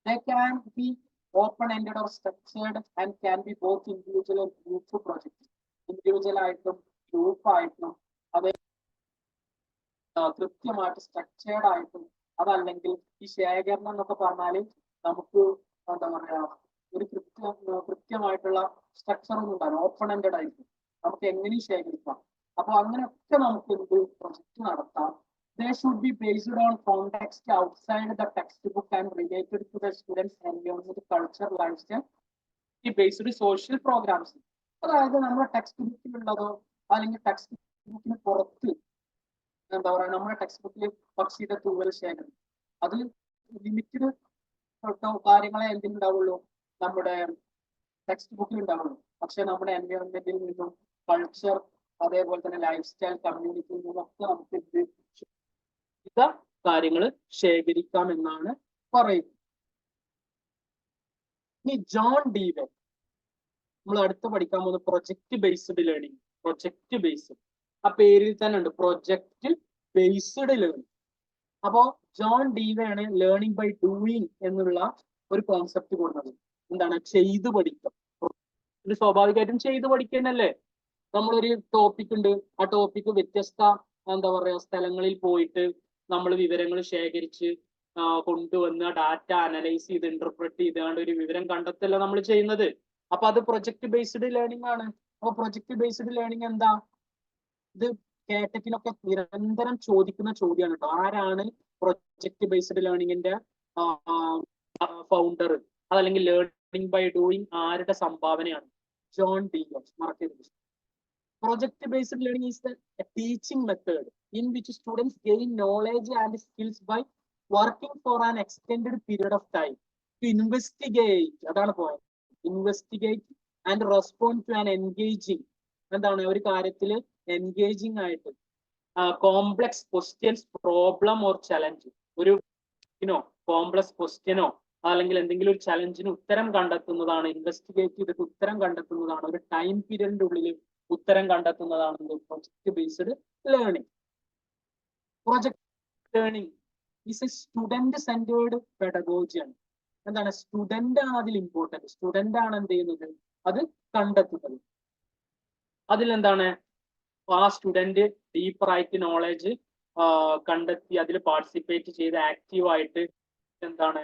They can be open-ended or structured and can be both individual and group projects. Individual ആയിട്ടും group ആയിട്ടും അത് കൃത്യമായിട്ട് സ്ട്രക്ചേർഡ് ആയിട്ടും, അതല്ലെങ്കിൽ ഈ ശേഖരണം എന്നൊക്കെ പറഞ്ഞാൽ നമുക്ക് എന്താ പറയാ, ഒരു കൃത്യമായിട്ടുള്ള സ്ട്രക്ചർ ഒന്നും ഉണ്ടാവില്ല, ഓപ്പൺ എൻഡഡ് ആയിരിക്കും, നമുക്ക് എങ്ങനെയും ശേഖരിക്കാം. അപ്പൊ അങ്ങനെയൊക്കെ നമുക്ക് എന്ത് പ്രൊജക്ട് നടത്താം. They should be based on context outside the textbook and related to the students' environment, culture, lifestyle, based social programs. അതായത് നമ്മുടെ ടെക്സ്റ്റ് ബുക്കിലുള്ളതോ അല്ലെങ്കിൽ ടെക്സ്റ്റ് ബുക്കിന് പുറത്ത് എന്താ പറയാ, നമ്മുടെ ടെക്സ്റ്റ് ബുക്കിൽ പക്ഷിയുടെ തൂവൽ ശേഖരം, അത് ലിമിറ്റഡ് കാര്യങ്ങളെ എന്തിനുണ്ടാവുള്ളൂ, നമ്മുടെ ടെക്സ്റ്റ് ബുക്കിൽ ഉണ്ടാവുള്ളൂ. പക്ഷെ നമ്മുടെ എൻവയോൺമെന്റിൽ നിന്നും കൾച്ചർ, അതേപോലെ തന്നെ ലൈഫ് സ്റ്റൈൽ, കമ്മ്യൂണിറ്റിയിൽ നിന്നൊക്കെ നമുക്ക് കാര്യങ്ങൾ ശേഖരിക്കാം എന്നാണ് പറയുന്നത്. ഇനി ജോൺ ഡീവെ നമ്മൾ അടുത്ത് പഠിക്കാൻ പോകുന്ന project based learning. Project based, ആ പേരിൽ തന്നെ ഉണ്ട്, പ്രൊജക്ട് ബേസ്ഡ് ലേണിംഗ്. അപ്പോ ജോൺ ഡീവെ ആണ് ലേണിംഗ് ബൈ ഡൂയിങ് എന്നുള്ള ഒരു കോൺസെപ്റ്റ് കൊടുക്കുന്നത്. എന്താണ്, ചെയ്തു പഠിക്കാം. ഇത് സ്വാഭാവികമായിട്ടും ചെയ്തു പഠിക്കുന്നല്ലേ. നമ്മളൊരു ടോപ്പിക് ഉണ്ട്, ആ ടോപ്പിക് വ്യത്യസ്ത എന്താ പറയാ സ്ഥലങ്ങളിൽ പോയിട്ട് നമ്മൾ വിവരങ്ങൾ ശേഖരിച്ച് കൊണ്ടുവന്ന് ഡാറ്റ അനലൈസ് ചെയ്ത് ഇന്റർപ്രറ്റ് ചെയ്താണ്ട് ഒരു വിവരം കണ്ടെത്തല്ല നമ്മൾ ചെയ്യുന്നത്. അപ്പൊ അത് പ്രൊജക്ട് ബേസ്ഡ് ലേണിംഗ് ആണ്. അപ്പൊ പ്രൊജക്ട് ബേസ്ഡ് ലേണിംഗ് എന്താ, ഇത് കേട്ടറ്റിലൊക്കെ നിരന്തരം ചോദിക്കുന്ന ചോദ്യമാണ് കേട്ടോ. ആരാണ് പ്രൊജക്ട് ബേസ്ഡ് ലേണിംഗിന്റെ ഫൗണ്ടർ? അതല്ലെങ്കിൽ ലേണിംഗ് ബൈ ഡൂയിങ് ആരുടെ സംഭാവനയാണ്? ജോൺ ഡിയോസ്. മറക്കരുത്. Project based learning is a teaching method in which students gain knowledge and skills by working for an extended period of time to investigate, അതാണ് point, investigate and respond to an engaging, എന്താണ് ഒരു കാര്യത്തിൽ engaging ആയിട്ട് complex questions, problem or challenge, ഒരു complex ക്വസ്റ്റ്യനോ അല്ലെങ്കിൽ എന്തെങ്കിലും ഒരു ചലഞ്ചിന് ഉത്തരം കണ്ടെത്തുന്നതാണ്, ഇൻവെസ്റ്റിഗേറ്റ് ചെയ്തിട്ട് ഉത്തരം കണ്ടെത്തുന്നതാണ്, ഒരു ടൈം പീരീഡിന്റെ ഉള്ളിൽ ഉത്തരം കണ്ടെത്തുന്നതാണ് project based learning. Project learning is a student centred pedagogy ആണ്. എന്താണ്? സ്റ്റുഡന്റ് ആണ് അതിൽ ഇമ്പോർട്ടന്റ്. സ്റ്റുഡന്റ് ആണ് എന്ത് ചെയ്യുന്നത്? അത് കണ്ടെത്തുന്നത്. അതിലെന്താണ്? ആ സ്റ്റുഡന്റ് ഡീപ്പറായിട്ട് നോളജ് കണ്ടെത്തി അതിൽ പാർട്ടിസിപ്പേറ്റ് ചെയ്ത് ആക്റ്റീവായിട്ട് എന്താണ്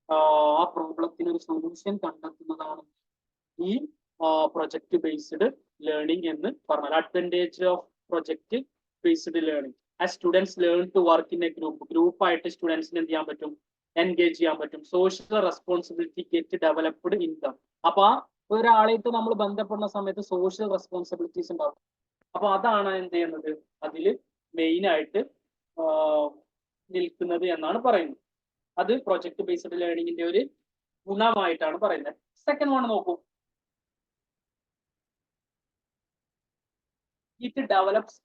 ആ പ്രോബ്ലത്തിന് ഒരു സൊല്യൂഷൻ കണ്ടെത്തുന്നതാണ് ഈ പ്രൊജക്ട് ബേസ്ഡ് ലേണിംഗ് എന്ന് പറഞ്ഞാൽ. Advantage of project based learning: as students learn to work in a ഗ്രൂപ്പായിട്ട് സ്റ്റുഡൻസിന് എന്ത് ചെയ്യാൻ പറ്റും? എൻഗേജ് ചെയ്യാൻ പറ്റും. Social responsibility get developed in them. അപ്പൊ ഒരാളായിട്ട് നമ്മൾ ബന്ധപ്പെടുന്ന സമയത്ത് സോഷ്യൽ റെസ്പോൺസിബിലിറ്റീസ് ഉണ്ടാവും. അപ്പൊ അതാണ് എന്ത് ചെയ്യുന്നത്? അതിൽ മെയിൻ ആയിട്ട് നിൽക്കുന്നത് എന്നാണ് പറയുന്നത്. അത് പ്രൊജക്ട് ബേസ്ഡ് ലേണിംഗിന്റെ ഒരു ഗുണമായിട്ടാണ് പറയുന്നത്. സെക്കൻഡ് വൺ നോക്കൂ. It develops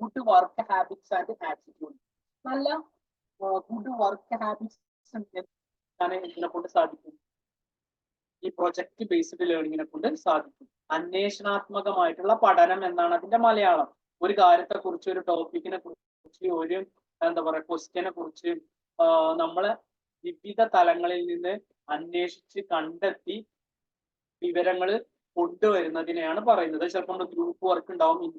good work habits and attitude. നല്ല ഗുഡ് വർക്ക് ഹാബിറ്റ്സ് ഇതിനെ കൊണ്ട് സാധിക്കും. ഈ പ്രൊജക്ട് ബേസ്ഡ് ലേണിങ്ങിനെ കൊണ്ട് സാധിക്കും. അന്വേഷണാത്മകമായിട്ടുള്ള പഠനം എന്നാണ് അതിന്റെ മലയാളം. ഒരു കാര്യത്തെ കുറിച്ച്, ഒരു ടോപ്പിക്കിനെ കുറിച്ച്, ഒരു എന്താ പറയുക ക്വസ്റ്റ്യനെ കുറിച്ച് നമ്മളെ വിവിധ തലങ്ങളിൽ നിന്ന് അന്വേഷിച്ച് കണ്ടെത്തി വിവരങ്ങൾ കൊണ്ടുവരുന്നതിനെയാണ് പറയുന്നത്. ചിലപ്പോൾ നമ്മൾ ഗ്രൂപ്പ് വർക്ക് ഉണ്ടാവും.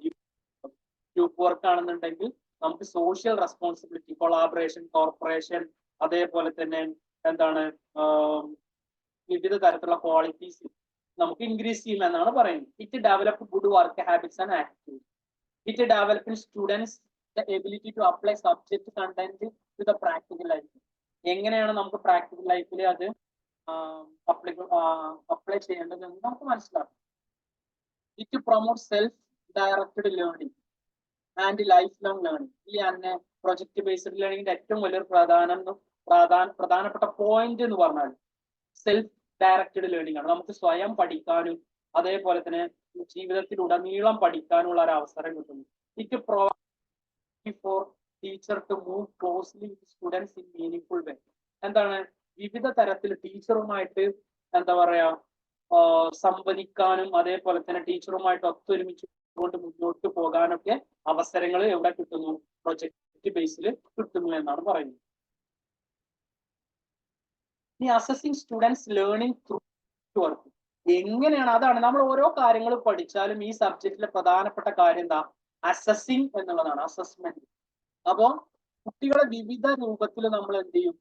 ഗ്രൂപ്പ് വർക്ക് ആണെന്നുണ്ടെങ്കിൽ നമുക്ക് സോഷ്യൽ റെസ്പോൺസിബിലിറ്റി, കൊളാബറേഷൻ, കോർപ്പറേഷൻ, അതേപോലെ തന്നെ എന്താണ് വിവിധ തരത്തിലുള്ള ക്വാളിറ്റീസ് നമുക്ക് ഇൻക്രീസ് ചെയ്യും എന്നാണ് പറയുന്നത്. It develop good work habits and attitude. It develop in students the ability to apply subject content to the practical life. എങ്ങനെയാണ് നമുക്ക് പ്രാക്ടിക്കൽ ലൈഫിൽ അത് അപ്ലൈ ചെയ്യേണ്ടതെന്ന് നമുക്ക് മനസ്സിലാക്കും. It promote self directed learning and life long learning. ഈ project based ലേണിംഗിന്റെ ഏറ്റവും വലിയൊരു പ്രധാനപ്പെട്ട പോയിന്റ് എന്ന് പറഞ്ഞാൽ സെൽഫ് ഡയറക്റ്റഡ് ലേണിംഗ് ആണ്. നമുക്ക് സ്വയം പഠിക്കാനും അതേപോലെ തന്നെ ജീവിതത്തിലുടനീളം പഠിക്കാനുള്ള ഒരു അവസരം കിട്ടുന്നു. It provide for teacher to move closely with students in meaningful way. എന്താണ്? വിവിധ തരത്തിൽ ടീച്ചറുമായിട്ട് എന്താ പറയാ സംവദിക്കാനും അതേപോലെ തന്നെ ടീച്ചറുമായിട്ട് ഒത്തൊരുമിച്ച് കൊണ്ട് മുന്നോട്ട് പോകാനൊക്കെ അവസരങ്ങൾ എവിടെ കിട്ടുന്നു? പ്രൊജക്ട് ബേസിൽ കിട്ടുന്നു എന്നാണ് പറയുന്നത്. ഈ assessing students learning through work എങ്ങനെയാണ്? അതാണ് നമ്മൾ ഓരോ കാര്യങ്ങൾ പഠിച്ചാലും ഈ സബ്ജക്റ്റിലെ പ്രധാനപ്പെട്ട കാര്യം എന്താ? അസസിങ് എന്നുള്ളതാണ്, അസസ്മെന്റ്. അപ്പോ കുട്ടികളെ വിവിധ രൂപത്തിൽ നമ്മൾ എന്ത് ചെയ്യും?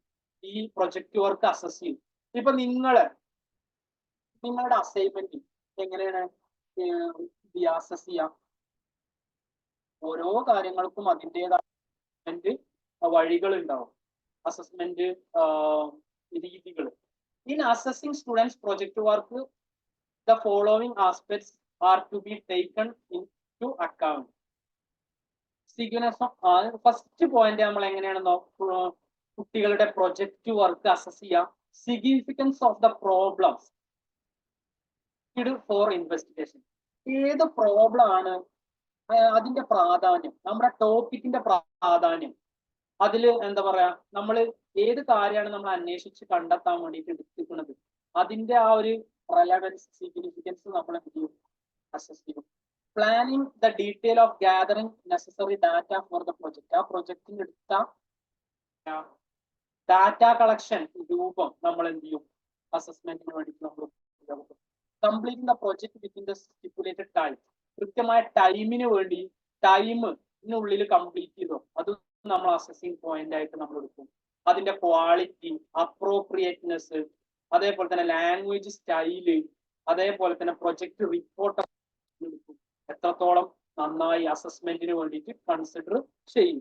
ഈ പ്രൊജക്ട് വർക്ക് അസസ് ചെയ്യും. ഇപ്പൊ നിങ്ങളുടെ അസൈൻമെന്റ് എങ്ങനെയാണ് അസസ് ചെയ്യാം? ഓരോ കാര്യങ്ങൾക്കും അതിൻ്റെതായ വഴികൾ ഉണ്ടാവും, അസസ്മെന്റ് രീതികൾ. In assessing students' project work, the following aspects are to be taken into account. First point നമ്മൾ എങ്ങനെയാണ് കുട്ടികളുടെ പ്രൊജക്ട് വർക്ക് അസസ് ചെയ്യാം? Significance of the problems four investigation. ഏത് പ്രോബ്ലം ആണ് അതിന്റെ പ്രാധാന്യം, നമ്മുടെ ടോപ്പിക്കിന്റെ പ്രാധാന്യം, അതിൽ എന്താ പറയാ നമ്മൾ ഏത് കാര്യമാണ് നമ്മൾ അന്വേഷിച്ച് കണ്ടെത്താൻ വേണ്ടിയിട്ട് എടുത്തിരിക്കുന്നത്, അതിന്റെ ആ ഒരു റെലവൻസ്, സിഗ്നിഫിക്കൻസ് നമ്മൾ എന്ത് ചെയ്യും? അസസ് ചെയ്യും. Planning the detail of gathering necessary data for the project. ആ പ്രൊജക്ടിന് എടുത്ത ഡാറ്റ കളക്ഷൻ രൂപം നമ്മൾ എന്ത് ചെയ്യും? അസസ്മെന്റിന് വേണ്ടിയിട്ട് നമ്മൾ ഉപയോഗപ്പെടുത്തും. Completing the project within the stipulated time. കൃത്യമായ ടൈമിന് വേണ്ടി ടൈമിനുള്ളിൽ കംപ്ലീറ്റ് ചെയ്തോ, അത് നമ്മൾ അസസിങ് പോയിന്റ് ആയിട്ട് നമ്മൾ എടുക്കും. അതിന്റെ ക്വാളിറ്റി, അപ്രോപ്രിയേറ്റ്നെസ്, അതേപോലെ തന്നെ ലാംഗ്വേജ് സ്റ്റൈല്, അതേപോലെ തന്നെ പ്രൊജക്ട് റിപ്പോർട്ട് എടുക്കും. എത്രത്തോളം നന്നായി അസസ്മെന്റിന് വേണ്ടിയിട്ട് കൺസിഡർ ചെയ്യും.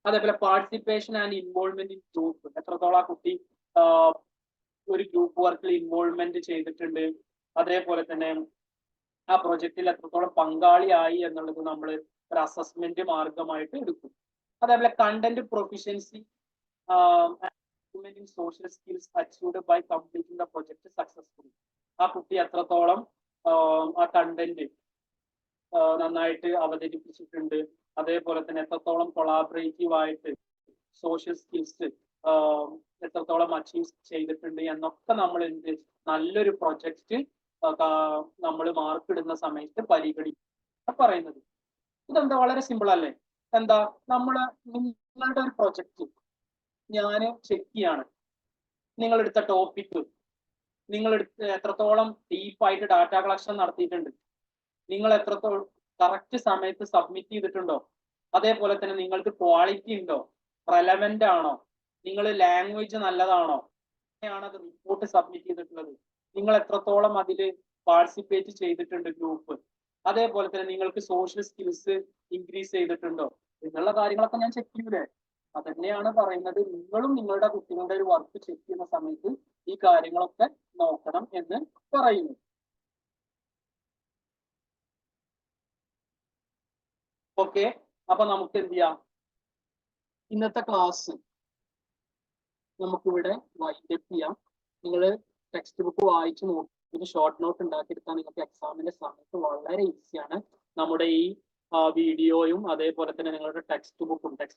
അതേപോലെ participation and involvement in group, എത്രത്തോളം ആ കുട്ടി ഒരു ഗ്രൂപ്പ് വർക്കിൽ ഇൻവോൾവ്മെന്റ് ചെയ്തിട്ടുണ്ട്, അതേപോലെ തന്നെ ആ പ്രൊജക്റ്റിൽ എത്രത്തോളം പങ്കാളിയായി എന്നുള്ളത് നമ്മൾ ഒരു അസസ്മെന്റ് മാർഗമായിട്ട് എടുക്കും. അതേപോലെ content proficiency social skills achieved by completing the project successfully, ആ കുട്ടി എത്രത്തോളം ആ കണ്ടന്റ് നന്നായിട്ട് അവതരിപ്പിച്ചിട്ടുണ്ട്, അതേപോലെ തന്നെ എത്രത്തോളം കൊളാബറേറ്റീവ് ആയിട്ട് സോഷ്യൽ സ്കിൽസ് എത്രത്തോളം അച്ചീവ് ചെയ്തിട്ടുണ്ട് എന്നൊക്കെ നമ്മൾ നല്ലൊരു പ്രൊജക്റ്റ് നമ്മൾ മാർക്ക് ഇടുന്ന സമയത്ത് പരിഗണിക്കുക പറയുന്നത്. ഇതെന്താ വളരെ സിമ്പിൾ അല്ലേ? എന്താ നിങ്ങളുടെ ഒരു പ്രൊജക്റ്റ് ഞാൻ ചെക്ക് ചെയ്യാണ്, നിങ്ങളെടുത്ത ടോപ്പിക്, എത്രത്തോളം ഡീപ്പായിട്ട് ഡാറ്റ കളക്ഷൻ നടത്തിയിട്ടുണ്ട്, നിങ്ങൾ എത്രത്തോളം കറക്റ്റ് സമയത്ത് സബ്മിറ്റ് ചെയ്തിട്ടുണ്ടോ, അതേപോലെ തന്നെ നിങ്ങൾക്ക് ക്വാളിറ്റി ഉണ്ടോ, റെലവെന്റ് ആണോ, നിങ്ങൾ ലാംഗ്വേജ് നല്ലതാണോ, അങ്ങനെയാണ് അത് റിപ്പോർട്ട് സബ്മിറ്റ് ചെയ്തിട്ടുള്ളത്, നിങ്ങൾ എത്രത്തോളം അതിൽ പാർട്ടിസിപ്പേറ്റ് ചെയ്തിട്ടുണ്ട് ഗ്രൂപ്പ്, അതേപോലെ തന്നെ നിങ്ങൾക്ക് സോഷ്യൽ സ്കിൽസ് ഇൻക്രീസ് ചെയ്തിട്ടുണ്ടോ എന്നുള്ള കാര്യങ്ങളൊക്കെ ഞാൻ ചെക്ക് ചെയ്യൂലേ? അതന്നെയാണ് പറയുന്നത്, നിങ്ങളും നിങ്ങളുടെ കുട്ടികളുടെ ഒരു വർക്ക് ചെക്ക് ചെയ്യുന്ന സമയത്ത് ഈ കാര്യങ്ങളൊക്കെ നോക്കണം എന്ന് പറയുന്നു. ഓക്കെ, അപ്പൊ നമുക്ക് എന്ത് ചെയ്യാം, ഇന്നത്തെ ക്ലാസ് നമുക്കിവിടെ വൈൻഡപ്പ് ചെയ്യാം. നിങ്ങൾ ടെക്സ്റ്റ് ബുക്ക് വായിച്ചു നോക്കി ഷോർട്ട് നോട്ട് ഉണ്ടാക്കിയെടുക്കാൻ നിങ്ങൾക്ക് എക്സാമിന്റെ സമയത്ത് വളരെ ഈസിയാണ്. നമ്മുടെ ഈ വീഡിയോയും അതേപോലെ തന്നെ നിങ്ങളുടെ ടെക്സ്റ്റ്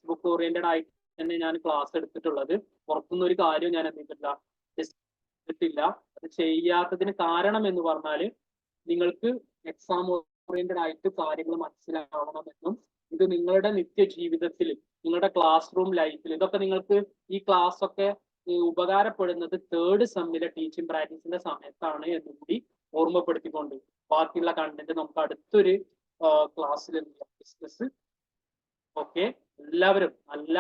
ബുക്ക് ഓറിയന്റഡ് ആയിട്ട് തന്നെ ഞാൻ ക്ലാസ് എടുത്തിട്ടുള്ളത്. പുറത്തുനിന്ന് ഒരു കാര്യം ഞാൻ എടുത്തിട്ടില്ല. അത് ചെയ്യാത്തതിന് കാരണം എന്ന് പറഞ്ഞാൽ നിങ്ങൾക്ക് എക്സാം ഓറിയന്റഡ് ആയിട്ട് കാര്യങ്ങൾ മനസ്സിലാവണമെന്നും ഇത് നിങ്ങളുടെ നിത്യജീവിതത്തിൽ നിങ്ങളുടെ ക്ലാസ് റൂം ലൈഫിൽ ഇതൊക്കെ നിങ്ങൾക്ക് ഈ ക്ലാസ് ഒക്കെ ഉപകാരപ്പെടുന്നത് തേർഡ് സെമ്മിലെ ടീച്ചിങ് പ്രാക്ടീസിന്റെ സമയത്താണ് എന്നും കൂടി ഓർമ്മപ്പെടുത്തിക്കൊണ്ട് ബാക്കിയുള്ള കണ്ടന്റ് നമുക്ക് അടുത്തൊരു ക്ലാസ്സിൽ ഡിസ്കസ്. ഓക്കെ, എല്ലാവരും നല്ല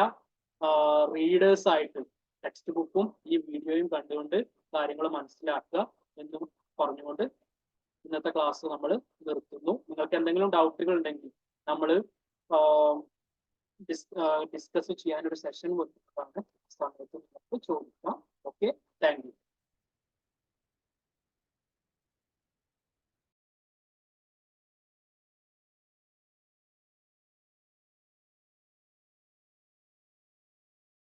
റീഡേഴ്സ് ആയിട്ട് ടെക്സ്റ്റ് ബുക്കും ഈ വീഡിയോയും കണ്ടുകൊണ്ട് കാര്യങ്ങൾ മനസ്സിലാക്കുക എന്നും പറഞ്ഞുകൊണ്ട് ഇന്നത്തെ ക്ലാസ് നമ്മൾ നിർത്തുന്നു. നിങ്ങൾക്ക് എന്തെങ്കിലും ഡൗട്ടുകൾ ഉണ്ടെങ്കിൽ നമ്മൾ ഡിസ്കസ് ചെയ്യാനൊരു സെഷൻ കൊടുത്തിട്ടാണ് സമയത്ത് നിങ്ങൾക്ക് ചോദിക്കാം. Okay, thank you.